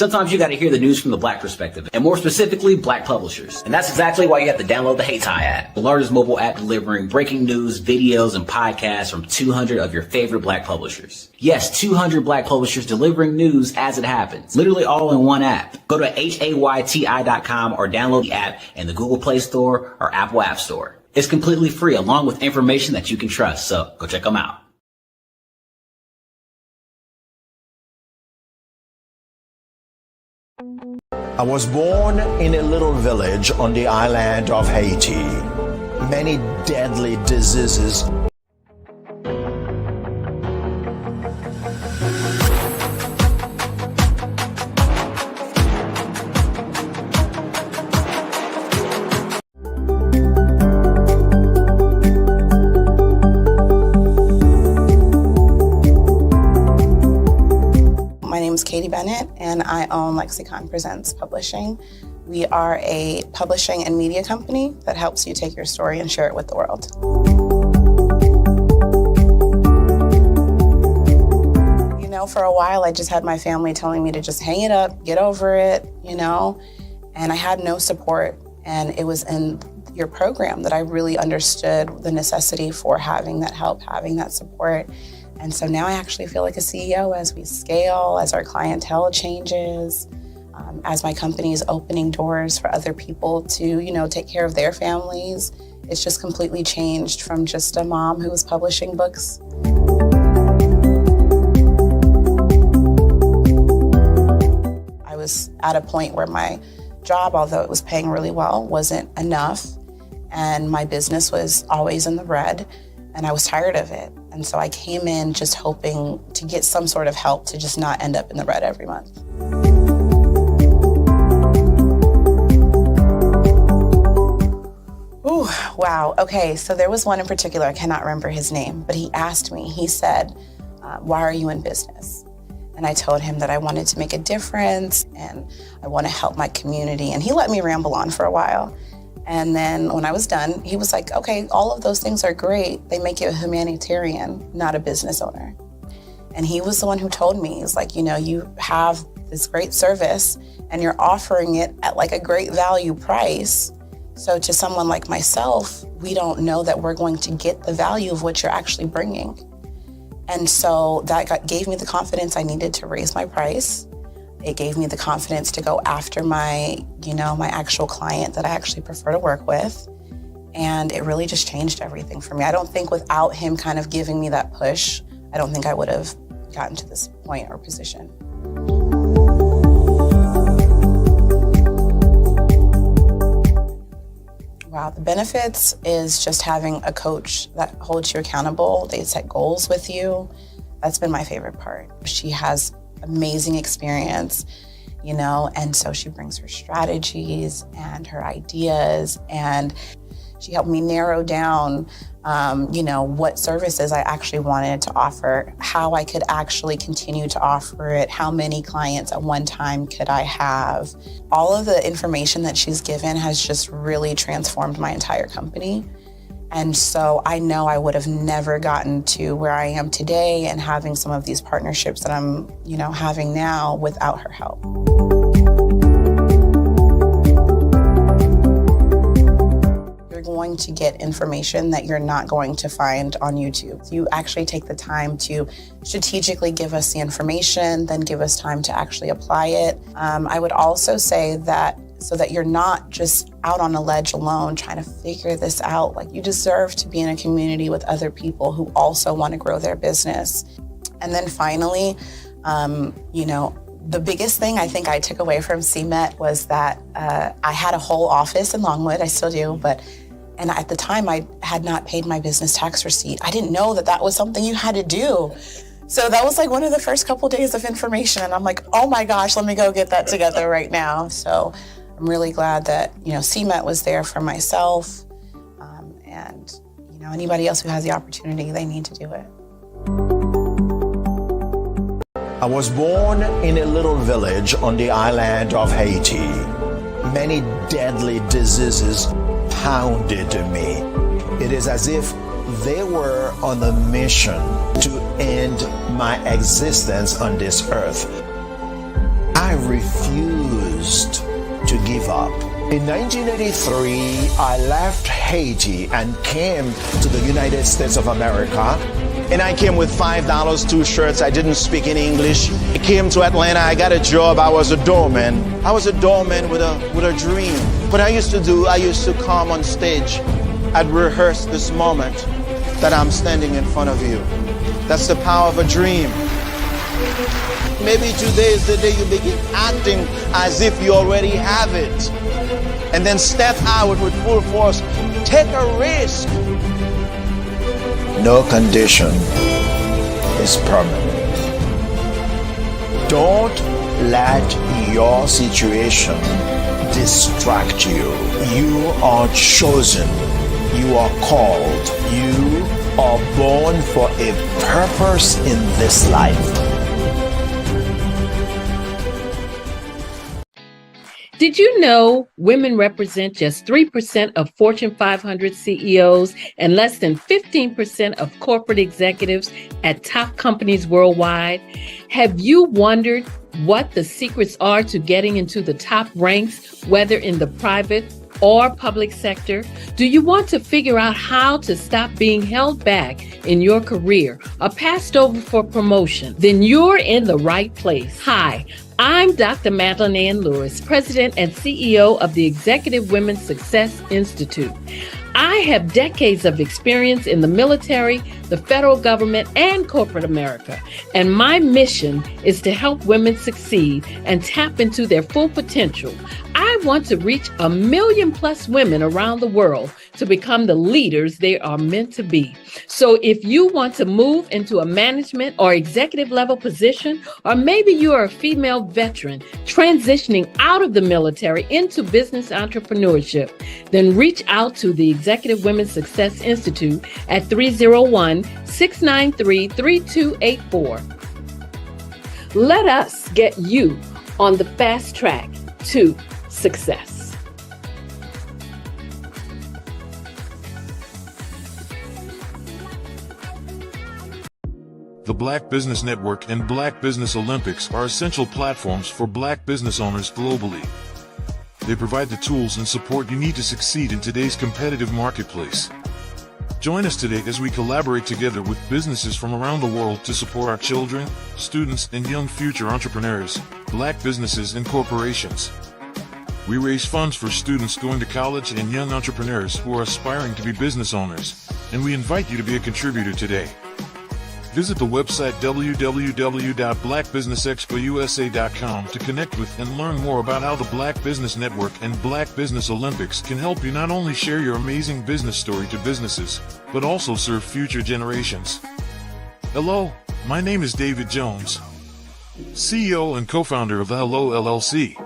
Sometimes you got to hear the news from the Black perspective, and more specifically, Black publishers. And that's exactly why you have to download the HeyTie app, the largest mobile app delivering breaking news, videos, and podcasts from 200 of your favorite Black publishers. Yes, 200 Black publishers delivering news as it happens, literally all in one app. Go to HAYTI.com or download the app in the Google Play Store or Apple App Store. It's completely free, along with information that you can trust, so go check them out. I was born in a little village on the island of Haiti. Many deadly diseases. Katie Bennett, and I own Lexicon Presents Publishing. We are a publishing and media company that helps you take your story and share it with the world. You know, for a while, I just had my family telling me to just hang it up, get over it, you know, and I had no support. And it was in your program that I really understood the necessity for having that help, having that support. And so now I actually feel like a CEO as we scale, as our clientele changes, as my company is opening doors for other people to, you know, take care of their families. It's just completely changed from just a mom who was publishing books. I was at a point where my job, although it was paying really well, wasn't enough. And my business was always in the red, and I was tired of it. And so I came in just hoping to get some sort of help to just not end up in the red every month. Ooh, wow. Okay, so there was one in particular, I cannot remember his name, but he asked me, he said, why are you in business? And I told him that I wanted to make a difference and I want to help my community. And he let me ramble on for a while. And then when I was done, he was like, okay, all of those things are great. They make you a humanitarian, not a business owner. And he was the one who told me, he's like, you know, you have this great service and you're offering it at like a great value price. So to someone like myself, we don't know that we're going to get the value of what you're actually bringing. And so that gave me the confidence I needed to raise my price. It gave me the confidence to go after my, you know, my actual client that I actually prefer to work with. And it really just changed everything for me. I don't think without him kind of giving me that push, I don't think I would have gotten to this point or position. Wow, the benefits is just having a coach that holds you accountable. They set goals with you. That's been my favorite part. She has amazing experience, you know, and so she brings her strategies and her ideas, and she helped me narrow down, you know, what services I actually wanted to offer, how I could actually continue to offer it, how many clients at one time could I have. All of the information that she's given has just really transformed my entire company. And so I know I would have never gotten to where I am today and having some of these partnerships that I'm, you know, having now without her help. You're you're going to get information that you're not going to find on YouTube. You actually take the time to strategically give us the information, then give us time to actually apply it. I would also say that so that you're not just out on a ledge alone trying to figure this out. Like, you deserve to be in a community with other people who also want to grow their business. And then finally, the biggest thing I think I took away from CMET was that I had a whole office in Longwood. I still do, and at the time I had not paid my business tax receipt. I didn't know that that was something you had to do. So that was like one of the first couple days of information. And I'm like, oh my gosh, let me go get that together right now. So I'm really glad that, CMET was there for myself. And anybody else who has the opportunity, they need to do it. I was born in a little village on the island of Haiti. Many deadly diseases pounded me. It is as if they were on a mission to end my existence on this earth. I refused to give up. In 1983, I left Haiti and came to the United States of America. And I came with $5, 2 shirts. I didn't speak in English. I came to Atlanta. I got a job. I was a doorman. I was a doorman with a dream. What I used to come on stage. I'd rehearse this moment that I'm standing in front of you. That's the power of a dream. Maybe today is the day you begin acting as if you already have it. And then step out with full force. Take a risk. No condition is permanent. Don't let your situation distract you. You are chosen. You are called. You are born for a purpose in this life. Did you know women represent just 3% of Fortune 500 CEOs and less than 15% of corporate executives at top companies worldwide? Have you wondered what the secrets are to getting into the top ranks, whether in the private or public sector? Do you want to figure out how to stop being held back in your career or passed over for promotion? Then you're in the right place. Hi, I'm Dr. Madeline Ann Lewis, President and CEO of the Executive Women's Success Institute. I have decades of experience in the military, the federal government, and corporate America, and my mission is to help women succeed and tap into their full potential. I want to reach 1 million plus women around the world to become the leaders they are meant to be. So if you want to move into a management or executive level position, or maybe you are a female veteran transitioning out of the military into business entrepreneurship, then reach out to the Executive Women's Success Institute at 301-693-3284. Let us get you on the fast track to success. The Black Business Network and Black Business Olympics are essential platforms for Black business owners globally. They provide the tools and support you need to succeed in today's competitive marketplace. Join us today as we collaborate together with businesses from around the world to support our children, students, and young future entrepreneurs, Black businesses and corporations. We raise funds for students going to college and young entrepreneurs who are aspiring to be business owners, and we invite you to be a contributor today. Visit the website www.blackbusinessexpousa.com to connect with and learn more about how the Black Business Network and Black Business Olympics can help you not only share your amazing business story to businesses, but also serve future generations. Hello, my name is David Jones, CEO and co-founder of the Hello LLC,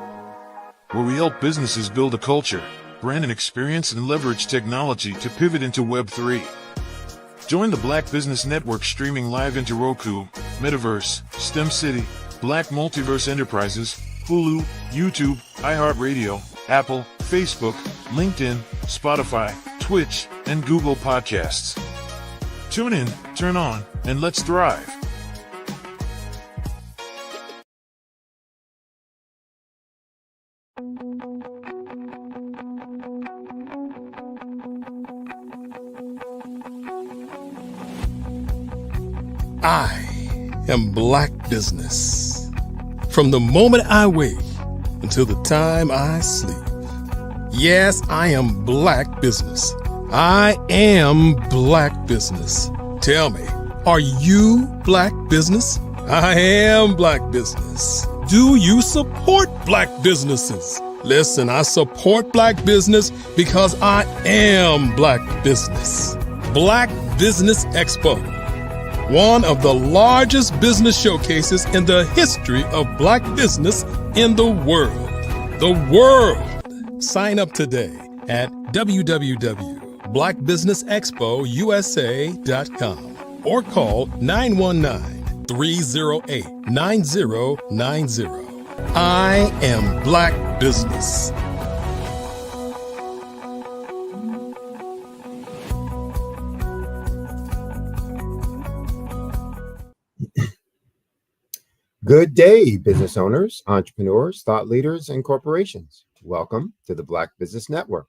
where we help businesses build a culture, brand an experience, and leverage technology to pivot into Web3. Join the Black Business Network streaming live into Roku, Metaverse, STEM City, Black Multiverse Enterprises, Hulu, YouTube, iHeartRadio, Apple, Facebook, LinkedIn, Spotify, Twitch, and Google Podcasts. Tune in, turn on, and let's thrive. I am Black Business. From the moment I wake until the time I sleep. Yes, I am Black Business. I am Black Business. Tell me, are you Black Business? I am Black Business. Do you support Black businesses? Listen, I support Black business because I am Black Business. Black Business Expo, one of the largest business showcases in the history of Black business in the world. The world! Sign up today at www.blackbusinessexpousa.com or call 919-308-9090. I am Black Business. Good day, business owners, entrepreneurs, thought leaders, and corporations. Welcome to the Black Business Network.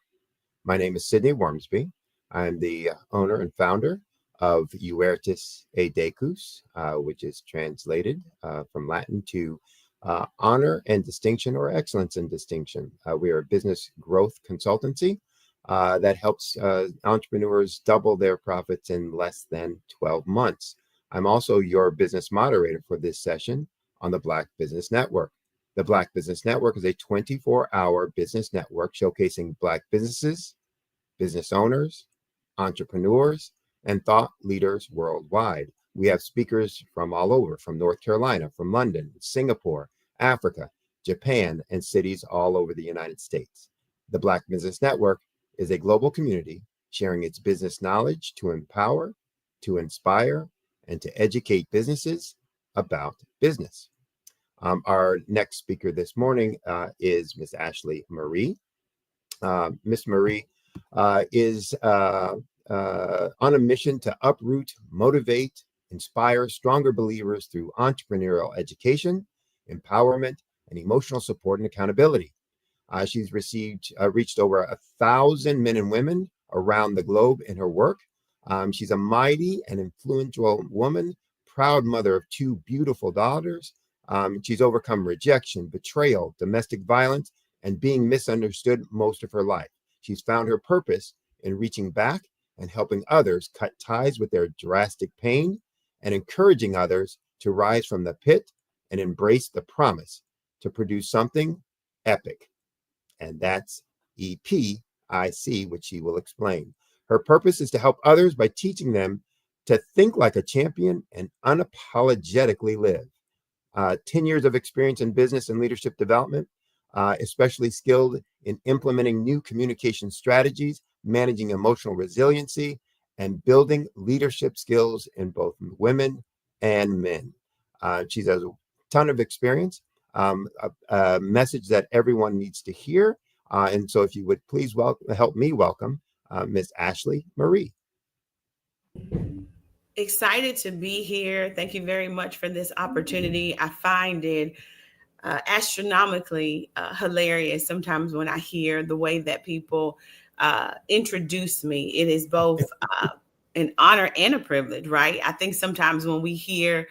My name is Sidney Wormsby. I'm the owner and founder of Uertis e Decus, which is translated from Latin to honor and distinction, or excellence and distinction. We are a business growth consultancy that helps entrepreneurs double their profits in less than 12 months. I'm also your business moderator for this session on the Black Business Network. The Black Business Network is a 24-hour business network showcasing Black businesses, business owners, entrepreneurs, and thought leaders worldwide. We have speakers from all over, from North Carolina, from London, Singapore, Africa, Japan, and cities all over the United States. The Black Business Network is a global community sharing its business knowledge to empower, to inspire, and to educate businesses about business. Our next speaker this morning is Miss Ashley Marie. Miss Marie is on a mission to uproot, motivate, inspire stronger believers through entrepreneurial education, empowerment, and emotional support and accountability. She's reached over 1,000 men and women around the globe in her work. She's a mighty and influential woman, proud mother of 2 beautiful daughters. She's overcome rejection, betrayal, domestic violence, and being misunderstood most of her life. She's found her purpose in reaching back and helping others cut ties with their drastic pain and encouraging others to rise from the pit and embrace the promise to produce something epic. And that's EPIC, which she will explain. Her purpose is to help others by teaching them to think like a champion and unapologetically live. 10 years of experience in business and leadership development, especially skilled in implementing new communication strategies, managing emotional resiliency, and building leadership skills in both women and men. She has a ton of experience, a message that everyone needs to hear. And so if you would please help me welcome Miss Ashley Marie. Excited to be here. Thank you very much for this opportunity. I find it astronomically hilarious sometimes when I hear the way that people introduce me. It is both an honor and a privilege, right? I think sometimes when we hear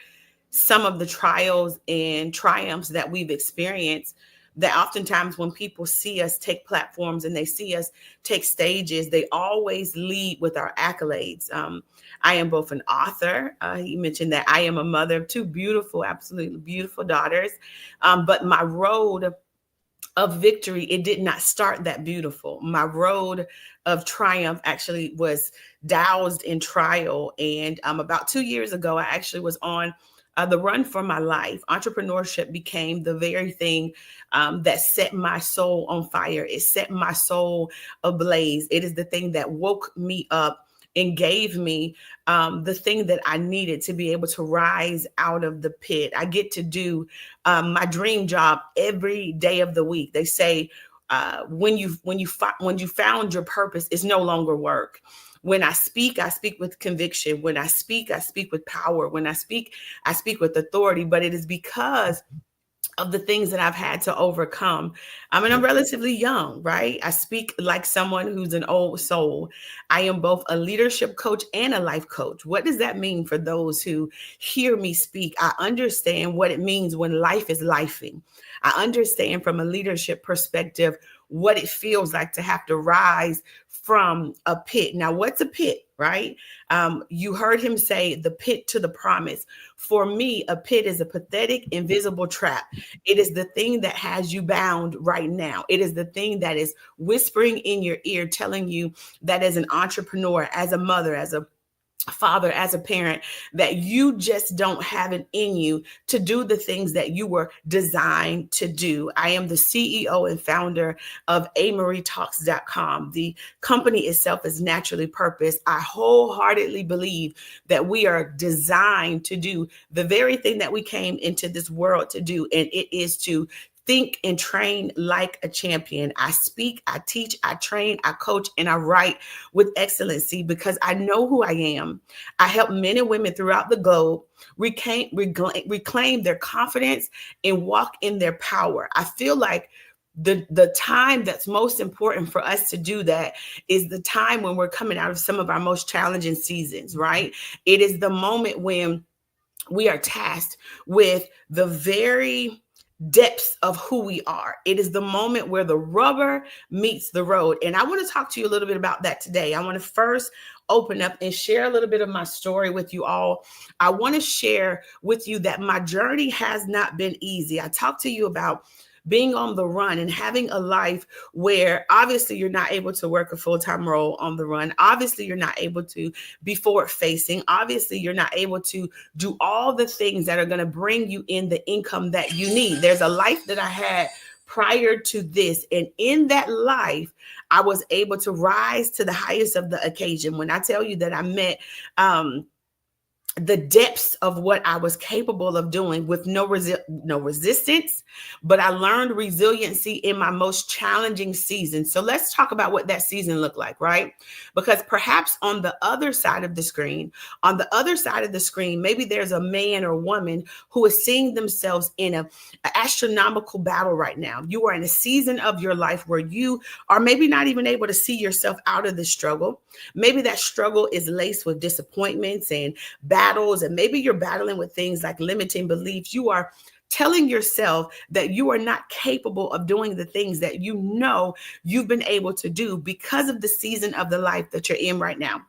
some of the trials and triumphs that we've experienced, that oftentimes when people see us take platforms and they see us take stages, they always lead with our accolades. I am both an author. He mentioned that I am a mother of 2 beautiful, absolutely beautiful daughters. But my road of victory, it did not start that beautiful. My road of triumph actually was doused in trial. And about 2 years ago, I actually was on the run for my life. Entrepreneurship became the very thing that set my soul on fire. It set my soul ablaze. It is the thing that woke me up and gave me the thing that I needed to be able to rise out of the pit. I get to do my dream job every day of the week. They say when you found your purpose, it's no longer work. When I speak with conviction. When I speak with power. When I speak with authority. But it is because of the things that I've had to overcome. I mean, I'm relatively young, right? I speak like someone who's an old soul. I am both a leadership coach and a life coach. What does that mean for those who hear me speak? I understand what it means when life is lifing. I understand from a leadership perspective what it feels like to have to rise from a pit. Now, what's a pit, right? You heard him say the pit to the promise. For me, a pit is a pathetic, invisible trap. It is the thing that has you bound right now. It is the thing that is whispering in your ear, telling you that as an entrepreneur, as a mother, as a father, as a parent, that you just don't have it in you to do the things that you were designed to do. I am the CEO and founder of amarietalks.com. The company itself is naturally purposed. I wholeheartedly believe that we are designed to do the very thing that we came into this world to do, and it is to think and train like a champion. I speak, I teach, I train, I coach, and I write with excellency because I know who I am. I help men and women throughout the globe reclaim their confidence and walk in their power. I feel like the time that's most important for us to do that is the time when we're coming out of some of our most challenging seasons, right? It is the moment when we are tasked with the very depths of who we are. It is the moment where the rubber meets the road. And I want to talk to you a little bit about that today. I want to first open up and share a little bit of my story with you all. I want to share with you that my journey has not been easy. I talked to you about being on the run and having a life where obviously you're not able to work a full-time role on the run. Obviously, you're not able to be forward facing. Obviously, you're not able to do all the things that are going to bring you in the income that you need. There's a life that I had prior to this. And in that life, I was able to rise to the highest of the occasion. When I tell you that I met, the depths of what I was capable of doing with no resistance, but I learned resiliency in my most challenging season. So let's talk about what that season looked like, right? Because perhaps on the other side of the screen, maybe there's a man or woman who is seeing themselves in an astronomical battle right now. You are in a season of your life where you are maybe not even able to see yourself out of the struggle. Maybe that struggle is laced with disappointments and battles, and maybe you're battling with things like limiting beliefs. You are telling yourself that you are not capable of doing the things that you know you've been able to do because of the season of the life that you're in right now.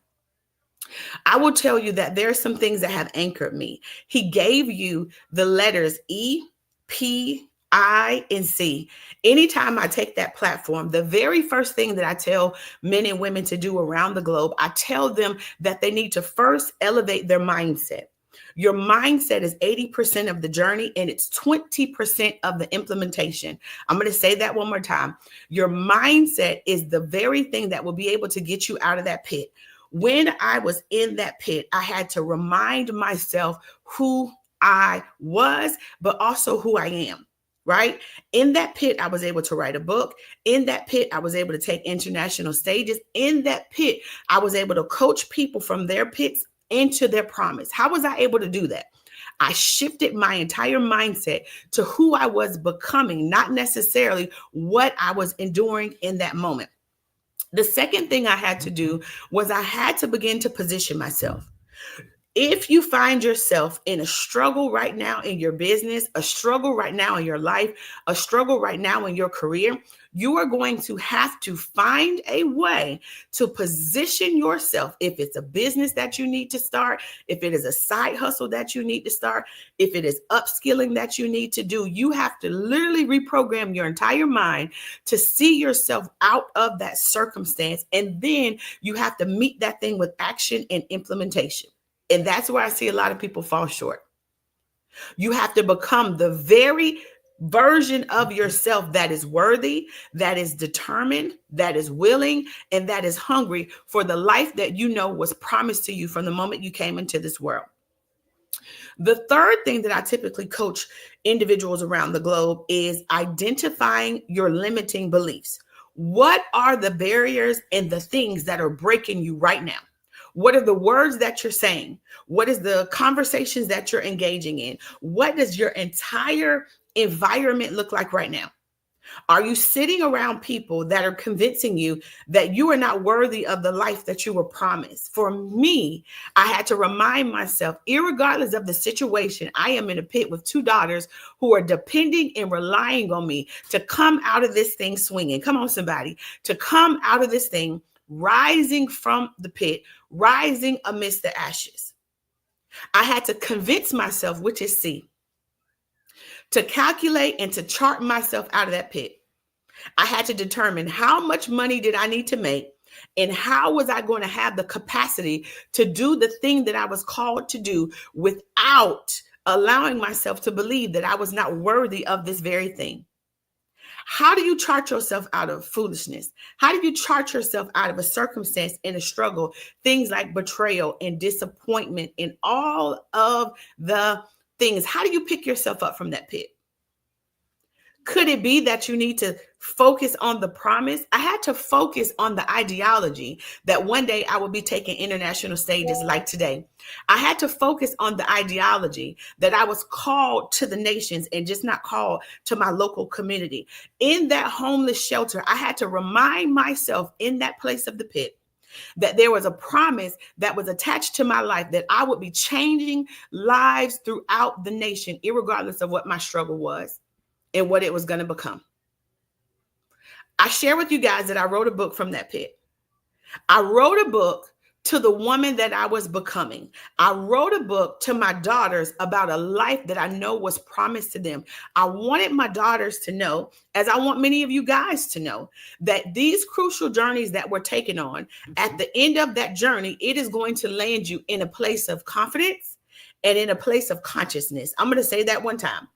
I will tell you that there are some things that have anchored me. He gave you the letters E, P, I, and C. Anytime I take that platform, the very first thing that I tell men and women to do around the globe, I tell them that they need to first elevate their mindset. Your mindset is 80% of the journey and it's 20% of the implementation. I'm going to say that one more time. Your mindset is the very thing that will be able to get you out of that pit. When I was in that pit, I had to remind myself who I was, but also who I am. Right? In that pit, I was able to write a book. In that pit, I was able to take international stages. In that pit, I was able to coach people from their pits into their promise. How was I able to do that? I shifted my entire mindset to who I was becoming, not necessarily what I was enduring in that moment. The second thing I had to do was I had to begin to position myself. If you find yourself in a struggle right now in your business, a struggle right now in your life, a struggle right now in your career, you are going to have to find a way to position yourself. If it's a business that you need to start, if it is a side hustle that you need to start, if it is upskilling that you need to do, you have to literally reprogram your entire mind to see yourself out of that circumstance. And then you have to meet that thing with action and implementation. And that's where I see a lot of people fall short. You have to become the very version of yourself that is worthy, that is determined, that is willing, and that is hungry for the life that you know was promised to you from the moment you came into this world. The third thing that I typically coach individuals around the globe is identifying your limiting beliefs. What are the barriers and the things that are breaking you right now? What are the words that you're saying? What is the conversations that you're engaging in? What does your entire environment look like right now? Are you sitting around people that are convincing you that you are not worthy of the life that you were promised? For me, I had to remind myself, irregardless of the situation, I am in a pit with 2 daughters who are depending and relying on me to come out of this thing swinging. Come on, somebody, to come out of this thing, rising from the pit, rising amidst the ashes. I had to convince myself, which is C, to calculate and to chart myself out of that pit. I had to determine how much money did I need to make and how was I going to have the capacity to do the thing that I was called to do without allowing myself to believe that I was not worthy of this very thing. How do you chart yourself out of foolishness? How do you chart yourself out of a circumstance and a struggle? Things like betrayal and disappointment and all of the things. How do you pick yourself up from that pit? Could it be that you need to focus on the promise? I had to focus on the ideology that one day I would be taking international stages like today. I had to focus on the ideology that I was called to the nations and just not called to my local community. In that homeless shelter, I had to remind myself in that place of the pit that there was a promise that was attached to my life, that I would be changing lives throughout the nation, irregardless of what my struggle was and what it was going to become. I share with you guys that I wrote a book from that pit. I wrote a book to the woman that I was becoming. I wrote a book to my daughters about a life that I know was promised to them. I wanted my daughters to know, as I want many of you guys to know, that these crucial journeys that we're taking on, at the end of that journey, it is going to land you in a place of confidence and in a place of consciousness. I'm going to say that one time.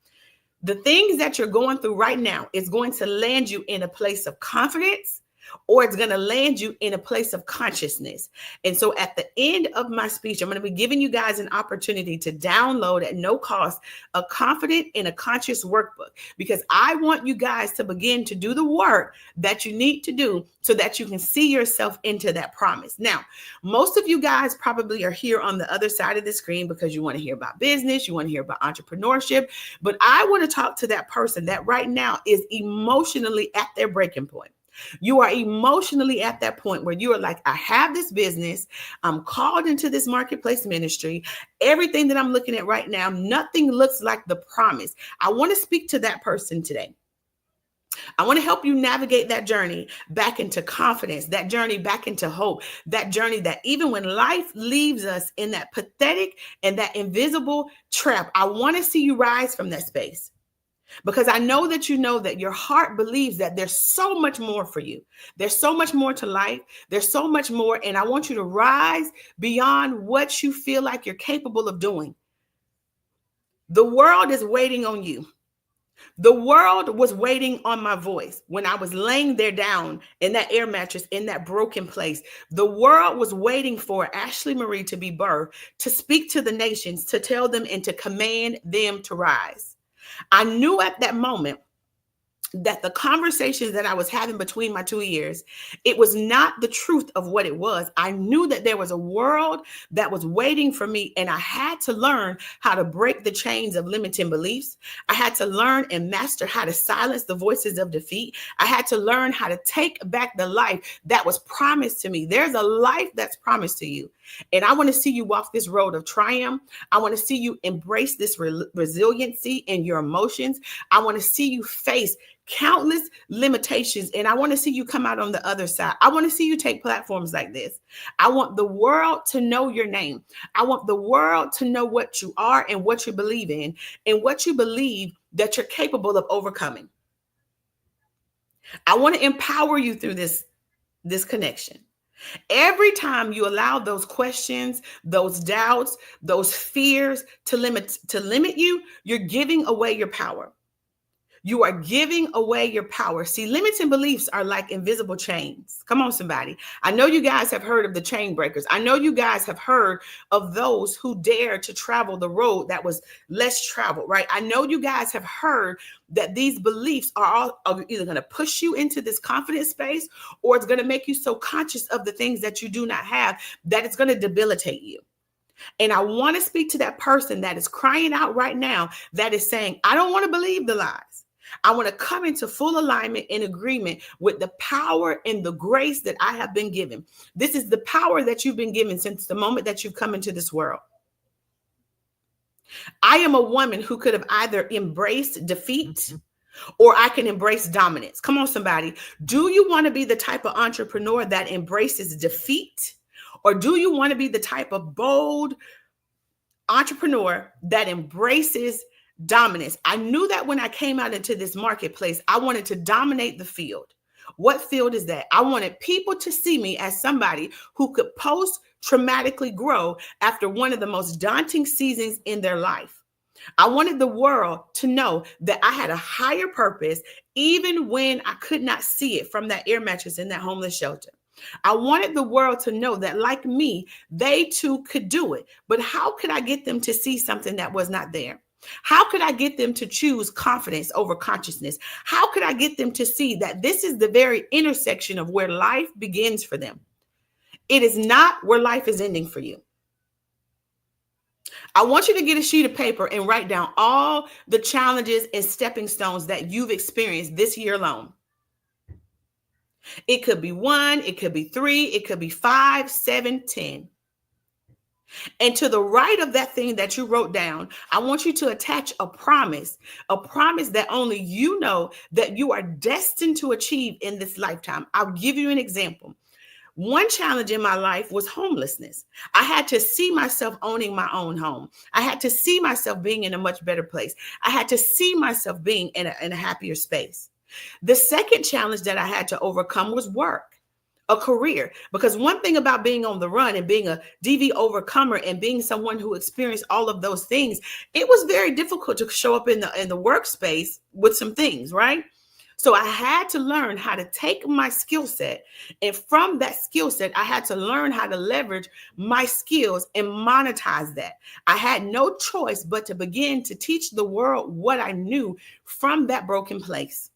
The things that you're going through right now is going to land you in a place of confidence, or it's going to land you in a place of consciousness. And so at the end of my speech, I'm going to be giving you guys an opportunity to download at no cost a confident and a conscious workbook, because I want you guys to begin to do the work that you need to do so that you can see yourself into that promise. Now, most of you guys probably are here on the other side of the screen because you want to hear about business, you want to hear about entrepreneurship, but I want to talk to that person that right now is emotionally at their breaking point. You are emotionally at that point where you are like, I have this business. I'm called into this marketplace ministry. Everything that I'm looking at right now, nothing looks like the promise. I want to speak to that person today. I want to help you navigate that journey back into confidence, that journey back into hope, that journey that even when life leaves us in that pathetic and that invisible trap, I want to see you rise from that space. Because I know that you know that your heart believes that there's so much more for you. There's so much more to life. There's so much more. And I want you to rise beyond what you feel like you're capable of doing. The world is waiting on you. The world was waiting on my voice when I was laying there down in that air mattress, in that broken place. The world was waiting for Ashley Marie to be birthed, to speak to the nations, to tell them and to command them to rise. I knew at that moment that the conversations that I was having between my 2 ears, it was not the truth of what it was. I knew that there was a world that was waiting for me, and I had to learn how to break the chains of limiting beliefs. I had to learn and master how to silence the voices of defeat. I had to learn how to take back the life that was promised to me. There's a life that's promised to you. And I want to see you walk this road of triumph. I want to see you embrace this resiliency in your emotions. I want to see you face countless limitations. And I want to see you come out on the other side. I want to see you take platforms like this. I want the world to know your name. I want the world to know what you are and what you believe in and what you believe that you're capable of overcoming. I want to empower you through this connection. Every time you allow those questions, those doubts, those fears to limit you, you're giving away your power. You are giving away your power. See, limits and beliefs are like invisible chains. Come on, somebody. I know you guys have heard of the chain breakers. I know you guys have heard of those who dare to travel the road that was less traveled, right? I know you guys have heard that these beliefs are either going to push you into this confident space, or it's going to make you so conscious of the things that you do not have that it's going to debilitate you. And I want to speak to that person that is crying out right now, that is saying, I don't want to believe the lies. I want to come into full alignment and agreement with the power and the grace that I have been given. This is the power that you've been given since the moment that you've come into this world. I am a woman who could have either embraced defeat or I can embrace dominance. Come on, somebody. Do you want to be the type of entrepreneur that embraces defeat? Or do you want to be the type of bold entrepreneur that embraces dominance? I knew that when I came out into this marketplace, I wanted to dominate the field. What field is that? I wanted people to see me as somebody who could post-traumatically grow after one of the most daunting seasons in their life. I wanted the world to know that I had a higher purpose, even when I could not see it from that air mattress in that homeless shelter. I wanted the world to know that, like me, they too could do it. But how could I get them to see something that was not there? How could I get them to choose confidence over consciousness? How could I get them to see that this is the very intersection of where life begins for them? It is not where life is ending for you. I want you to get a sheet of paper and write down all the challenges and stepping stones that you've experienced this year alone. It could be 1, it could be 3, it could be 5, 7, 10. And to the right of that thing that you wrote down, I want you to attach a promise that only you know that you are destined to achieve in this lifetime. I'll give you an example. One challenge in my life was homelessness. I had to see myself owning my own home. I had to see myself being in a much better place. I had to see myself being in a happier space. The second challenge that I had to overcome was work, a career. Because one thing about being on the run and being a DV overcomer and being someone who experienced all of those things, it was very difficult to show up in the workspace with some things, right? So I had to learn how to take my skill set, and from that skill set, I had to learn how to leverage my skills and monetize that. I had no choice but to begin to teach the world what I knew from that broken place.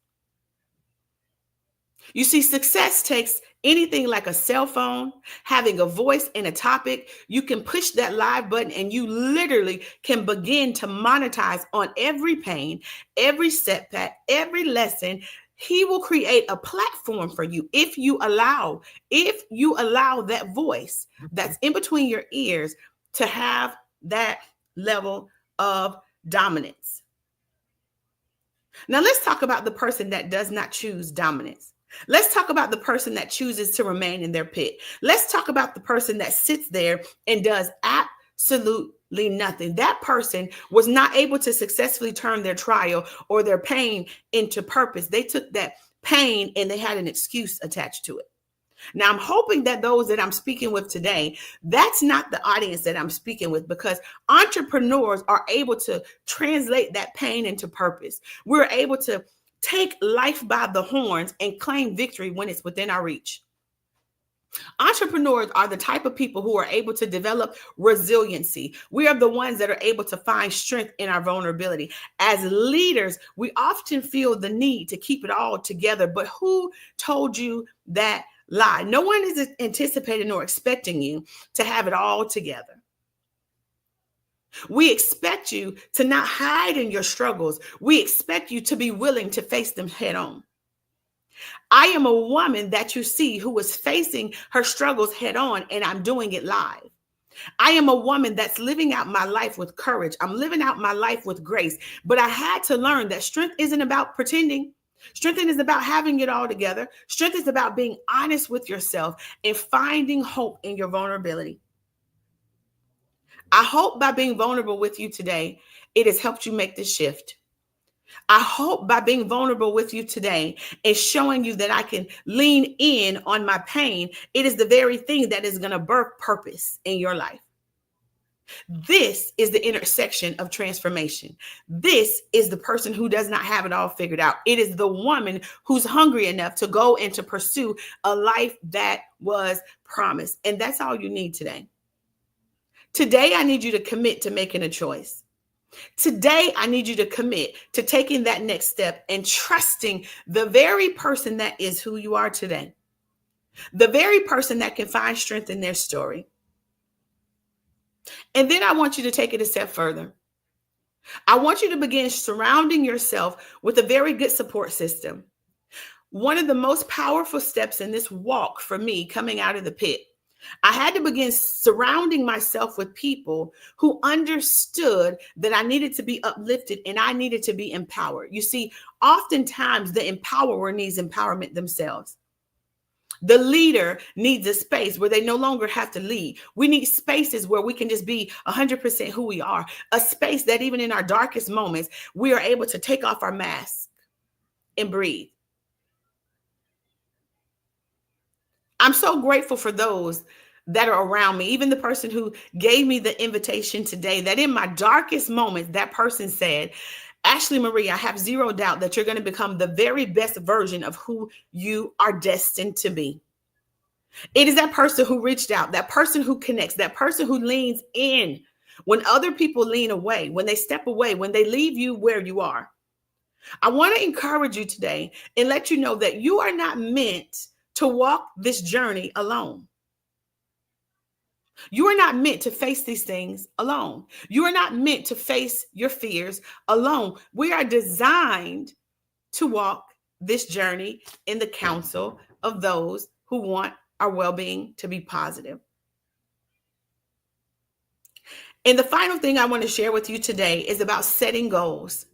You see, success takes anything like a cell phone, having a voice and a topic. You can push that live button and you literally can begin to monetize on every pain, every setback, every lesson. He will create a platform for you if you allow that voice that's in between your ears to have that level of dominance. Now let's talk about the person that does not choose dominance. Let's talk about the person that chooses to remain in their pit. Let's talk about the person that sits there and does absolutely nothing. That person was not able to successfully turn their trial or their pain into purpose. They took that pain and they had an excuse attached to it. Now, I'm hoping that those that I'm speaking with today, that's not the audience that I'm speaking with, because entrepreneurs are able to translate that pain into purpose. We're able to take life by the horns and claim victory when it's within our reach. Entrepreneurs are the type of people who are able to develop resiliency. We are the ones that are able to find strength in our vulnerability. As leaders, we often feel the need to keep it all together. But who told you that lie? No one is anticipating or expecting you to have it all together. We expect you to not hide in your struggles. We expect you to be willing to face them head on. I am a woman that you see who is facing her struggles head on, and I'm doing it live. I am a woman that's living out my life with courage. I'm living out my life with grace. But I had to learn that strength isn't about pretending. Strength is about having it all together. Strength is about being honest with yourself and finding hope in your vulnerability. I hope by being vulnerable with you today, it has helped you make this shift. I hope by being vulnerable with you today and showing you that I can lean in on my pain, it is the very thing that is going to birth purpose in your life. This is the intersection of transformation. This is the person who does not have it all figured out. It is the woman who's hungry enough to go and to pursue a life that was promised. And that's all you need today. Today, I need you to commit to making a choice. Today, I need you to commit to taking that next step and trusting the very person that is who you are today. The very person that can find strength in their story. And then I want you to take it a step further. I want you to begin surrounding yourself with a very good support system. One of the most powerful steps in this walk for me coming out of the pit, I had to begin surrounding myself with people who understood that I needed to be uplifted and I needed to be empowered. You see, oftentimes the empowerer needs empowerment themselves. The leader needs a space where they no longer have to lead. We need spaces where we can just be 100% who we are. A space that even in our darkest moments, we are able to take off our mask and breathe. I'm so grateful for those that are around me. Even the person who gave me the invitation today, that in my darkest moments, that person said, Ashley Marie, I have zero doubt that you're going to become the very best version of who you are destined to be. It is that person who reached out, that person who connects, that person who leans in when other people lean away, when they step away, when they leave you where you are. I want to encourage you today and let you know that you are not meant to walk this journey alone. You are not meant to face these things alone. You are not meant to face your fears alone. We are designed to walk this journey in the counsel of those who want our well-being to be positive. And the final thing I want to share with you today is about setting goals.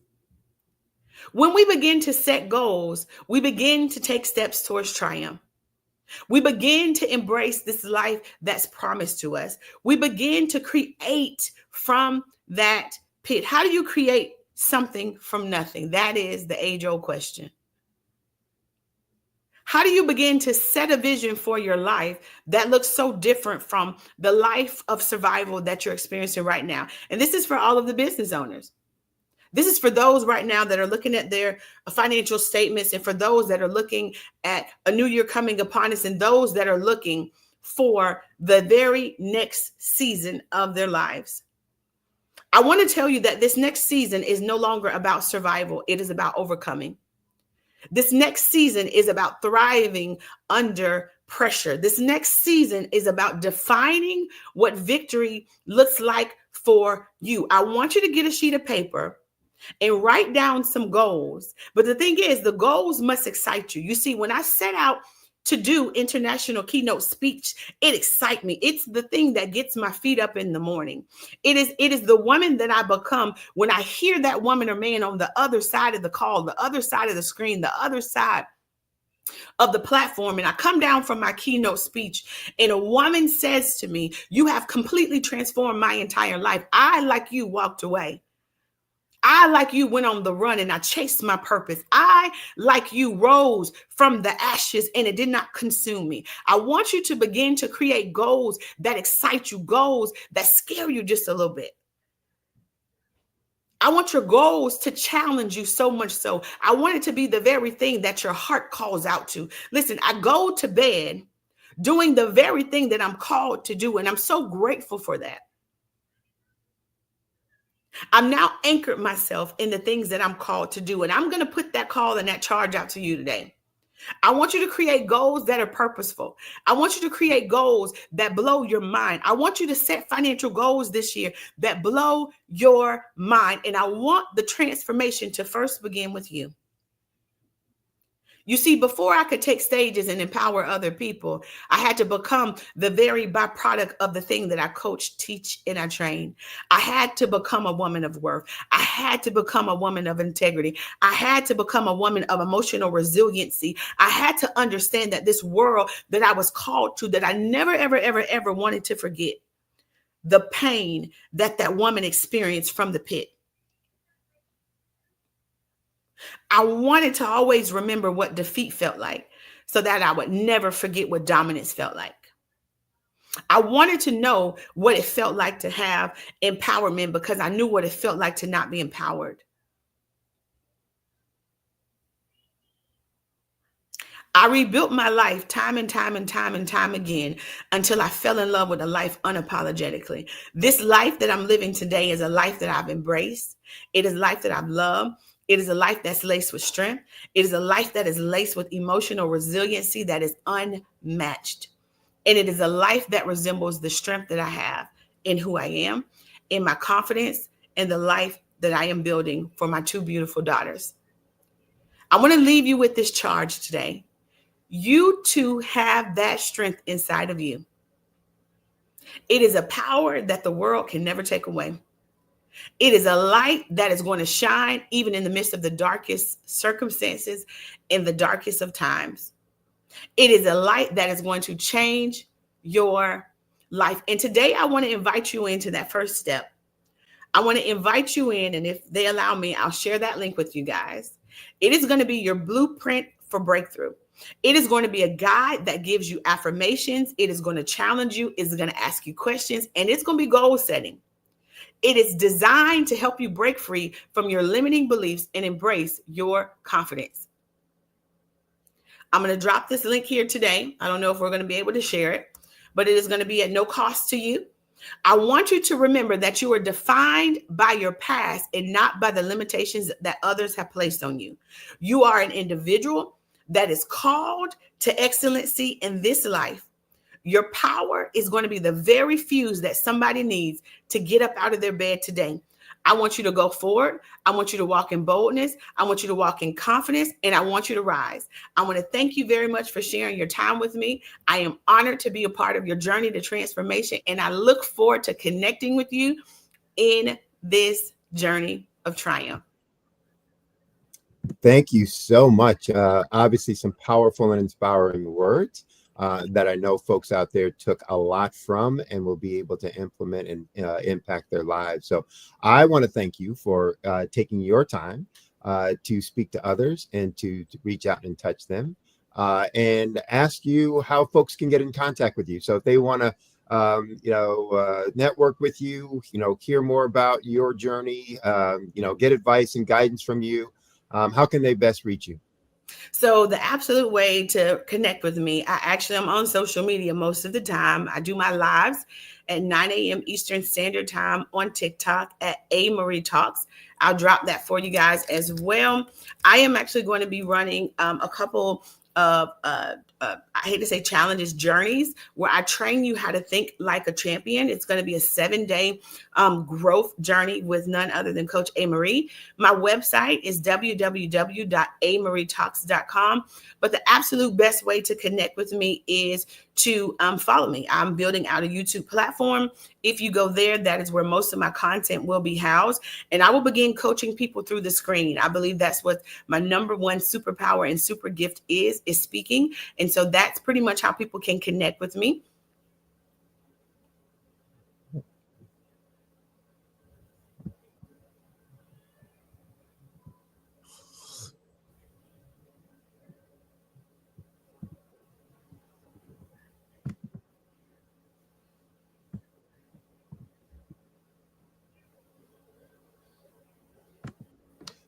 When we begin to set goals, we begin to take steps towards triumph. We begin to embrace this life that's promised to us. We begin to create from that pit. How do you create something from nothing? That is the age-old question. How do you begin to set a vision for your life that looks so different from the life of survival that you're experiencing right now? And this is for all of the business owners. This is for those right now that are looking at their financial statements, and for those that are looking at a new year coming upon us, and those that are looking for the very next season of their lives. I want to tell you that this next season is no longer about survival. It is about overcoming. This next season is about thriving under pressure. This next season is about defining what victory looks like for you. I want you to get a sheet of paper and write down some goals. But the thing is, the goals must excite you. You see, when I set out to do international keynote speech, it excites me. It's the thing that gets my feet up in the morning. It is the woman that I become when I hear that woman or man on the other side of the call, the other side of the screen, the other side of the platform, and I come down from my keynote speech and a woman says to me, "You have completely transformed my entire life. I, like you, walked away. I, like you, went on the run and I chased my purpose. I, like you, rose from the ashes and it did not consume me." I want you to begin to create goals that excite you, goals that scare you just a little bit. I want your goals to challenge you so much so. I want it to be the very thing that your heart calls out to. Listen, I go to bed doing the very thing that I'm called to do, and I'm so grateful for that. I'm now anchored myself in the things that I'm called to do. And I'm going to put that call and that charge out to you today. I want you to create goals that are purposeful. I want you to create goals that blow your mind. I want you to set financial goals this year that blow your mind. And I want the transformation to first begin with you. You see, before I could take stages and empower other people, I had to become the very byproduct of the thing that I coach, teach, and I train. I had to become a woman of worth. I had to become a woman of integrity. I had to become a woman of emotional resiliency. I had to understand that this world that I was called to, that I never, ever, ever, ever wanted to forget, the pain that that woman experienced from the pit. I wanted to always remember what defeat felt like so that I would never forget what dominance felt like. I wanted to know what it felt like to have empowerment because I knew what it felt like to not be empowered. I rebuilt my life time and time and time and time again until I fell in love with a life unapologetically. This life that I'm living today is a life that I've embraced. It is a life that I've loved. It is a life that's laced with strength. It is a life that is laced with emotional resiliency that is unmatched. And it is a life that resembles the strength that I have in who I am, in my confidence, and the life that I am building for my two beautiful daughters. I want to leave you with this charge today. You too have that strength inside of you. It is a power that the world can never take away. It is a light that is going to shine even in the midst of the darkest circumstances, in the darkest of times. It is a light that is going to change your life. And today I want to invite you into that first step. I want to invite you in, and if they allow me, I'll share that link with you guys. It is going to be your blueprint for breakthrough. It is going to be a guide that gives you affirmations. It is going to challenge you. It's going to ask you questions, and it's going to be goal setting. It is designed to help you break free from your limiting beliefs and embrace your confidence. I'm going to drop this link here today. I don't know if we're going to be able to share it, but it is going to be at no cost to you. I want you to remember that you are defined by your past and not by the limitations that others have placed on you. You are an individual that is called to excellency in this life. Your power is going to be the very fuse that somebody needs to get up out of their bed today. I want you to go forward. I want you to walk in boldness. I want you to walk in confidence, and I want you to rise. I want to thank you very much for sharing your time with me. I am honored to be a part of your journey to transformation, and I look forward to connecting with you in this journey of triumph. Thank you so much. Obviously, some powerful and inspiring words that I know folks out there took a lot from and will be able to implement and impact their lives. So I want to thank you for taking your time to speak to others and to reach out and touch them and ask you how folks can get in contact with you. So if they want to network with you, hear more about your journey, get advice and guidance from you, how can they best reach you? So the absolute way to connect with me, I'm on social media most of the time. I do my lives at 9 a.m. Eastern Standard Time on TikTok at A. Marie Talks. I'll drop that for you guys as well. I am actually going to be running a couple of, I hate to say challenges, journeys, where I train you how to think like a champion. It's going to be a 7-day growth journey with none other than Coach A. Marie. My website is www.amarietalks.com. But the absolute best way to connect with me is to follow me. I'm building out a YouTube platform. If you go there, that is where most of my content will be housed. And I will begin coaching people through the screen. I believe that's what my number one superpower and super gift is speaking. And so that's pretty much how people can connect with me.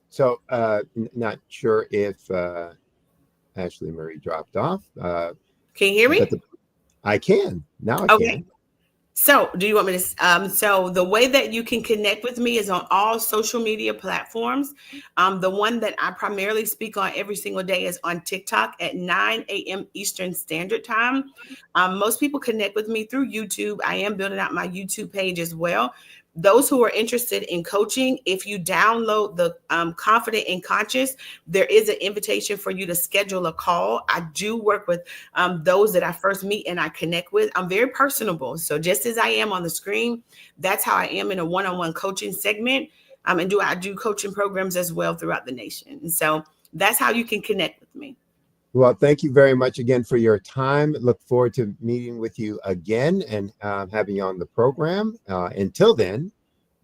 So not sure if Ashley Murray dropped off. Can you hear me? I can. Now I can. So do you want me to, so the way that you can connect with me is on all social media platforms. The one that I primarily speak on every single day is on TikTok at 9 a.m. Eastern Standard Time. Most people connect with me through YouTube. I am building out my YouTube page as well. Those who are interested in coaching, if you download the Confident and Conscious, there is an invitation for you to schedule a call. I do work with those that I first meet and I connect with. I'm very personable. So just as I am on the screen, that's how I am in a one-on-one coaching segment. And I do coaching programs as well throughout the nation. And so that's how you can connect with me. Well, thank you very much again for your time. Look forward to meeting with you again and having you on the program. Until then,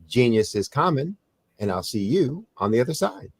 genius is common, and I'll see you on the other side.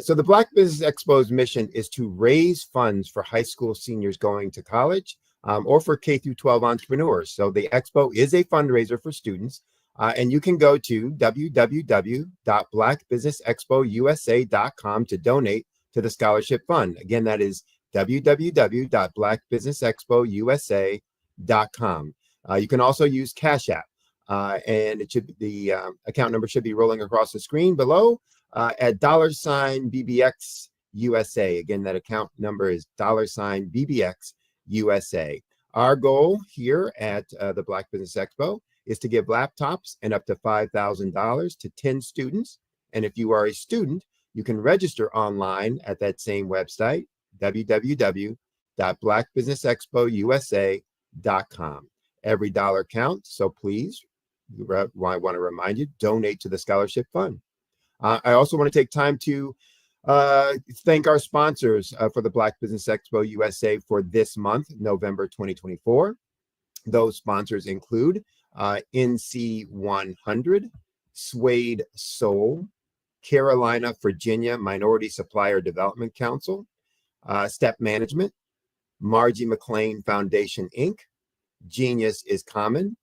So the Black Business Expo's mission is to raise funds for high school seniors going to college or for K through 12 entrepreneurs. So the Expo is a fundraiser for students. And you can go to www.blackbusinessexpousa.com to donate to the scholarship fund. Again, that is www.blackbusinessexpousa.com. You can also use Cash App, and the account number should be rolling across the screen below at $BBX USA. Again, that account number is $BBX USA. Our goal here at the Black Business Expo is to give laptops and up to $5,000 to 10 students. And if you are a student, you can register online at that same website, www.blackbusinessexpousa.com. Every dollar counts, so please, I want to remind you, donate to the scholarship fund. I also want to take time to thank our sponsors for the Black Business Expo USA for this month, November 2024. Those sponsors include NC100, Suede Soul, Carolina, Virginia Minority Supplier Development Council, Step Management, Margie McLean Foundation, Inc., Genius is Common,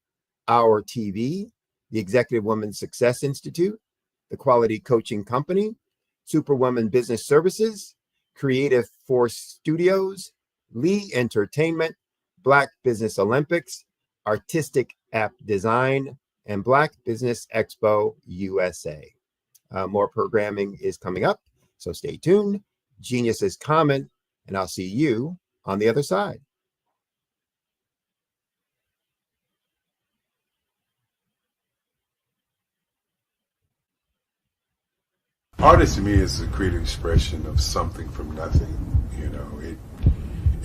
Our TV, the Executive Women's Success Institute, the Quality Coaching Company, Superwoman Business Services, Creative Force Studios, Lee Entertainment, Black Business Olympics, Artistic App Design, and Black Business Expo USA. More programming is coming up, so stay tuned. Genius is Common, and I'll see you on the other side. Artist to me is a creative expression of something from nothing. You know,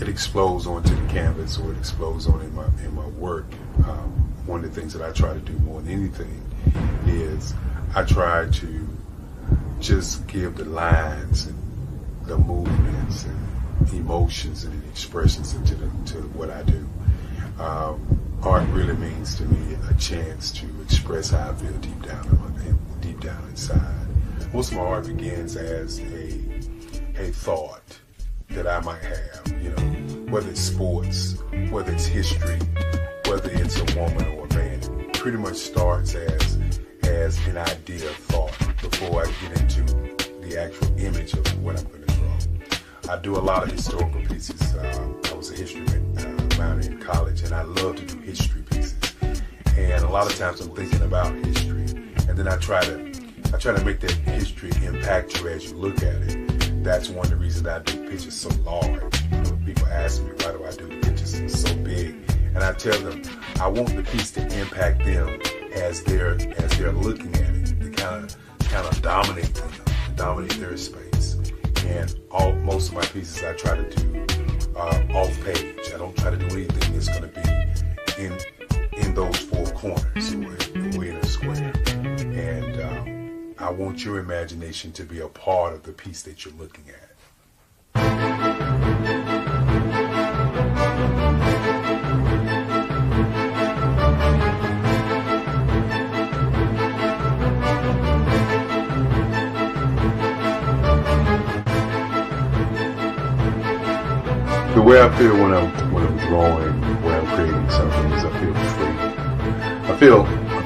it explodes onto the canvas, or it explodes on in my work. One of the things that I try to do more than anything is I try to just give the lines and the movements and emotions and the expressions to what I do. Art really means to me a chance to express how I feel deep down inside. Most of my art begins as a thought that I might have, you know, whether it's sports, whether it's history, whether it's a woman or a man. It pretty much starts as an idea of thought before I get into the actual image of what I'm going to draw. I do a lot of historical pieces. I was a history minor in college, and I love to do history pieces. And a lot of times I'm thinking about history, and then I try to make that history impact you as you look at it. That's one of the reasons I do pictures so large. People ask me, why do I do the pictures so big? And I tell them, I want the piece to impact them as they're looking at it, to kind of dominate them, dominate their space. And most of my pieces I try to do off page. I don't try to do anything that's going to be in those four corners or in a square. And I want your imagination to be a part of the piece that you're looking at. The way I feel when I'm drawing, when I'm creating something, is I feel free. I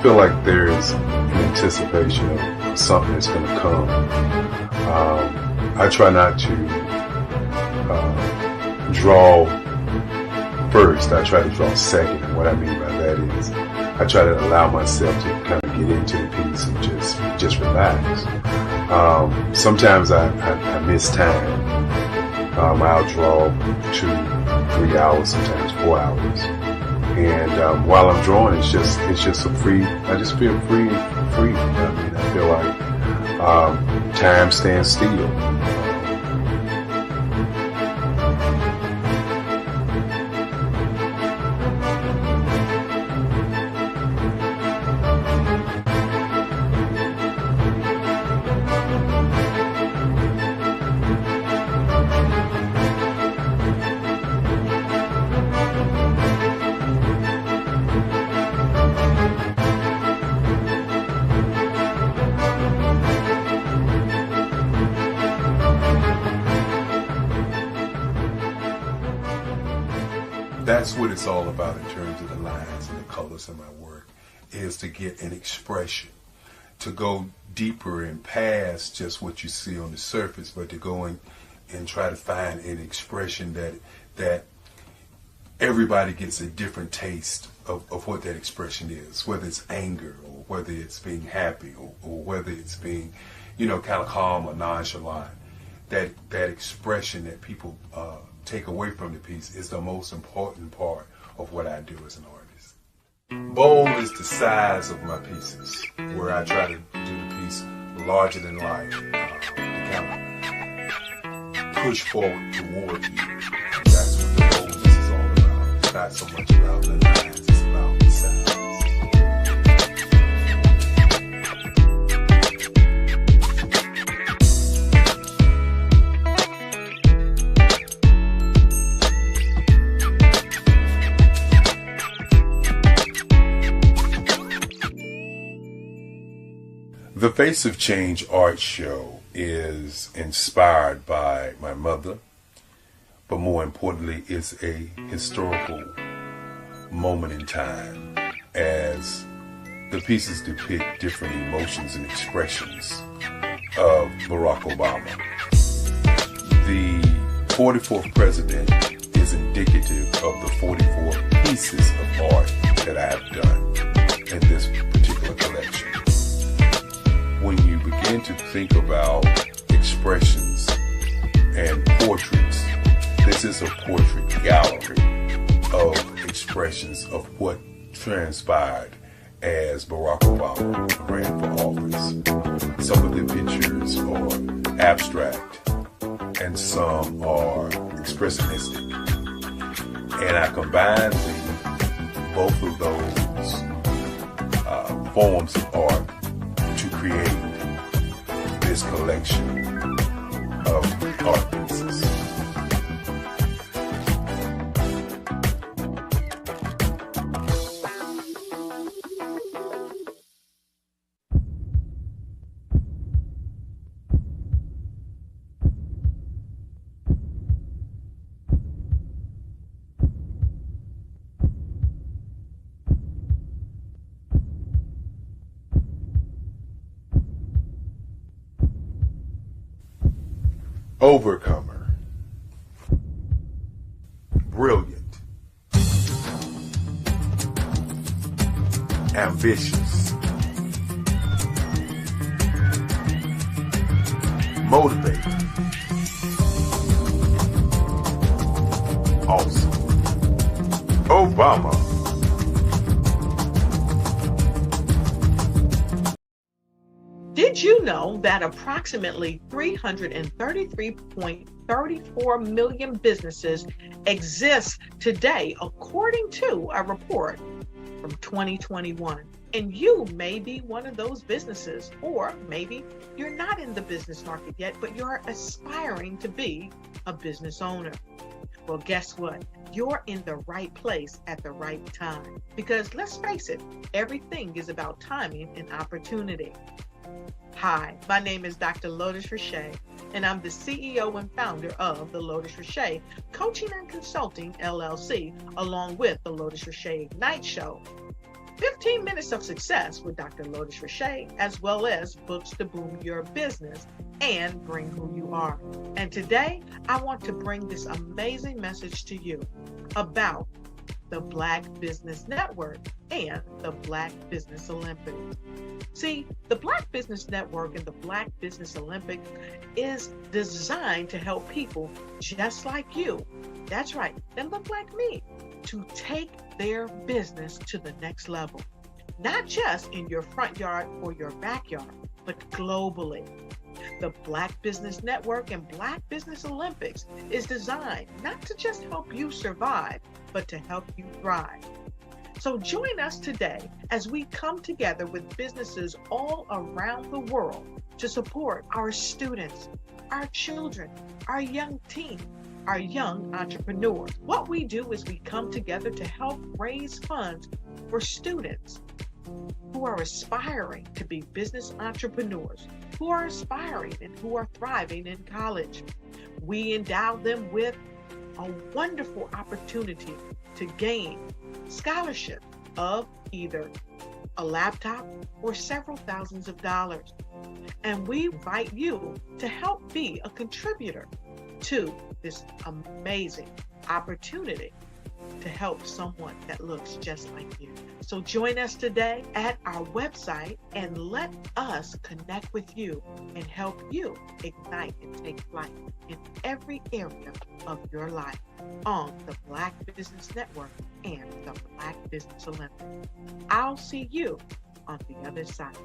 feel like there is an anticipation of something that's going to come. I try not to draw first. I try to draw second. And what I mean by that is I try to allow myself to kind of get into the piece and just relax. Sometimes I miss time. I'll draw 2-3 hours, sometimes 4 hours. And while I'm drawing, it's just a free. I just feel free. I mean, I feel like time stands still. That's what it's all about in terms of the lines and the colors of my work, is to get an expression, to go deeper and past just what you see on the surface, but to go in and try to find an expression that everybody gets a different taste of what that expression is, whether it's anger or whether it's being happy or whether it's being, kind of calm or nonchalant. That expression that people take away from the piece is the most important part of what I do as an artist. Bold is the size of my pieces, where I try to do the piece larger than life, to kind of push forward toward you. That's what the boldness is all about. It's not so much about the lines, it's about the size. The Face of Change art show is inspired by my mother, but more importantly, it's a historical moment in time as the pieces depict different emotions and expressions of Barack Obama. The 44th president is indicative of the 44 pieces of art that I have done in this particular collection. When you begin to think about expressions and portraits, this is a portrait gallery of expressions of what transpired as Barack Obama ran for office. Some of the pictures are abstract and some are expressionistic. And I combined both of those forms of art to create this collection of art pieces. Overcomer, brilliant, ambitious, motivated, awesome. Obama. Did you know that approximately 333.34 million businesses exist today, according to a report from 2021? And you may be one of those businesses, or maybe you're not in the business market yet, but you're aspiring to be a business owner. Well, guess what? You're in the right place at the right time. Because let's face it, everything is about timing and opportunity. Hi, my name is Dr. Lotus Richey, and I'm the CEO and founder of the Lotus Richey Coaching and Consulting LLC, along with the Lotus Richey Ignite Show. 15 minutes of success with Dr. Lotus Richey, as well as books to boom your business and bring who you are. And today, I want to bring this amazing message to you about the Black Business Network and the Black Business Olympics. See, the Black Business Network and the Black Business Olympics is designed to help people just like you, that's right, that look like me, to take their business to the next level. Not just in your front yard or your backyard, but globally. The Black Business Network and Black Business Olympics is designed not to just help you survive, but to help you thrive. So join us today as we come together with businesses all around the world to support our students, our children, our young teens, our young entrepreneurs. What we do is we come together to help raise funds for students who are aspiring to be business entrepreneurs, who are aspiring and who are thriving in college. We endow them with a wonderful opportunity to gain scholarship of either a laptop or several thousands of dollars. And we invite you to help be a contributor to this amazing opportunity to help someone that looks just like you. So join us today at our website and let us connect with you and help you ignite and take flight in every area of your life on the Black Business Network and the Black Business Olympics. I'll see you on the other side.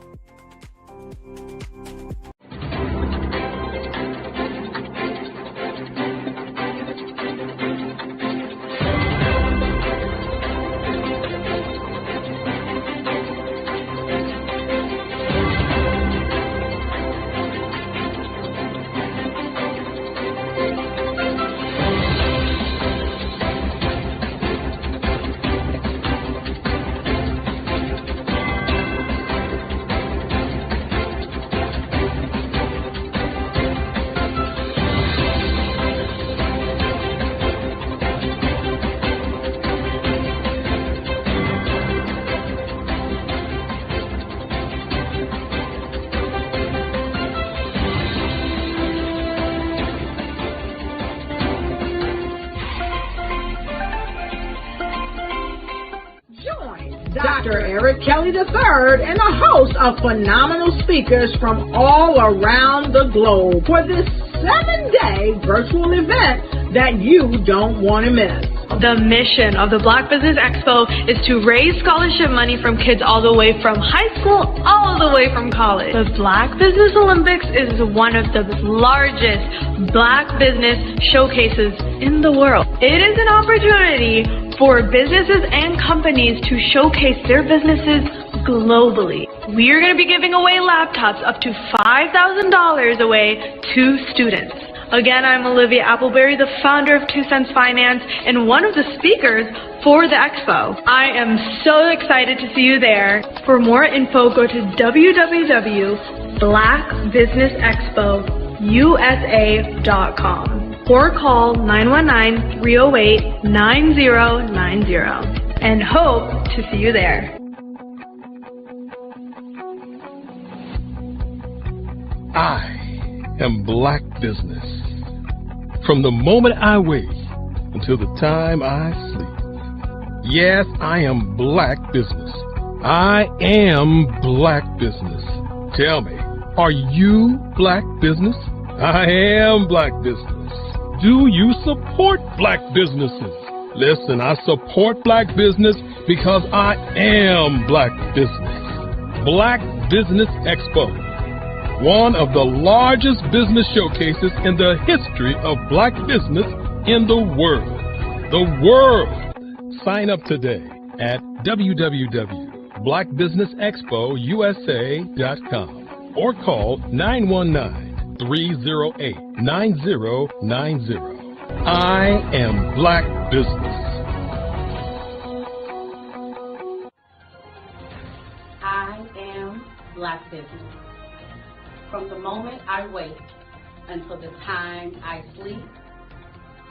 Dr. Eric Kelly III and a host of phenomenal speakers from all around the globe for this 7-day virtual event that you don't want to miss. The mission of the Black Business Expo is to raise scholarship money from kids all the way from high school, all the way from college. The Black Business Olympics is one of the largest Black business showcases in the world. It is an opportunity for businesses and companies to showcase their businesses globally. We are going to be giving away laptops up to $5,000 away to students. Again, I'm Olivia Appleberry, the founder of 2 Cents Finance and one of the speakers for the expo. I am so excited to see you there. For more info, go to www.blackbusinessexpousa.com or call 919-308-9090 and hope to see you there. I am Black Business. From the moment I wake until the time I sleep. Yes, I am Black Business. I am Black Business. Tell me, are you Black Business? I am Black Business. Do you support Black businesses? Listen, I support Black business because I am Black Business. Black Business Expo, one of the largest business showcases in the history of Black business in the world. The world! Sign up today at www.blackbusinessexpousa.com or call 919-308-9090. I am Black Business. I am Black Business. From the moment I wake until the time I sleep,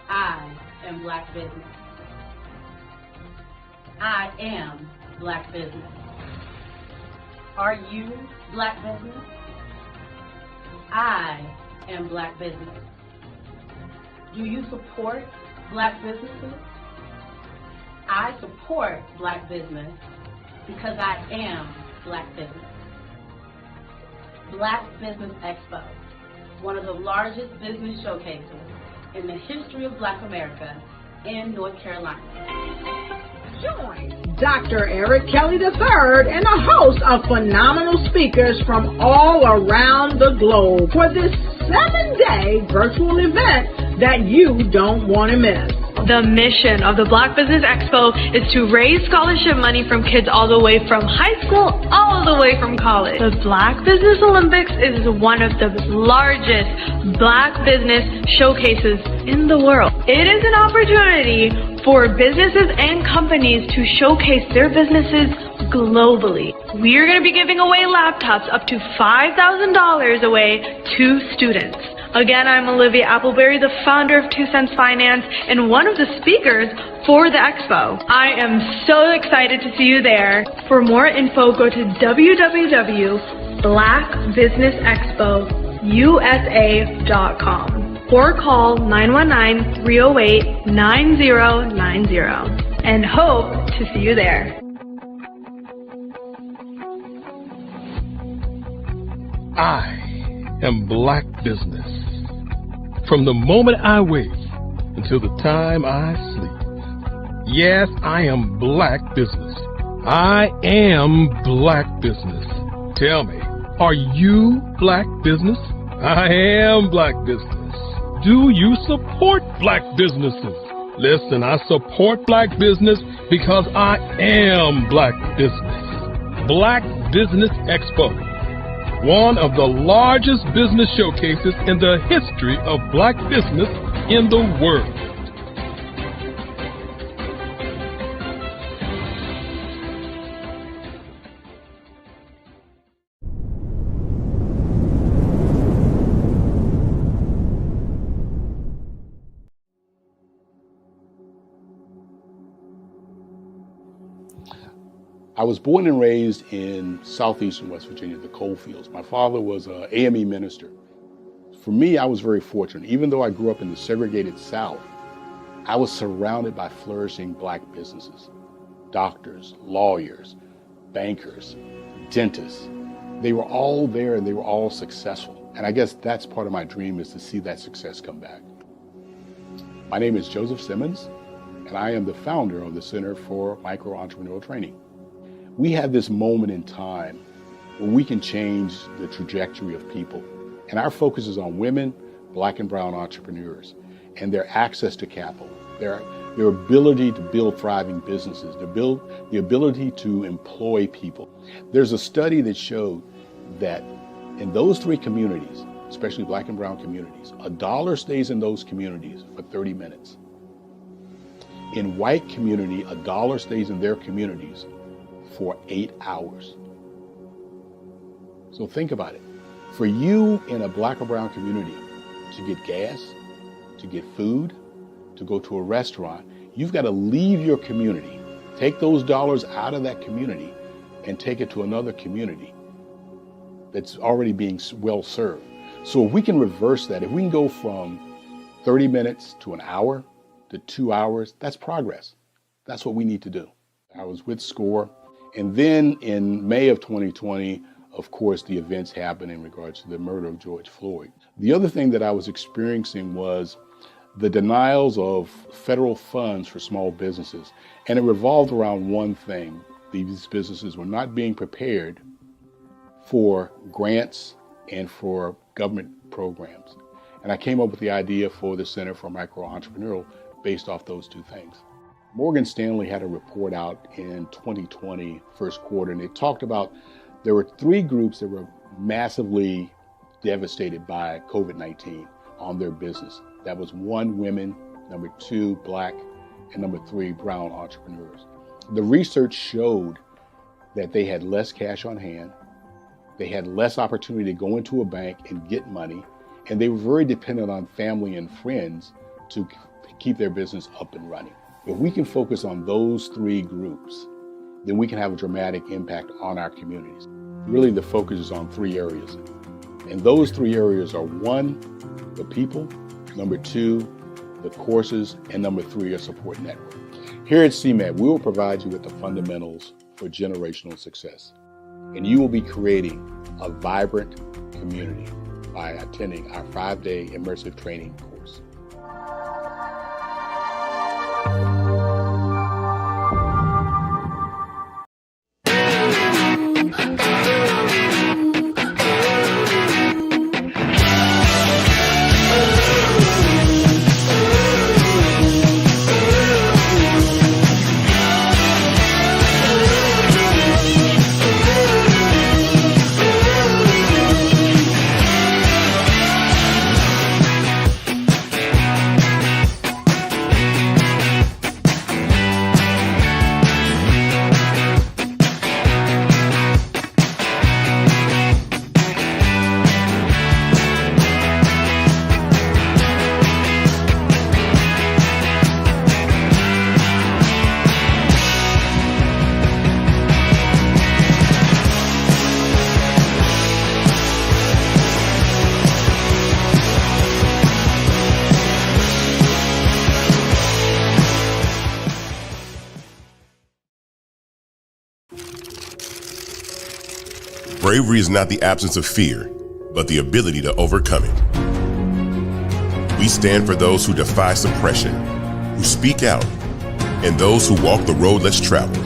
I am Black Business. I am Black Business. Are you Black Business? I am Black Business. Do you support Black businesses? I support Black business because I am Black Business. Black Business Expo, one of the largest business showcases in the history of Black America in North Carolina. Join Dr. Eric Kelly III and a host of phenomenal speakers from all around the globe for this 7-day virtual event that you don't want to miss. The mission of the Black Business Expo is to raise scholarship money from kids all the way from high school, all the way from college. The Black Business Olympics is one of the largest Black business showcases in the world. It is an opportunity for businesses and companies to showcase their businesses globally. We are going to be giving away laptops up to $5,000 away to students. Again, I'm Olivia Appleberry, the founder of 2 Cents Finance and one of the speakers for the expo. I am so excited to see you there. For more info, go to www.blackbusinessexpousa.com or call 919-308-9090 and hope to see you there. I am Black Business. From the moment I wake until the time I sleep. Yes, I am Black Business. I am Black Business. Tell me, are you Black Business? I am Black Business. Do you support Black businesses? Listen, I support Black business because I am Black Business. Black Business Expo, one of the largest business showcases in the history of Black business in the world. I was born and raised in southeastern West Virginia, the coal fields. My father was an AME minister. For me, I was very fortunate. Even though I grew up in the segregated South, I was surrounded by flourishing Black businesses. Doctors, lawyers, bankers, dentists. They were all there and they were all successful. And I guess that's part of my dream, is to see that success come back. My name is Joseph Simmons, and I am the founder of the Center for Micro-Entrepreneurial Training. We have this moment in time where we can change the trajectory of people. And our focus is on women, Black and brown entrepreneurs, and their access to capital, their ability to build thriving businesses, the ability to employ people. There's a study that showed that in those three communities, especially Black and brown communities, $1 stays in those communities for 30 minutes. In white community, $1 stays in their communities for 8 hours. So think about it. For you in a Black or brown community to get gas, to get food, to go to a restaurant, you've got to leave your community, take those dollars out of that community and take it to another community that's already being well served. So if we can reverse that, if we can go from 30 minutes to an hour to 2 hours, that's progress. That's what we need to do. I was with SCORE. And then in May of 2020, of course, the events happened in regards to the murder of George Floyd. The other thing that I was experiencing was the denials of federal funds for small businesses. And it revolved around one thing. These businesses were not being prepared for grants and for government programs. And I came up with the idea for the Center for Micro-Entrepreneurial based off those two things. Morgan Stanley had a report out in 2020, first quarter, and it talked about there were three groups that were massively devastated by COVID-19 on their business. That was 1, women, number 2, Black, and number 3, brown entrepreneurs. The research showed that they had less cash on hand, they had less opportunity to go into a bank and get money, and they were very dependent on family and friends to keep their business up and running. If we can focus on those three groups, then we can have a dramatic impact on our communities. Really, the focus is on 3 areas. And those 3 areas are 1, the people, number 2, the courses, and number 3, a support network. Here at CMAT, we will provide you with the fundamentals for generational success. And you will be creating a vibrant community by attending our 5-day immersive training course. Bravery is not the absence of fear. but the ability to overcome it. We stand for those who defy suppression, who speak out, and those who walk the road less traveled.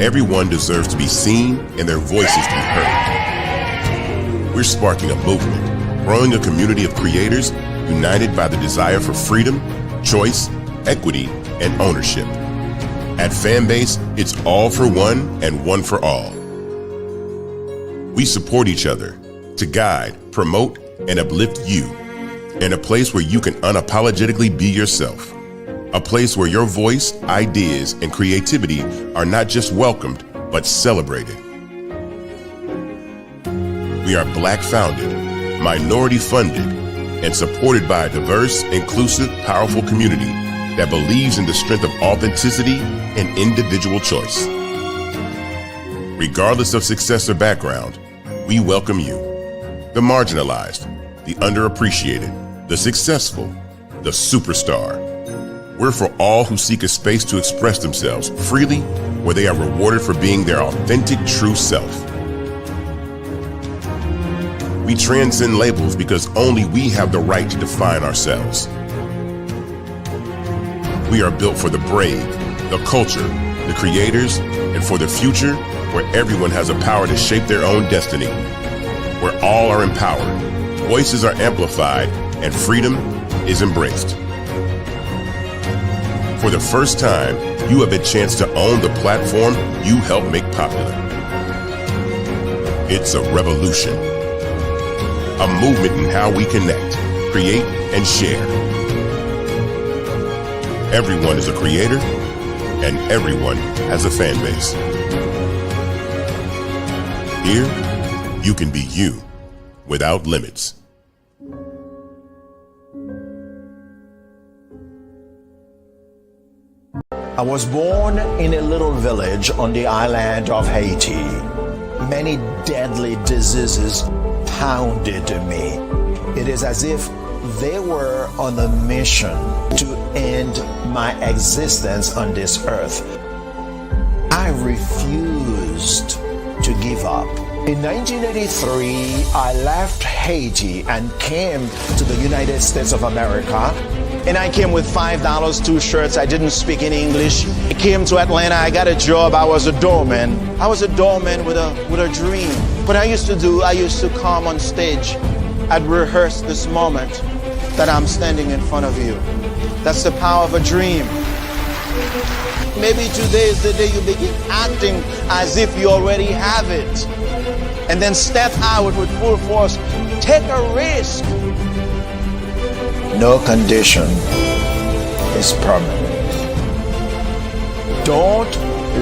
Everyone deserves to be seen and their voices to be heard. We're sparking a movement, growing a community of creators united by the desire for freedom, choice, equity, and ownership. At Fanbase, it's all for one and one for all. We support each other to guide, promote, and uplift you in a place where you can unapologetically be yourself. A place where your voice, ideas, and creativity are not just welcomed, but celebrated. We are Black founded, minority funded, and supported by a diverse, inclusive, powerful community that believes in the strength of authenticity and individual choice. Regardless of success or background, we welcome you, the marginalized, the underappreciated, the successful, the superstar. We're for all who seek a space to express themselves freely, where they are rewarded for being their authentic, true self. We transcend labels because only we have the right to define ourselves. We are built for the brave, the culture, the creators, and for the future where everyone has the power to shape their own destiny, where all are empowered, voices are amplified, and freedom is embraced. For the first time, you have a chance to own the platform you helped make popular. It's a revolution, a movement in how we connect, create, and share. Everyone is a creator, and everyone has a fan base. Here, you can be you without limits. I was born in a little village on the island of Haiti. Many deadly diseases pounded me. It is as if they were on a mission to end my existence on this earth. I refused to give up. In 1983, I left Haiti and came to the United States of America. And I came with $5, 2 shirts. I didn't speak in English. I came to Atlanta. I got a job. I was a doorman. I was a doorman with a dream. What I used to do, I used to come on stage. I'd rehearse this moment that I'm standing in front of you. That's the power of a dream. Maybe today is the day you begin acting as if you already have it. And then step out with full force. Take a risk. No condition is permanent. Don't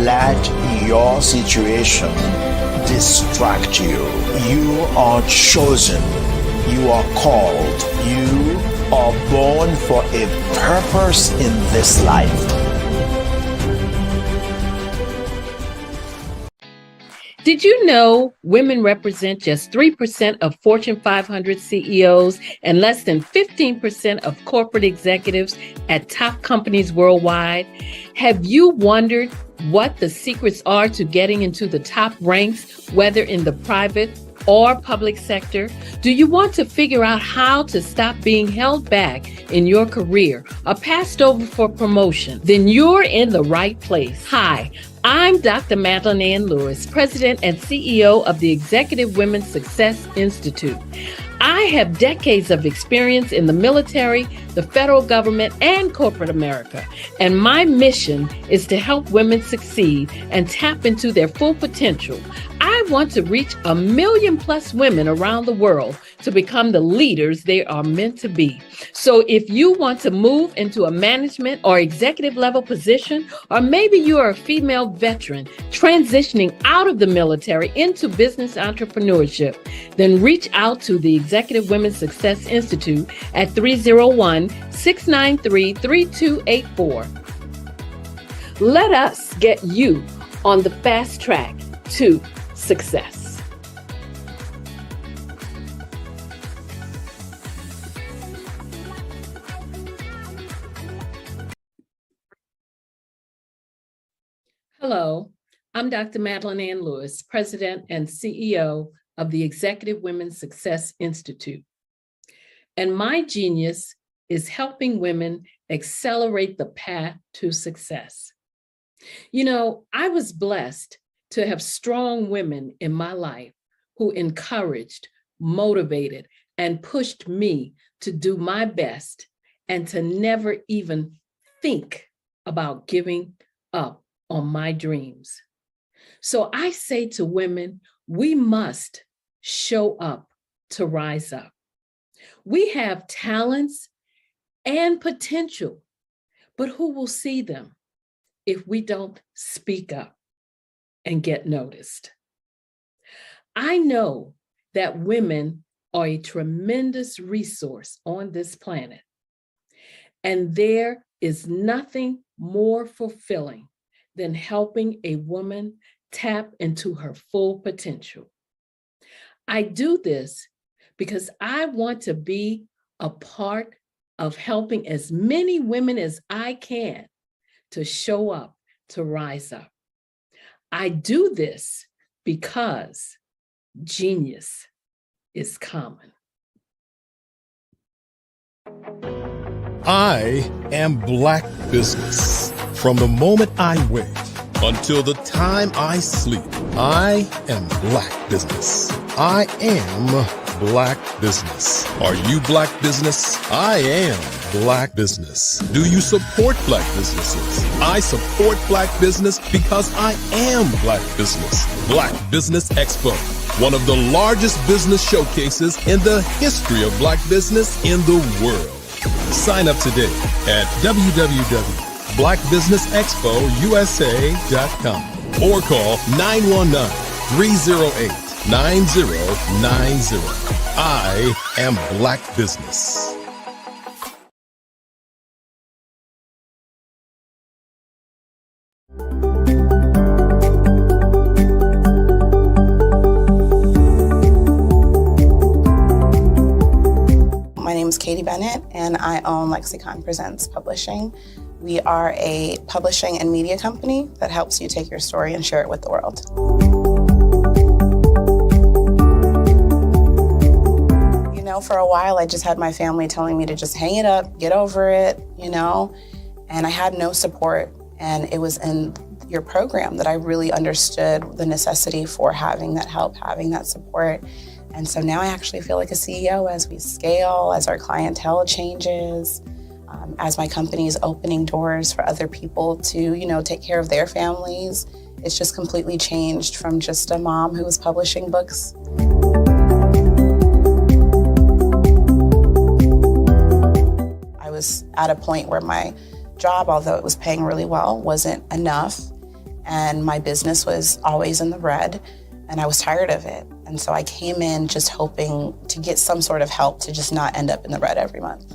let your situation distract you. You are chosen. You are called. You are born for a purpose in this life. Did you know women represent just 3% of Fortune 500 CEOs and less than 15% of corporate executives at top companies worldwide? Have you wondered what the secrets are to getting into the top ranks, whether in the private or public sector? Do you want to figure out how to stop being held back in your career or passed over for promotion? Then you're in the right place. Hi, I'm Dr. Madeline Ann Lewis, President and CEO of the Executive Women's Success Institute. I have decades of experience in the military, the federal government, and corporate America. And my mission is to help women succeed and tap into their full potential. I want to reach 1 million+ women around the world to become the leaders they are meant to be. So if you want to move into a management or executive level position, or maybe you are a female veteran transitioning out of the military into business entrepreneurship, then reach out to the Executive Women's Success Institute at 301-693-3284. Let us get you on the fast track to success. Hello, I'm Dr. Madeline Ann Lewis, President and CEO of the Executive Women's Success Institute. And my genius is helping women accelerate the path to success. You know, I was blessed to have strong women in my life who encouraged, motivated, and pushed me to do my best and to never even think about giving up on my dreams. So I say to women, we must show up to rise up. We have talents and potential, but who will see them if we don't speak up and get noticed? I know that women are a tremendous resource on this planet, and there is nothing more fulfilling than helping a woman tap into her full potential. I do this because I want to be a part of helping as many women as I can to show up, to rise up. I do this because genius is common. I am Black Business. From the moment I wake until the time I sleep, I am Black Business. I am Black Business. Are you Black Business? I am Black Business. Do you support Black businesses? I support Black business because I am Black Business. Black Business Expo, one of the largest business showcases in the history of Black business in the world. Sign up today at www.blackbusinessexpousa.com or call 919-308-9090. I am Black Business. My name is Katie Bennett, and I own Lexicon Presents Publishing. We are a publishing and media company that helps you take your story and share it with the world. You know, for a while, I just had my family telling me to just hang it up, get over it, you know, and I had no support. And it was in your program that I really understood the necessity for having that help, having that support. And so now I actually feel like a CEO as we scale, as our clientele changes, as my company is opening doors for other people to, you know, take care of their families. It's just completely changed from just a mom who was publishing books. I was at a point where my job, although it was paying really well, wasn't enough. And my business was always in the red, and I was tired of it. And so I came in just hoping to get some sort of help to just not end up in the red every month.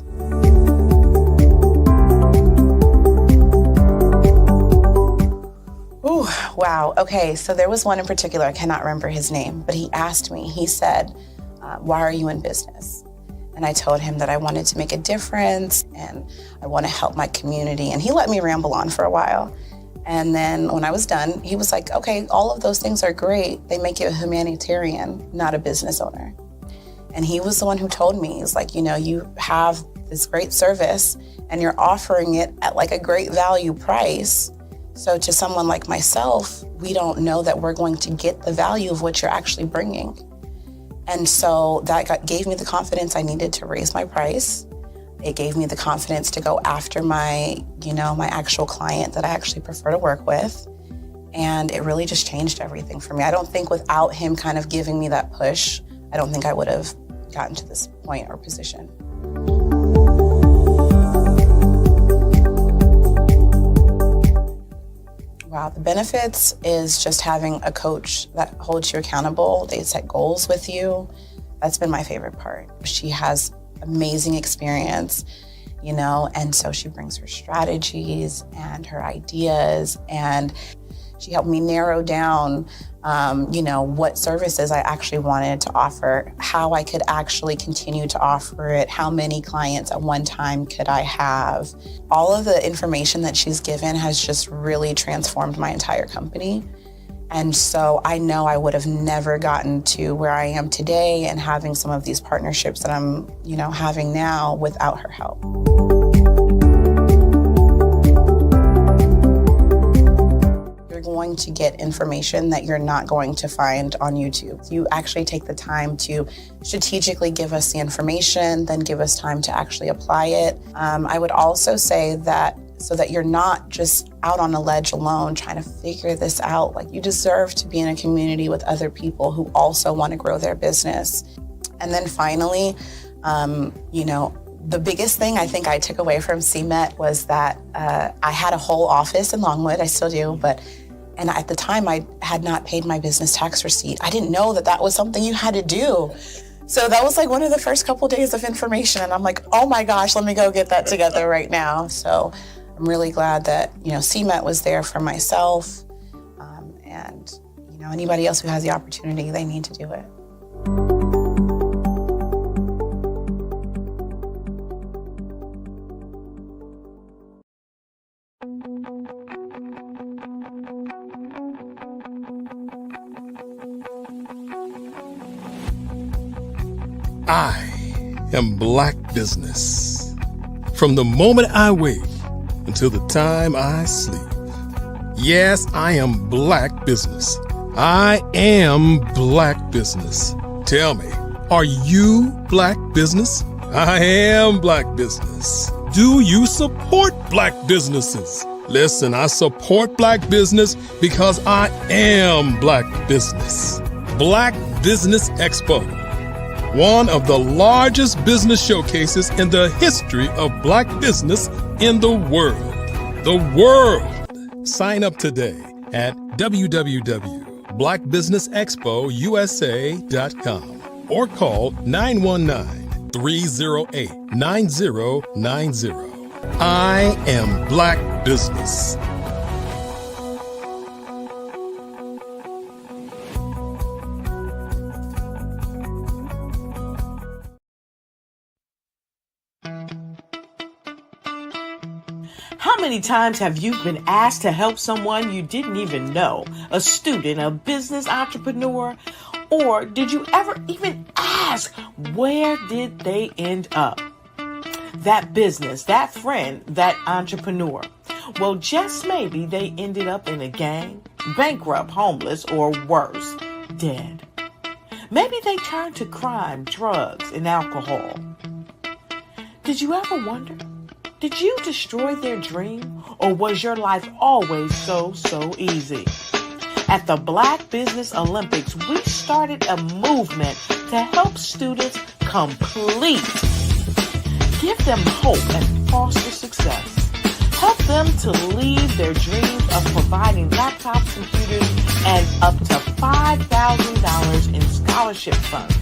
Ooh, wow. Okay, so there was one in particular, I cannot remember his name, but he asked me, he said, why are you in business? And I told him that I wanted to make a difference and I want to help my community. And he let me ramble on for a while. And then when I was done, he was like, okay, all of those things are great. They make you a humanitarian, not a business owner. And he was the one who told me, he's like, you know, you have this great service and you're offering it at like a great value price. So to someone like myself, we don't know that we're going to get the value of what you're actually bringing. And so that gave me the confidence I needed to raise my price. It gave me the confidence to go after my actual client that I actually prefer to work with. And it really just changed everything for me. I don't think without him kind of giving me that push, I don't think I would have gotten to this point or position. Wow, the benefits is just having a coach that holds you accountable. They set goals with you. That's been my favorite part. She has amazing experience, you know, and so she brings her strategies and her ideas, and she helped me narrow down, what services I actually wanted to offer, how I could actually continue to offer it, how many clients at one time could I have. All of the information that she's given has just really transformed my entire company. And so I know I would have never gotten to where I am today and having some of these partnerships that I'm, having now without her help. You're going to get information that you're not going to find on YouTube. You actually take the time to strategically give us the information, then give us time to actually apply it. I would also say that so that you're not just out on a ledge alone trying to figure this out. Like, you deserve to be in a community with other people who also want to grow their business. And then finally, the biggest thing I think I took away from CMET was that I had a whole office in Longwood, I still do, and at the time I had not paid my business tax receipt. I didn't know that that was something you had to do. So that was like one of the first couple days of information, and I'm like, oh my gosh, let me go get that together right now. So I'm really glad that, CMET was there for myself, and, anybody else who has the opportunity, they need to do it. I am Black Business. From the moment I wake until the time I sleep. Yes, I am Black Business. I am Black Business. Tell me, are you Black Business? I am Black Business. Do you support Black businesses? Listen, I support Black business because I am Black Business. Black Business Expo, one of the largest business showcases in the history of Black business in the world. The world! Sign up today at www.blackbusinessexpousa.com or call 919-308-9090. I am Black Business. How many times have you been asked to help someone you didn't even know? A student, a business entrepreneur? Or did you ever even ask, where did they end up? That business, that friend, that entrepreneur. Well, just maybe they ended up in a gang, bankrupt, homeless, or worse, dead. Maybe they turned to crime, drugs, and alcohol. Did you ever wonder? Did you destroy their dream, or was your life always so easy? At the Black Business Olympics, we started a movement to help students complete. Give them hope and foster success. Help them to leave their dreams of providing laptops, computers, and up to $5,000 in scholarship funds.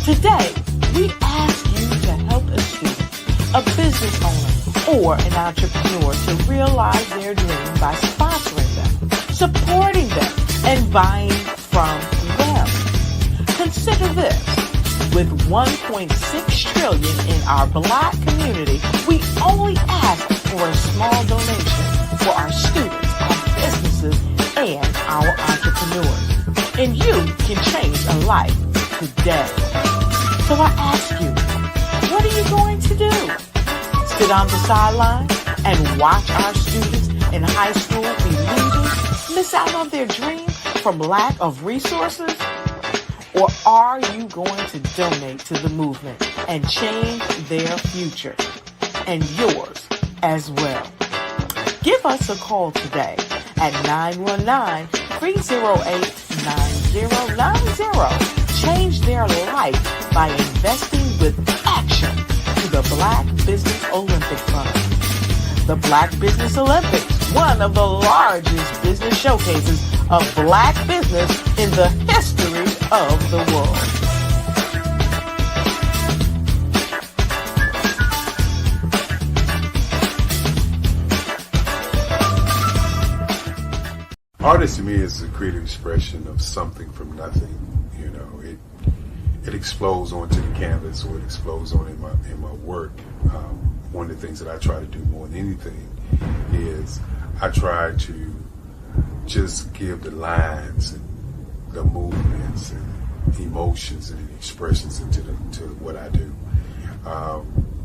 Today, we ask you to help a student, a business owner, or an entrepreneur to realize their dream by sponsoring them, supporting them, and buying from them. Consider this. With $1.6 trillion in our Black community, we only ask for a small donation for our students, our businesses, and our entrepreneurs. And you can change a life today. So I ask you, what are you going to do? Sit on the sideline and watch our students in high school be losers, miss out on their dream from lack of resources? Or are you going to donate to the movement and change their future and yours as well? Give us a call today at 919-308-9090. Change their life by investing with action to the Black Business Olympic Fund. The Black Business Olympics, one of the largest business showcases of Black business in the history of the world. Artist to me is a creative expression of something from nothing. It explodes onto the canvas, or it explodes on in my work. One of the things that I try to do more than anything is I try to just give the lines and the movements and emotions and expressions into what I do.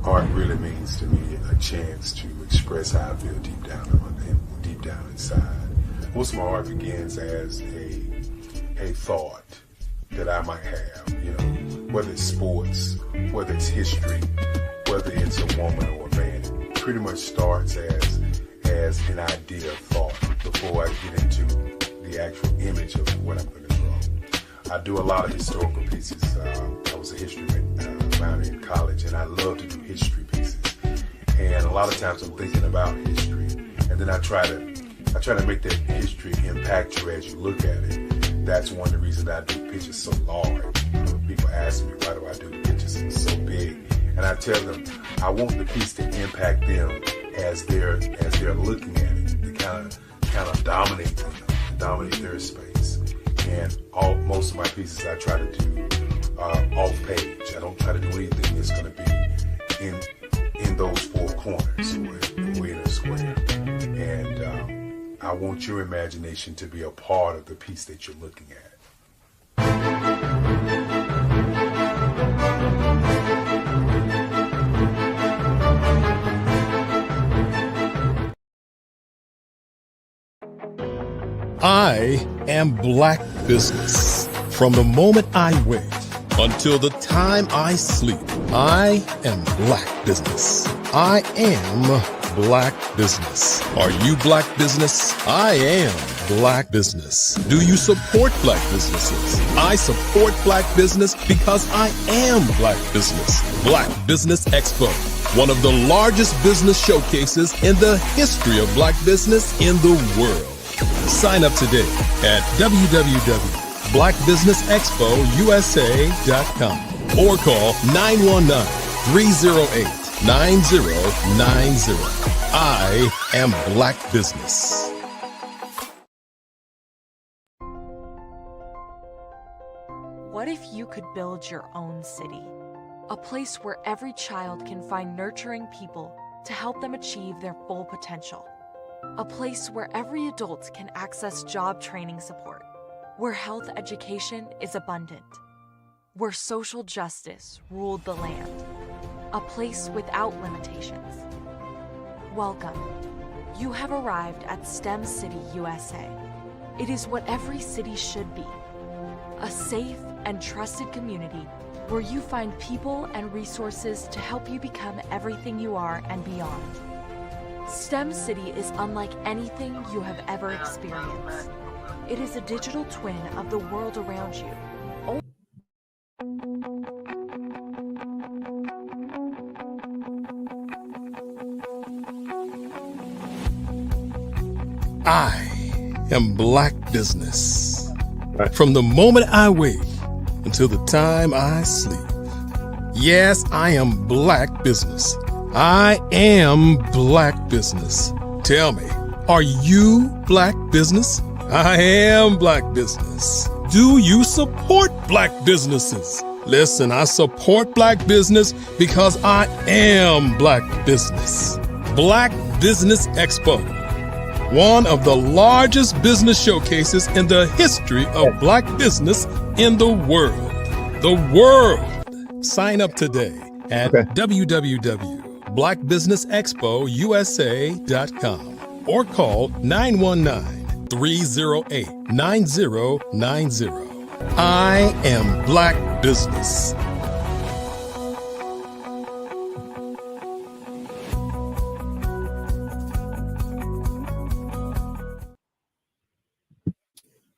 Art really means to me a chance to express how I feel deep down inside. Most of my art begins as a thought that I might have, whether it's sports, whether it's history, whether it's a woman or a man. It pretty much starts as an idea of thought before I get into the actual image of what I'm going to draw. I do a lot of historical pieces. I was a history minor in college, and I love to do history pieces. And a lot of times I'm thinking about history, and then I try to make that history impact you as you look at it. That's one of the reasons I do pictures so large. People ask me, why do I do the pictures so big? And I tell them, I want the piece to impact them as they're looking at it. To kind of dominate them, dominate their space. And most of my pieces I try to do off page. I don't try to do anything that's going to be in those four corners or in a square. And I want your imagination to be a part of the piece that you're looking at. I am Black Business. From the moment I wake until the time I sleep, I am Black Business. I am Black Business. Are you Black Business? I am Black Business. Do you support Black businesses? I support Black business because I am Black Business. Black Business Expo, one of the largest business showcases in the history of Black business in the world. Sign up today at www.blackbusinessexpousa.com or call 919-308-9090. I am Black Business. What if you could build your own city? A place where every child can find nurturing people to help them achieve their full potential. A place where every adult can access job training support, where health education is abundant, where social justice ruled the land. A place without limitations. Welcome. You have arrived at STEM City USA. It is what every city should be. A safe and trusted community where you find people and resources to help you become everything you are and beyond. STEM City is unlike anything you have ever experienced. It is a digital twin of the world around you. I am Black Business. From the moment I wake until the time I sleep. Yes, I am Black Business. I am Black Business. Tell me, are you Black Business? I am Black Business. Do you support Black businesses? Listen, I support Black business because I am Black Business. Black Business Expo, one of the largest business showcases in the history of Black business in the world. The world. Sign up today at www.blackbusinessexpousa.com or call 919-308-9090. I am Black Business.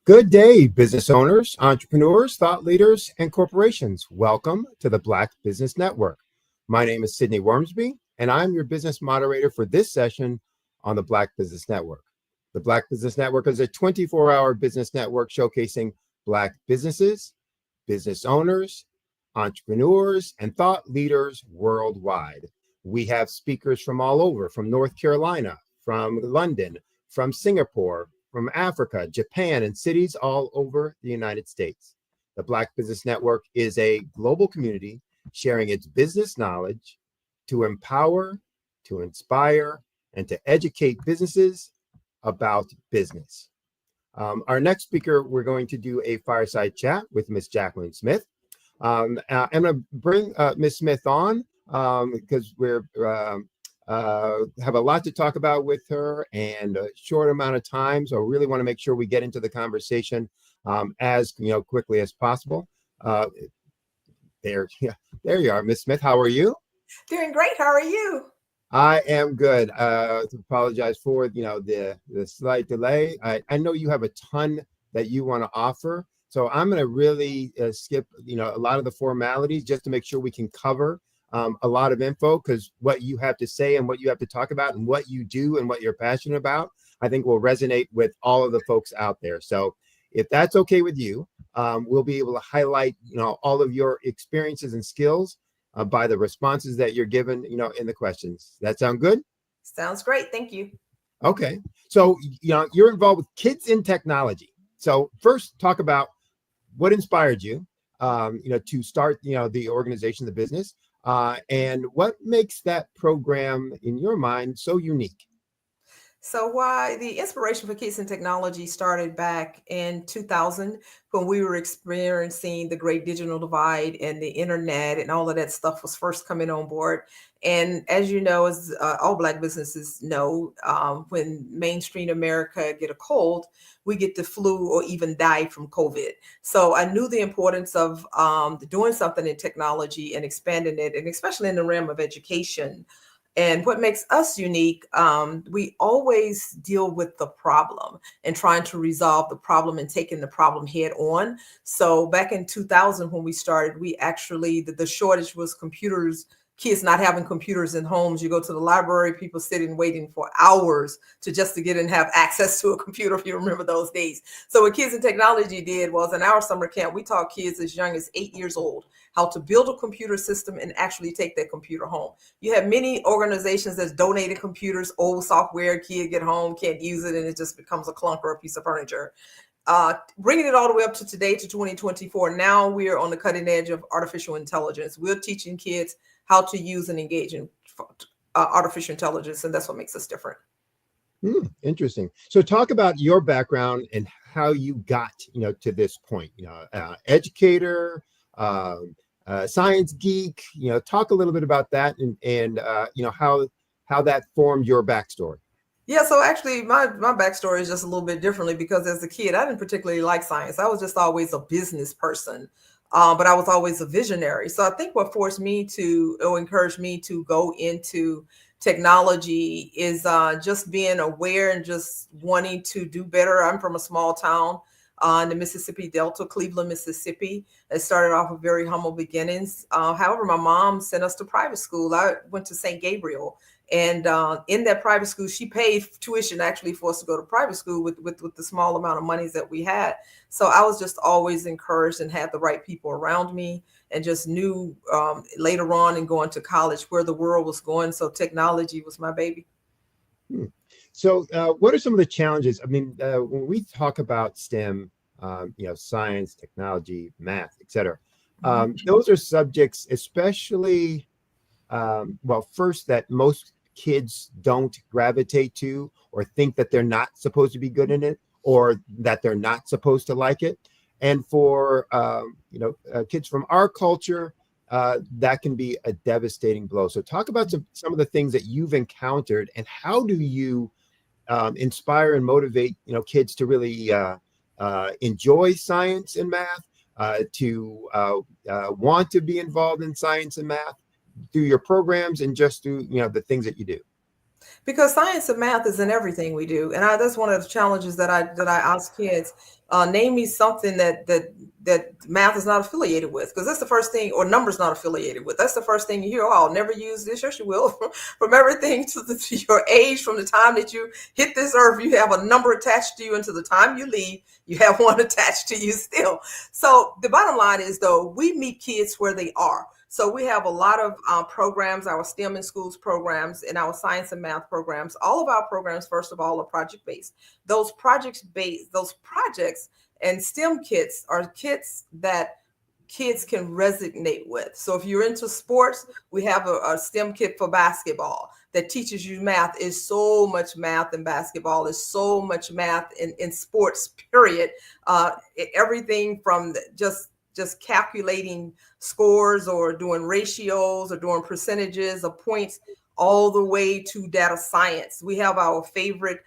Good day, business owners, entrepreneurs, thought leaders, and corporations. Welcome to the Black Business Network. My name is Sidney Wormsby, and I'm your business moderator for this session on the Black Business Network. The Black Business Network is a 24-hour business network showcasing Black businesses, business owners, entrepreneurs, and thought leaders worldwide. We have speakers from all over, from North Carolina, from London, from Singapore, from Africa, Japan, and cities all over the United States. The Black Business Network is a global community sharing its business knowledge to empower, to inspire, and to educate businesses about business. Our next speaker, we're going to do a fireside chat with Miss Jacqueline Smith. I'm going to bring Miss Smith on because we're have a lot to talk about with her and a short amount of time. So I really want to make sure we get into the conversation as quickly as possible. There you are, Miss Smith. How are you? Doing great. How are you? I am good. Apologize for the slight delay. I know you have a ton that you want to offer, so I'm going to really skip a lot of the formalities just to make sure we can cover a lot of info, because what you have to say and what you have to talk about and what you do and what you're passionate about, I think will resonate with all of the folks out there. So if that's okay with you, we'll be able to highlight all of your experiences and skills by the responses that you're given, in the questions. That sound good? Sounds great. Thank you. Okay. So, you're involved with Kids in Technology. So first, talk about what inspired you, to start, the organization, the business, and what makes that program, in your mind, so unique? So why the inspiration for Kids in Technology started back in 2000 when we were experiencing the great digital divide and the internet and all of that stuff was first coming on board. And as you know, as all Black businesses know, when mainstream America get a cold, we get the flu or even die from COVID. So I knew the importance of doing something in technology and expanding it, and especially in the realm of education. And what makes us unique, we always deal with the problem and trying to resolve the problem and taking the problem head on. So back in 2000, when we started, we actually, the shortage was computers, kids not having computers in homes. You go to the library, people sitting waiting for hours to get and have access to a computer, if you remember those days. So what Kids in Technology did was, in our summer camp, we taught kids as young as 8 years old how to build a computer system and actually take that computer home. You have many organizations that's donated computers, old software, kid get home, can't use it, and it just becomes a clunk or a piece of furniture. Bringing it all the way up to today, to 2024, now we're on the cutting edge of artificial intelligence. We're teaching kids how to use and engage in artificial intelligence, and that's what makes us different. Interesting. So talk about your background and how you got, to this point, educator, science geek, talk a little bit about that and how that formed your backstory. Yeah, so actually my backstory is just a little bit differently, because as a kid, I didn't particularly like science. I was just always a business person, but I was always a visionary. So I think what forced me to, or encouraged me to go into technology is just being aware and just wanting to do better. I'm from a small town in the Mississippi Delta, Cleveland, Mississippi. It started off with very humble beginnings. However, my mom sent us to private school. I went to St. Gabriel. And in that private school, she paid tuition actually for us to go to private school with the small amount of monies that we had. So I was just always encouraged and had the right people around me, and just knew later on in going to college where the world was going. So technology was my baby. So what are some of the challenges? I mean, when we talk about STEM, science, technology, math, et cetera, those are subjects, especially, first, that most kids don't gravitate to, or think that they're not supposed to be good in it, or that they're not supposed to like it. And for, kids from our culture, that can be a devastating blow. So talk about some of the things that you've encountered, and how do you inspire and motivate, kids to really enjoy science and math, to want to be involved in science and math through your programs, and just through, the things that you do? Because science and math is in everything we do. And that's one of the challenges that I ask kids. Name me something that math is not affiliated with, because that's the first thing, or numbers not affiliated with. That's the first thing you hear. Oh, I'll never use this. Yes, you will. From everything to your age, from the time that you hit this earth, you have a number attached to you, and to the time you leave, you have one attached to you still. So the bottom line is, though, we meet kids where they are. So we have a lot of programs, our STEM in schools programs and our science and math programs. All of our programs, first of all, are project-based. Those projects and STEM kits are kits that kids can resonate with. So if you're into sports, we have a STEM kit for basketball that teaches you math. Is so much math in basketball, is so much math in sports, period. Everything from just calculating scores or doing ratios or doing percentages of points, all the way to data science. We have our favorite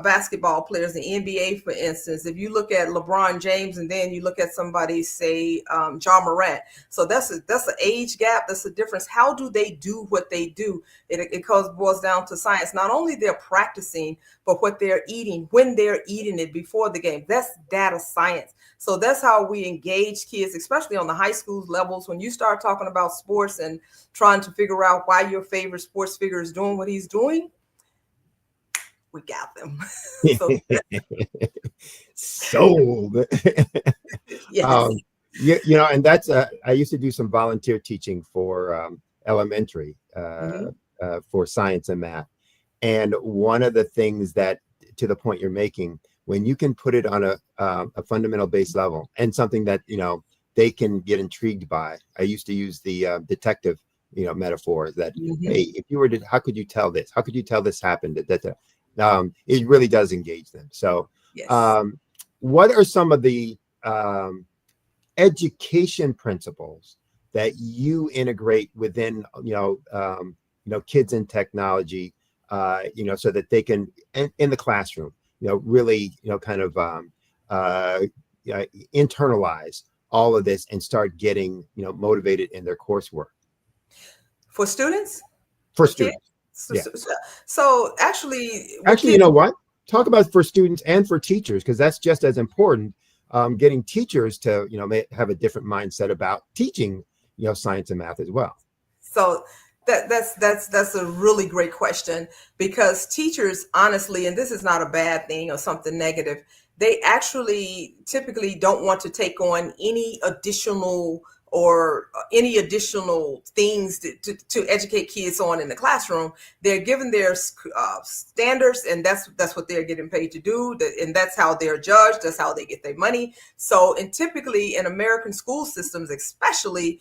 basketball players in the NBA, for instance. If you look at LeBron James and then you look at somebody, say, Ja Morant, so that's an age gap. That's a difference. How do they do what they do? It boils down to science. Not only they're practicing, but what they're eating, when they're eating it before the game. That's data science. So that's how we engage kids, especially on the high school levels. When you start talking about sports and trying to figure out why your favorite sports figure is doing what he's doing, we got them. Sold. Yes. You know, and that's I used to do some volunteer teaching for elementary for science and math. And one of the things that, to the point you're making, when you can put it on a fundamental base level and something that, you know, they can get intrigued by. I used to use the detective, you know, metaphor that, hey, if you were to, how could you tell this? How could you tell this happened? It really does engage them. So what are some of the education principles that you integrate within, kids in technology, so that they can, in the classroom, really, kind of internalize all of this and start getting, motivated in their coursework? For students? For students. Yeah. So actually, you know what? Talk about for students and for teachers, because that's just as important. Getting teachers to, have a different mindset about teaching, science and math as well. So that's a really great question, because teachers, honestly, and this is not a bad thing or something negative, they actually typically don't want to take on any additional things to educate kids on in the classroom. They're given their standards, and that's what they're getting paid to do, and that's how they're judged. That's how they get their money. So, and typically in American school systems, especially,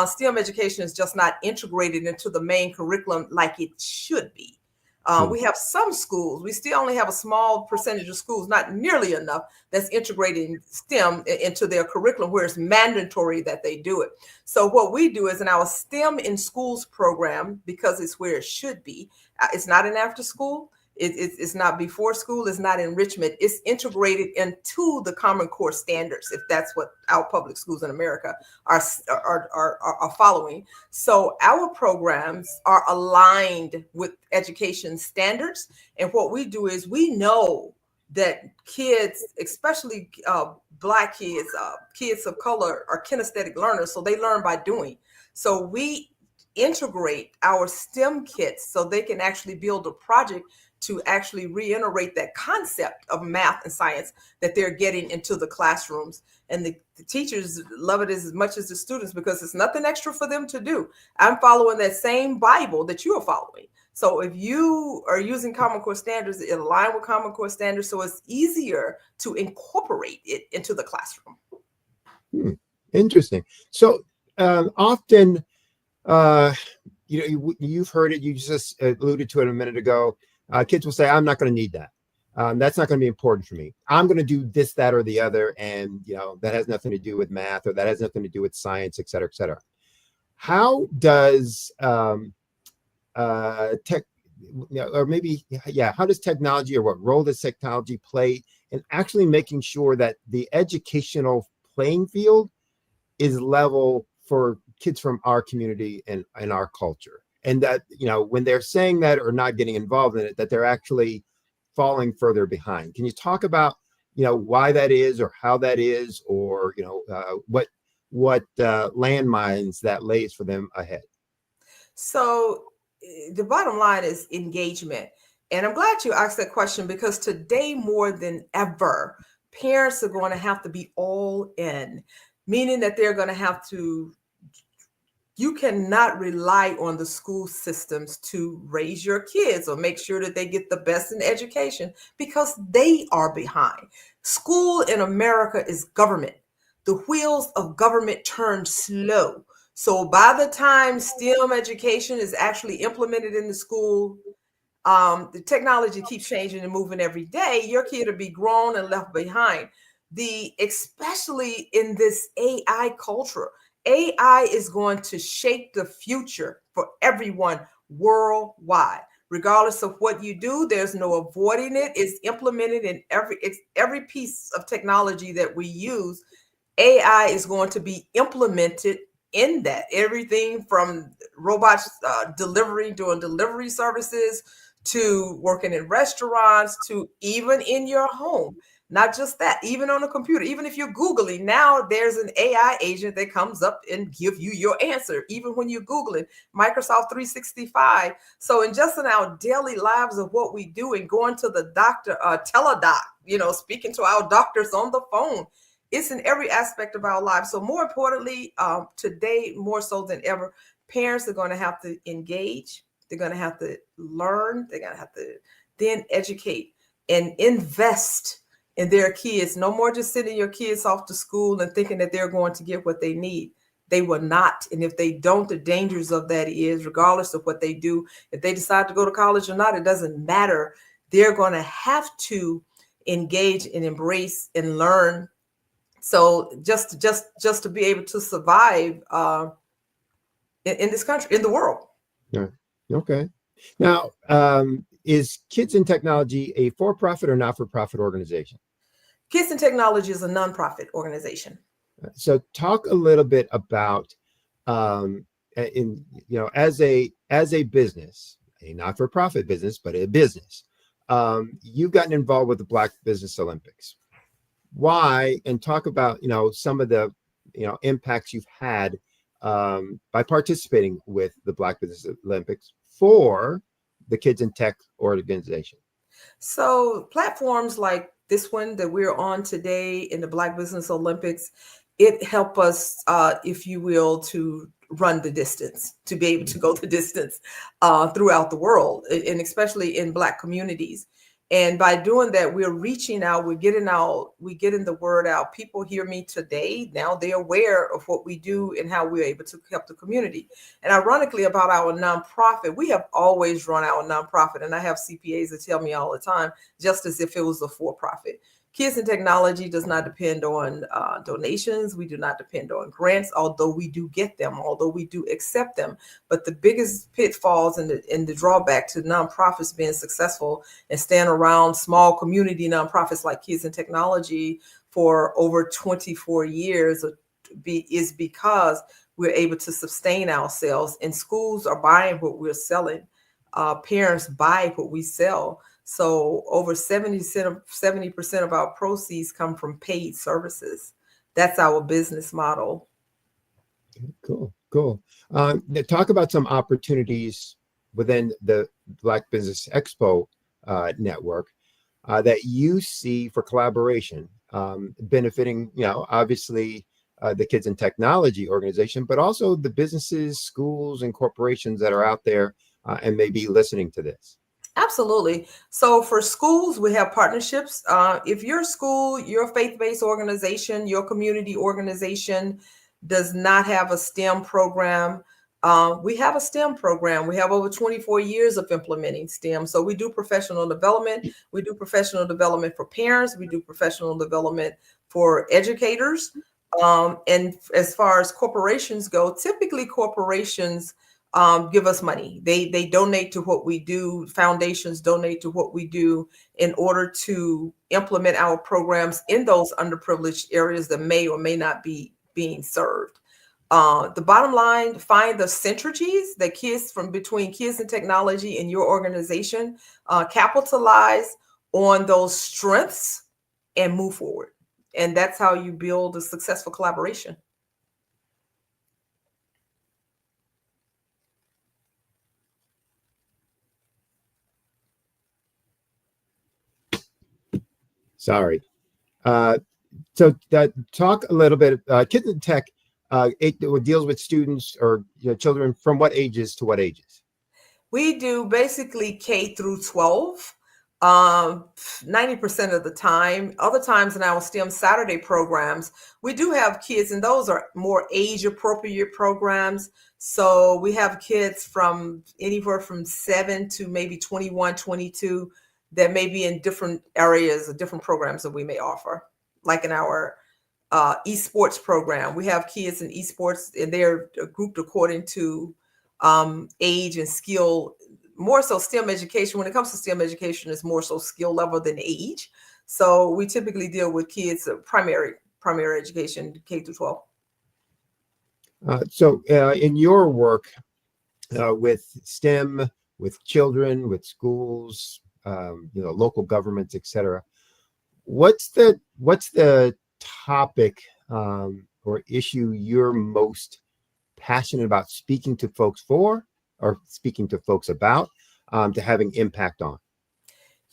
STEM education is just not integrated into the main curriculum like it should be. We have some schools, we still only have a small percentage of schools, not nearly enough, that's integrating STEM into their curriculum, where it's mandatory that they do it. So what we do is in our STEM in Schools program, because it's where it should be, it's not an after school, it's not before school, it's not enrichment, it's integrated into the Common Core standards, if that's what our public schools in America are following. So our programs are aligned with education standards. And what we do is we know that kids, especially Black kids, kids of color, are kinesthetic learners. So they learn by doing. So we integrate our STEM kits so they can actually build a project to actually reiterate that concept of math and science that they're getting into the classrooms. And the teachers love it as much as the students, because it's nothing extra for them to do. I'm following that same Bible that you are following. So if you are using Common Core standards, it aligns with Common Core standards, so it's easier to incorporate it into the classroom. Interesting. So often, you've heard it, you just alluded to it a minute ago. Kids will say, I'm not going to need that. That's not going to be important for me. I'm going to do this, that, or the other. And, that has nothing to do with math, or that has nothing to do with science, et cetera, et cetera. How does how does technology, or what role does technology play in actually making sure that the educational playing field is level for kids from our community and our culture? And that, when they're saying that or not getting involved in it, that they're actually falling further behind. Can you talk about, why that is, or how that is, or, what landmines that lays for them ahead? So the bottom line is engagement. And I'm glad you asked that question, because today more than ever, parents are going to have to be all in, meaning that they're going to have to, you cannot rely on the school systems to raise your kids or make sure that they get the best in education, because they are behind. School in America is government. the wheels of government turn slow. So by the time STEM education is actually implemented in the school, the technology keeps changing and moving every day. Your kid will be grown and left behind. Especially in this AI culture, AI is going to shape the future for everyone worldwide. Regardless of what you do, there's no avoiding it. It's implemented in every piece of technology that we use. AI is going to be implemented in that. Everything from robots doing delivery services, to working in restaurants, to even in your home. Not just that, even on a computer, even if you're Googling, now there's an AI agent that comes up and give you your answer, even when you're Googling Microsoft 365. So in our daily lives of what we do and going to the doctor, teledoc, speaking to our doctors on the phone, it's in every aspect of our lives. So more importantly, today, more so than ever, parents are going to have to engage. They're going to have to learn. They're going to have to then educate and invest in their kids. No more just sending your kids off to school and thinking that they're going to get what they need. They will not. And if they don't, the dangers of that is, regardless of what they do, if they decide to go to college or not, it doesn't matter. They're going to have to engage and embrace and learn. So just to be able to survive in this country, in the world. Yeah. Okay. Now, is Kids in Technology a for-profit or not-for-profit organization? Kids in Technology is a nonprofit organization. So talk a little bit about, as a business, a not-for-profit business, but a business, you've gotten involved with the Black Business Olympics. Why? And talk about, some of the, impacts you've had by participating with the Black Business Olympics for the Kids in Tech organization. So platforms like this one that we're on today in the Black Business Olympics, it help us, if you will, to run the distance, to be able to go the distance throughout the world, and especially in Black communities. And by doing that, we're reaching out, we're getting the word out. People hear me today. Now they're aware of what we do and how we're able to help the community. And ironically, about our nonprofit, we have always run our nonprofit. And I have CPAs that tell me all the time, just as if it was a for-profit. Kids in Technology does not depend on donations. We do not depend on grants, although we do get them, although we do accept them. But the biggest pitfalls and the drawback to nonprofits being successful and staying around small community nonprofits like Kids in Technology for over 24 years is because we're able to sustain ourselves, and schools are buying what we're selling. Parents buy what we sell. So over 70% of our proceeds come from paid services. That's our business model. Cool. Talk about some opportunities within the Black Business Expo network that you see for collaboration, benefiting, obviously the Kids in Technology organization, but also the businesses, schools, and corporations that are out there and may be listening to this. Absolutely. So for schools, we have partnerships. If your school, your faith-based organization, your community organization does not have a STEM program, we have a STEM program. We have over 24 years of implementing STEM. So we do professional development. We do professional development for parents. We do professional development for educators. And as far as corporations go, typically corporations give us money. They donate to what we do. Foundations donate to what we do in order to implement our programs in those underprivileged areas that may or may not be being served. The bottom line, find the synergies that between Kids in Technology and your organization, capitalize on those strengths and move forward. And that's how you build a successful collaboration. Sorry. So talk a little bit. Kids in Tech it deals with students or children from what ages to what ages? We do basically K through 12. 90% of the time. Other times in our STEM Saturday programs, we do have kids, and those are more age appropriate programs. So we have kids from anywhere from 7 to maybe 21, 22 that may be in different areas or different programs that we may offer. Like in our esports program, we have kids in esports, and they're grouped according to age and skill. More so STEM education. When it comes to STEM education, it's more so skill level than age. So we typically deal with kids primary education, K through 12. So in your work with STEM, with children, with schools, local governments, etc., what's the topic or issue you're most passionate about speaking to folks for, or speaking to folks about, to having impact on?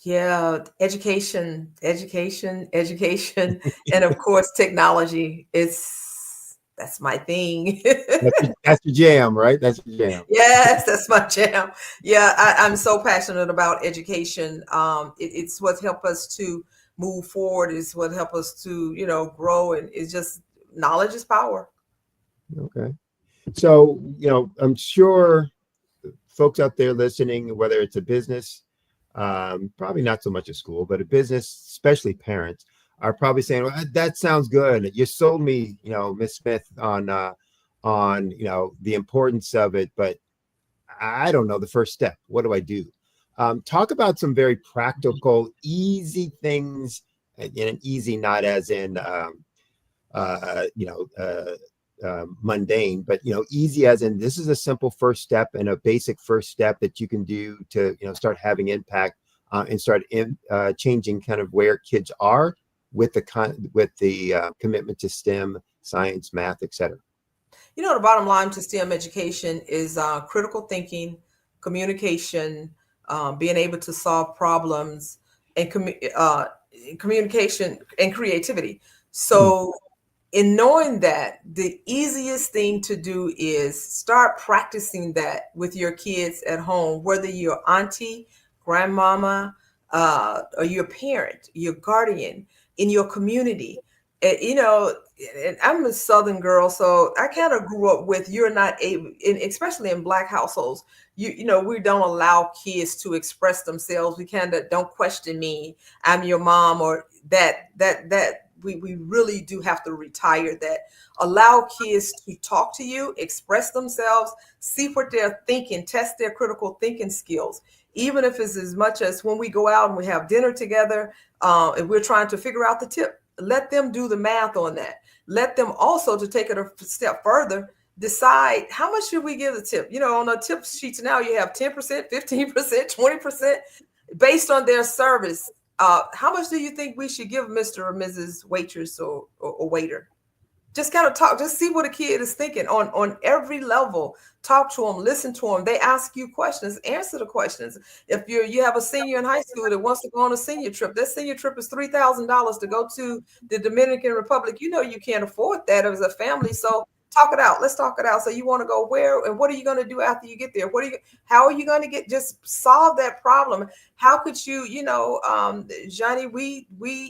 Yeah, education, and of course, technology. That's my thing. That's your jam, right? That's your jam. Yes, that's my jam. Yeah, I'm so passionate about education. It's what helped us to move forward. It's what helped us to, grow. And it's just, knowledge is power. Okay. So, I'm sure folks out there listening, whether it's a business, probably not so much a school, but a business, especially parents, are probably saying, well, that sounds good. You sold me, Miss Smith, on the importance of it, but I don't know the first step. What do I do? Talk about some very practical, easy things, and easy not as in mundane, but easy as in this is a simple first step and a basic first step that you can do to start having impact and start changing kind of where kids are with the commitment to STEM, science, math, etc. The bottom line to STEM education is critical thinking, communication, being able to solve problems, and communication and creativity. So in knowing that, the easiest thing to do is start practicing that with your kids at home, whether you're auntie, grandmama, or your parent, your guardian, in your community. And I'm a Southern girl, so I kind of grew up with, you're not able, especially in Black households, we don't allow kids to express themselves. We kind of don't question me, I'm your mom, or that we really do have to retire that. Allow kids to talk to you, express themselves, see what they're thinking, test their critical thinking skills. Even if it's as much as when we go out and we have dinner together, and we're trying to figure out the tip, let them do the math on that. Let them also, to take it a step further, decide how much should we give the tip. On the tip sheets now, you have 10%, 15%, 20%, based on their service. How much do you think we should give Mr. or Mrs. waitress or waiter? Just kind of talk, just see what a kid is thinking on every level. Talk to them, listen to them. They ask you questions, answer the questions. If you have a senior in high school that wants to go on a senior trip, that senior trip is $3,000 to go to the Dominican Republic. You can't afford that as a family. So talk it out. Let's talk it out. So you want to go where, and what are you going to do after you get there? How are you going to just solve that problem? How could you, Johnny,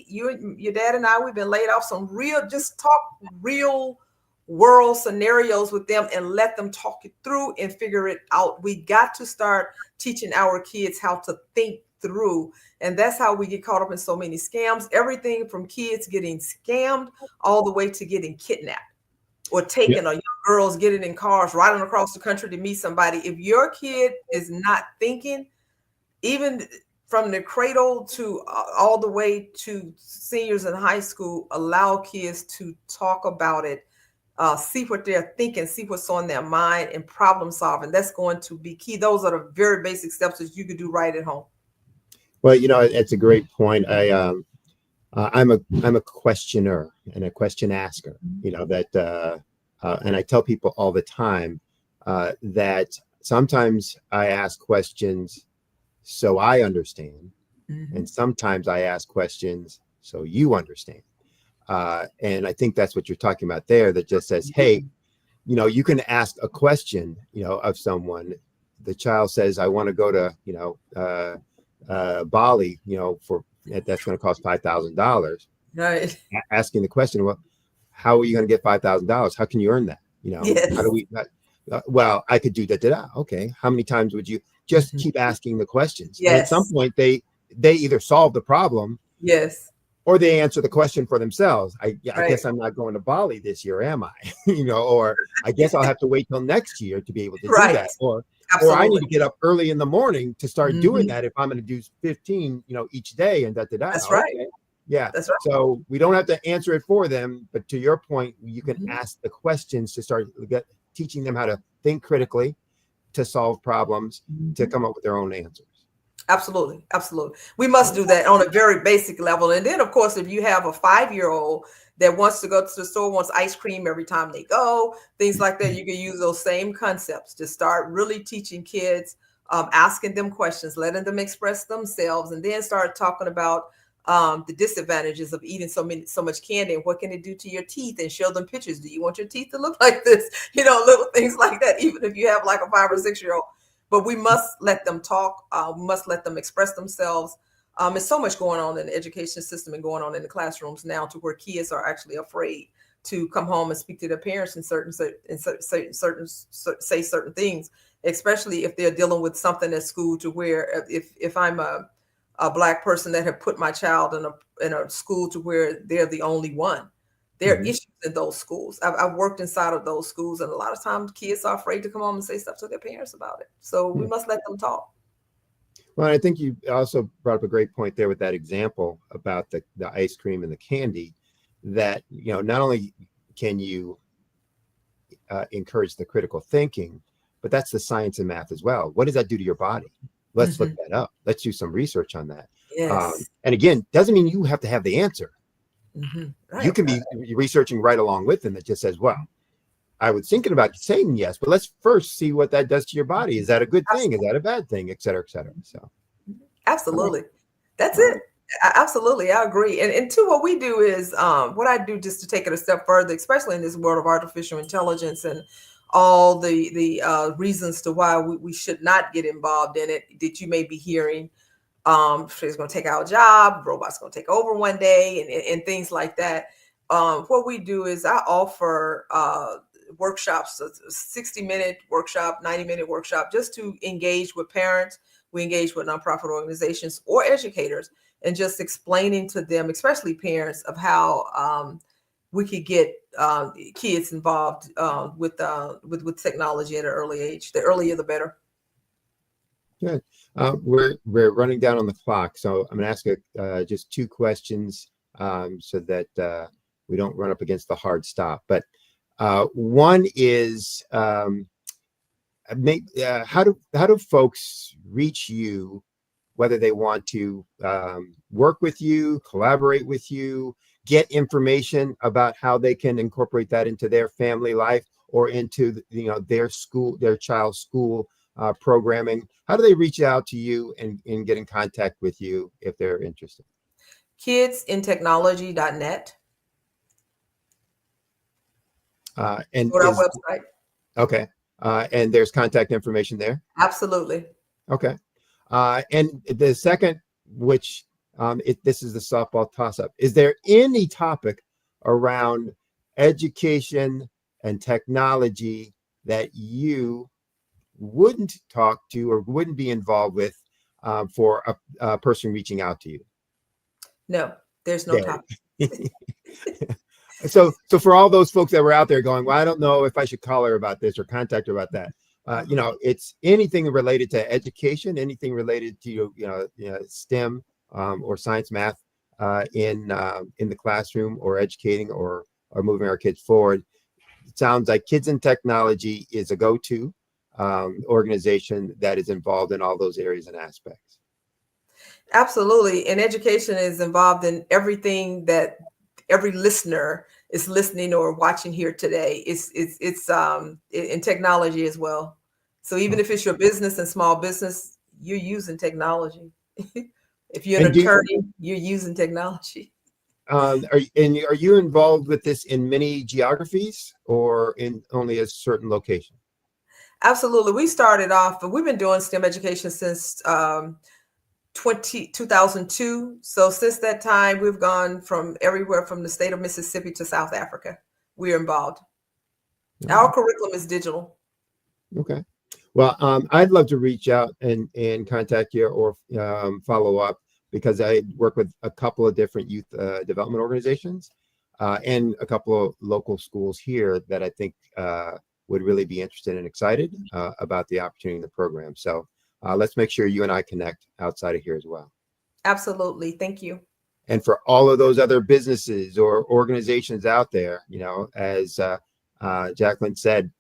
you and your dad and I, we've been laid off some just talk real world scenarios with them and let them talk it through and figure it out. We got to start teaching our kids how to think through. And that's how we get caught up in so many scams. Everything from kids getting scammed all the way to getting kidnapped or taken, or young girls getting in cars, riding across the country to meet somebody. If your kid is not thinking, even from the cradle to all the way to seniors in high school, allow kids to talk about it, see what they're thinking, see what's on their mind, and problem solving. That's going to be key. Those are the very basic steps that you could do right at home. Well, it's a great point. I'm a questioner and a question asker, and I tell people all the time that sometimes I ask questions so I understand, and sometimes I ask questions so you understand. And I think that's what you're talking about there, that just says, hey, you can ask a question, of someone. The child says, I want to go to, Bali, for that's going to cost $5,000. Right. Asking the question, well, how are you going to get $5,000? How can you earn that? Yes. How do we? Well, I could do that. Okay, how many times would you just keep asking the questions? Yes. And at some point, they either solve the problem, yes, or they answer the question for themselves. I Right. guess I'm not going to Bali this year, am I? Or I guess I'll have to wait till next year to be able to do Right. that. Or I Absolutely. need to get up early in the morning to start doing Mhm. that if I'm going to do 15, each day and That's right. Okay. Yeah. That's right. So we don't have to answer it for them, but to your point, you can ask the questions to start teaching them how to think critically, to solve problems, to come up with their own answers. Absolutely. Absolutely. We must do that on a very basic level. And then, of course, if you have a 5-year-old that wants to go to the store, wants ice cream every time they go, things like that, you can use those same concepts to start really teaching kids, asking them questions, letting them express themselves, and then start talking about the disadvantages of eating so much candy and what can it do to your teeth, and show them pictures. Do you want your teeth to look like this? Little things like that, even if you have like a 5 or 6-year-old. But we must let them talk. We must let them express themselves. There's so much going on in the education system and going on in the classrooms now, to where kids are actually afraid to come home and speak to their parents in say certain things, especially if they're dealing with something at school, to where if I'm a Black person that have put my child in a school to where they're the only one. There are issues in those schools. I've worked inside of those schools, and a lot of times kids are afraid to come home and say stuff to their parents about it. So we must let them talk. Well, I think you also brought up a great point there with that example about the ice cream and the candy, that, not only can you encourage the critical thinking, but that's the science and math as well. What does that do to your body? Let's look that up. Let's do some research on that. Yes. And again, doesn't mean you have to have the answer. Right. You can be researching right along with them that just says, well, I was thinking about saying yes, but let's first see what that does to your body. Is that a good thing? Is that a bad thing? Et cetera, et cetera. So Absolutely. That's it. Absolutely. I agree. And two, what we do is what I do, just to take it a step further, especially in this world of artificial intelligence and all the reasons to why we should not get involved in it, that you may be hearing. It's going to take our job, robots going to take over one day, and things like that. What we do is I offer workshops, a 60-minute workshop, 90-minute workshop, just to engage with parents. We engage with nonprofit organizations or educators, and just explaining to them, especially parents, of how we could get kids involved with technology at an early age. The earlier, the better. Good. We're running down on the clock, so I'm going to ask just 2 questions so that we don't run up against the hard stop. But one is, how do folks reach you, whether they want to work with you, collaborate with you, get information about how they can incorporate that into their family life or into their child's school programming? How do they reach out to you and get in contact with you if they're interested? Kidsintechnology.net. And our website. Okay. And there's contact information there? Absolutely. Okay. And the second, which this is the softball toss-up, is there any topic around education and technology that you wouldn't talk to or wouldn't be involved with for a person reaching out to you? No, there's no topic. So for all those folks that were out there going, well, I don't know if I should call her about this or contact her about that. It's anything related to education, anything related to STEM or science, math in the classroom, or educating or moving our kids forward. It sounds like Kids in Technology is a go-to organization that is involved in all those areas and aspects. Absolutely. And education is involved in everything that every listener is listening or watching here today. It's in technology as well. So even if it's your business and small business, you're using technology. If you're an attorney, you're using technology. Are you involved with this in many geographies or in only a certain location? Absolutely. We started off, but we've been doing STEM education since 2002. So since that time, we've gone from everywhere from the state of Mississippi to South Africa. We're involved. Our curriculum is digital. Okay. Well, I'd love to reach out and contact you or follow up, because I work with a couple of different youth development organizations and a couple of local schools here that I think would really be interested and excited about the opportunity in the program. So let's make sure you and I connect outside of here as well. Absolutely. Thank you. And for all of those other businesses or organizations out there, you know, as Jacqueline said,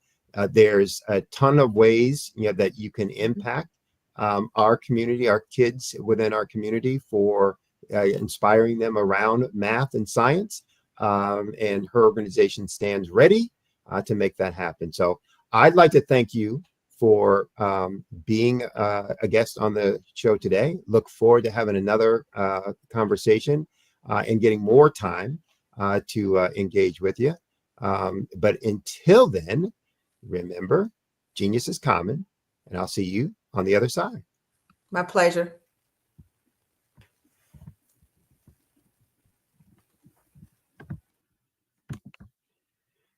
there's a ton of ways, you know, that you can impact our community, our kids within our community, for inspiring them around math and science. And her organization stands ready to make that happen. So I'd like to thank you for being a guest on the show today. Look forward to having another conversation and getting more time to engage with you. But until then, remember, genius is common, and I'll see you on the other side. My pleasure.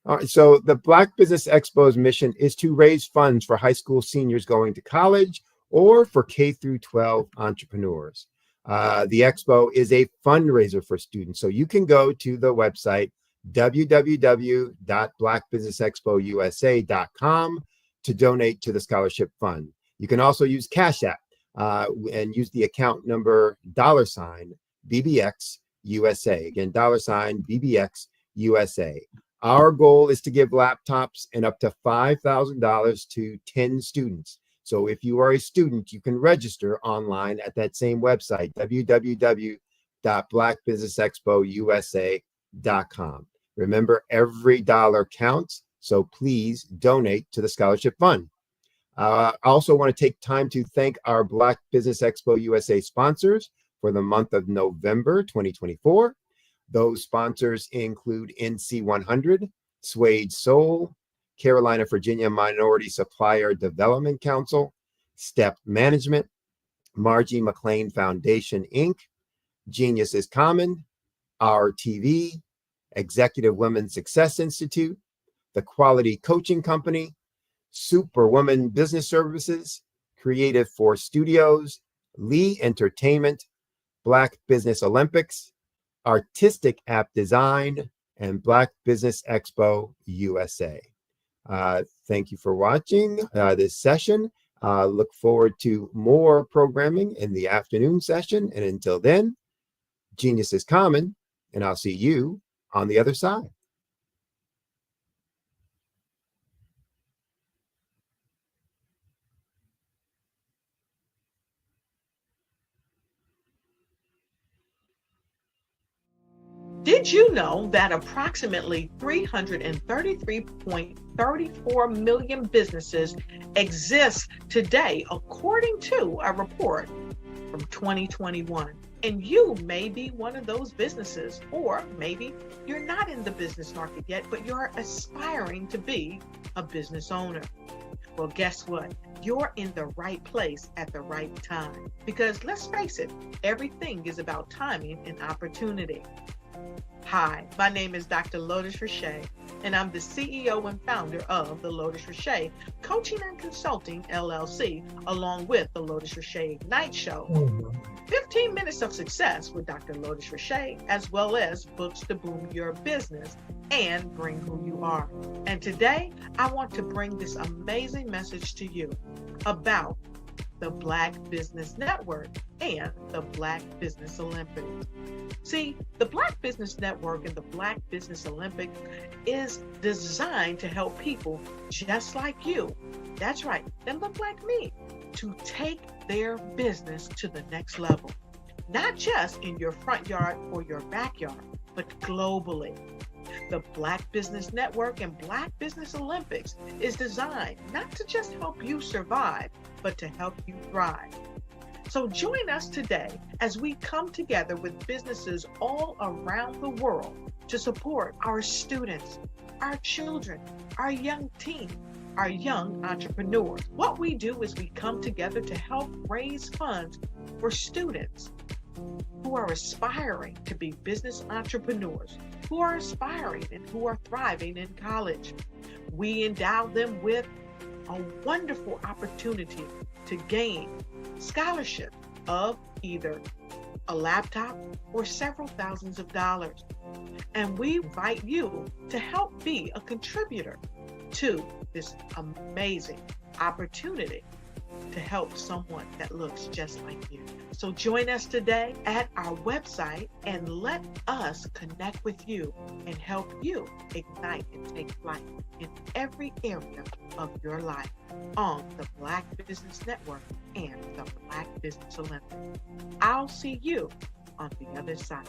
All right, so the Black Business Expo's mission is to raise funds for high school seniors going to college or for K through 12 entrepreneurs. The expo is a fundraiser for students, so you can go to the website www.blackbusinessexpousa.com to donate to the scholarship fund. You can also use Cash App and use the account number $BBX USA. Again, $BBX USA. Our goal is to give laptops and up to $5,000 to 10 students. So if you are a student, you can register online at that same website, www.blackbusinessexpousa.com. Remember, every dollar counts, so please donate to the scholarship fund. I also want to take time to thank our Black Business Expo USA sponsors for the month of November 2024. Those sponsors include NC 100, Suede Soul, Carolina, Virginia Minority Supplier Development Council, Step Management, Margie McLean Foundation, Inc., Genius is Common, RTV, Executive Women Success Institute, the Quality Coaching Company, Superwoman Business Services, Creative Force Studios, Lee Entertainment, Black Business Olympics, Artistic App Design, and Black Business Expo USA. Thank you for watching this session. Look forward to more programming in the afternoon session. And until then, genius is common, and I'll see you on the other side. Did you know that approximately 333.34 million businesses exist today, according to a report from 2021? And you may be one of those businesses, or maybe you're not in the business market yet, but you're aspiring to be a business owner. Well, guess what? You're in the right place at the right time. Because let's face it, everything is about timing and opportunity. Hi, my name is Dr. Lotus Richey, and I'm the CEO and founder of the Lotus Richey Coaching and Consulting LLC, along with the Lotus Richey Ignite Show. 15 minutes of success with Dr. Lotus Richey, as well as books to boom your business and bring who you are. And today, I want to bring this amazing message to you about the Black Business Network and the Black Business Olympics. See, the Black Business Network and the Black Business Olympics is designed to help people just like you, that's right, that look like me, to take their business to the next level. Not just in your front yard or your backyard, but globally. The Black Business Network and Black Business Olympics is designed not to just help you survive, but to help you thrive. So join us today as we come together with businesses all around the world to support our students, our children, our young teens, our young entrepreneurs. What we do is we come together to help raise funds for students who are aspiring to be business entrepreneurs, who are aspiring and who are thriving in college. We endow them with a wonderful opportunity to gain scholarship of either a laptop or several thousands of dollars. And we invite you to help be a contributor to this amazing opportunity to help someone that looks just like you. So join us today at our website and let us connect with you and help you ignite and take flight in every area of your life on the Black Business Network and the Black Business Olympics. I'll see you on the other side.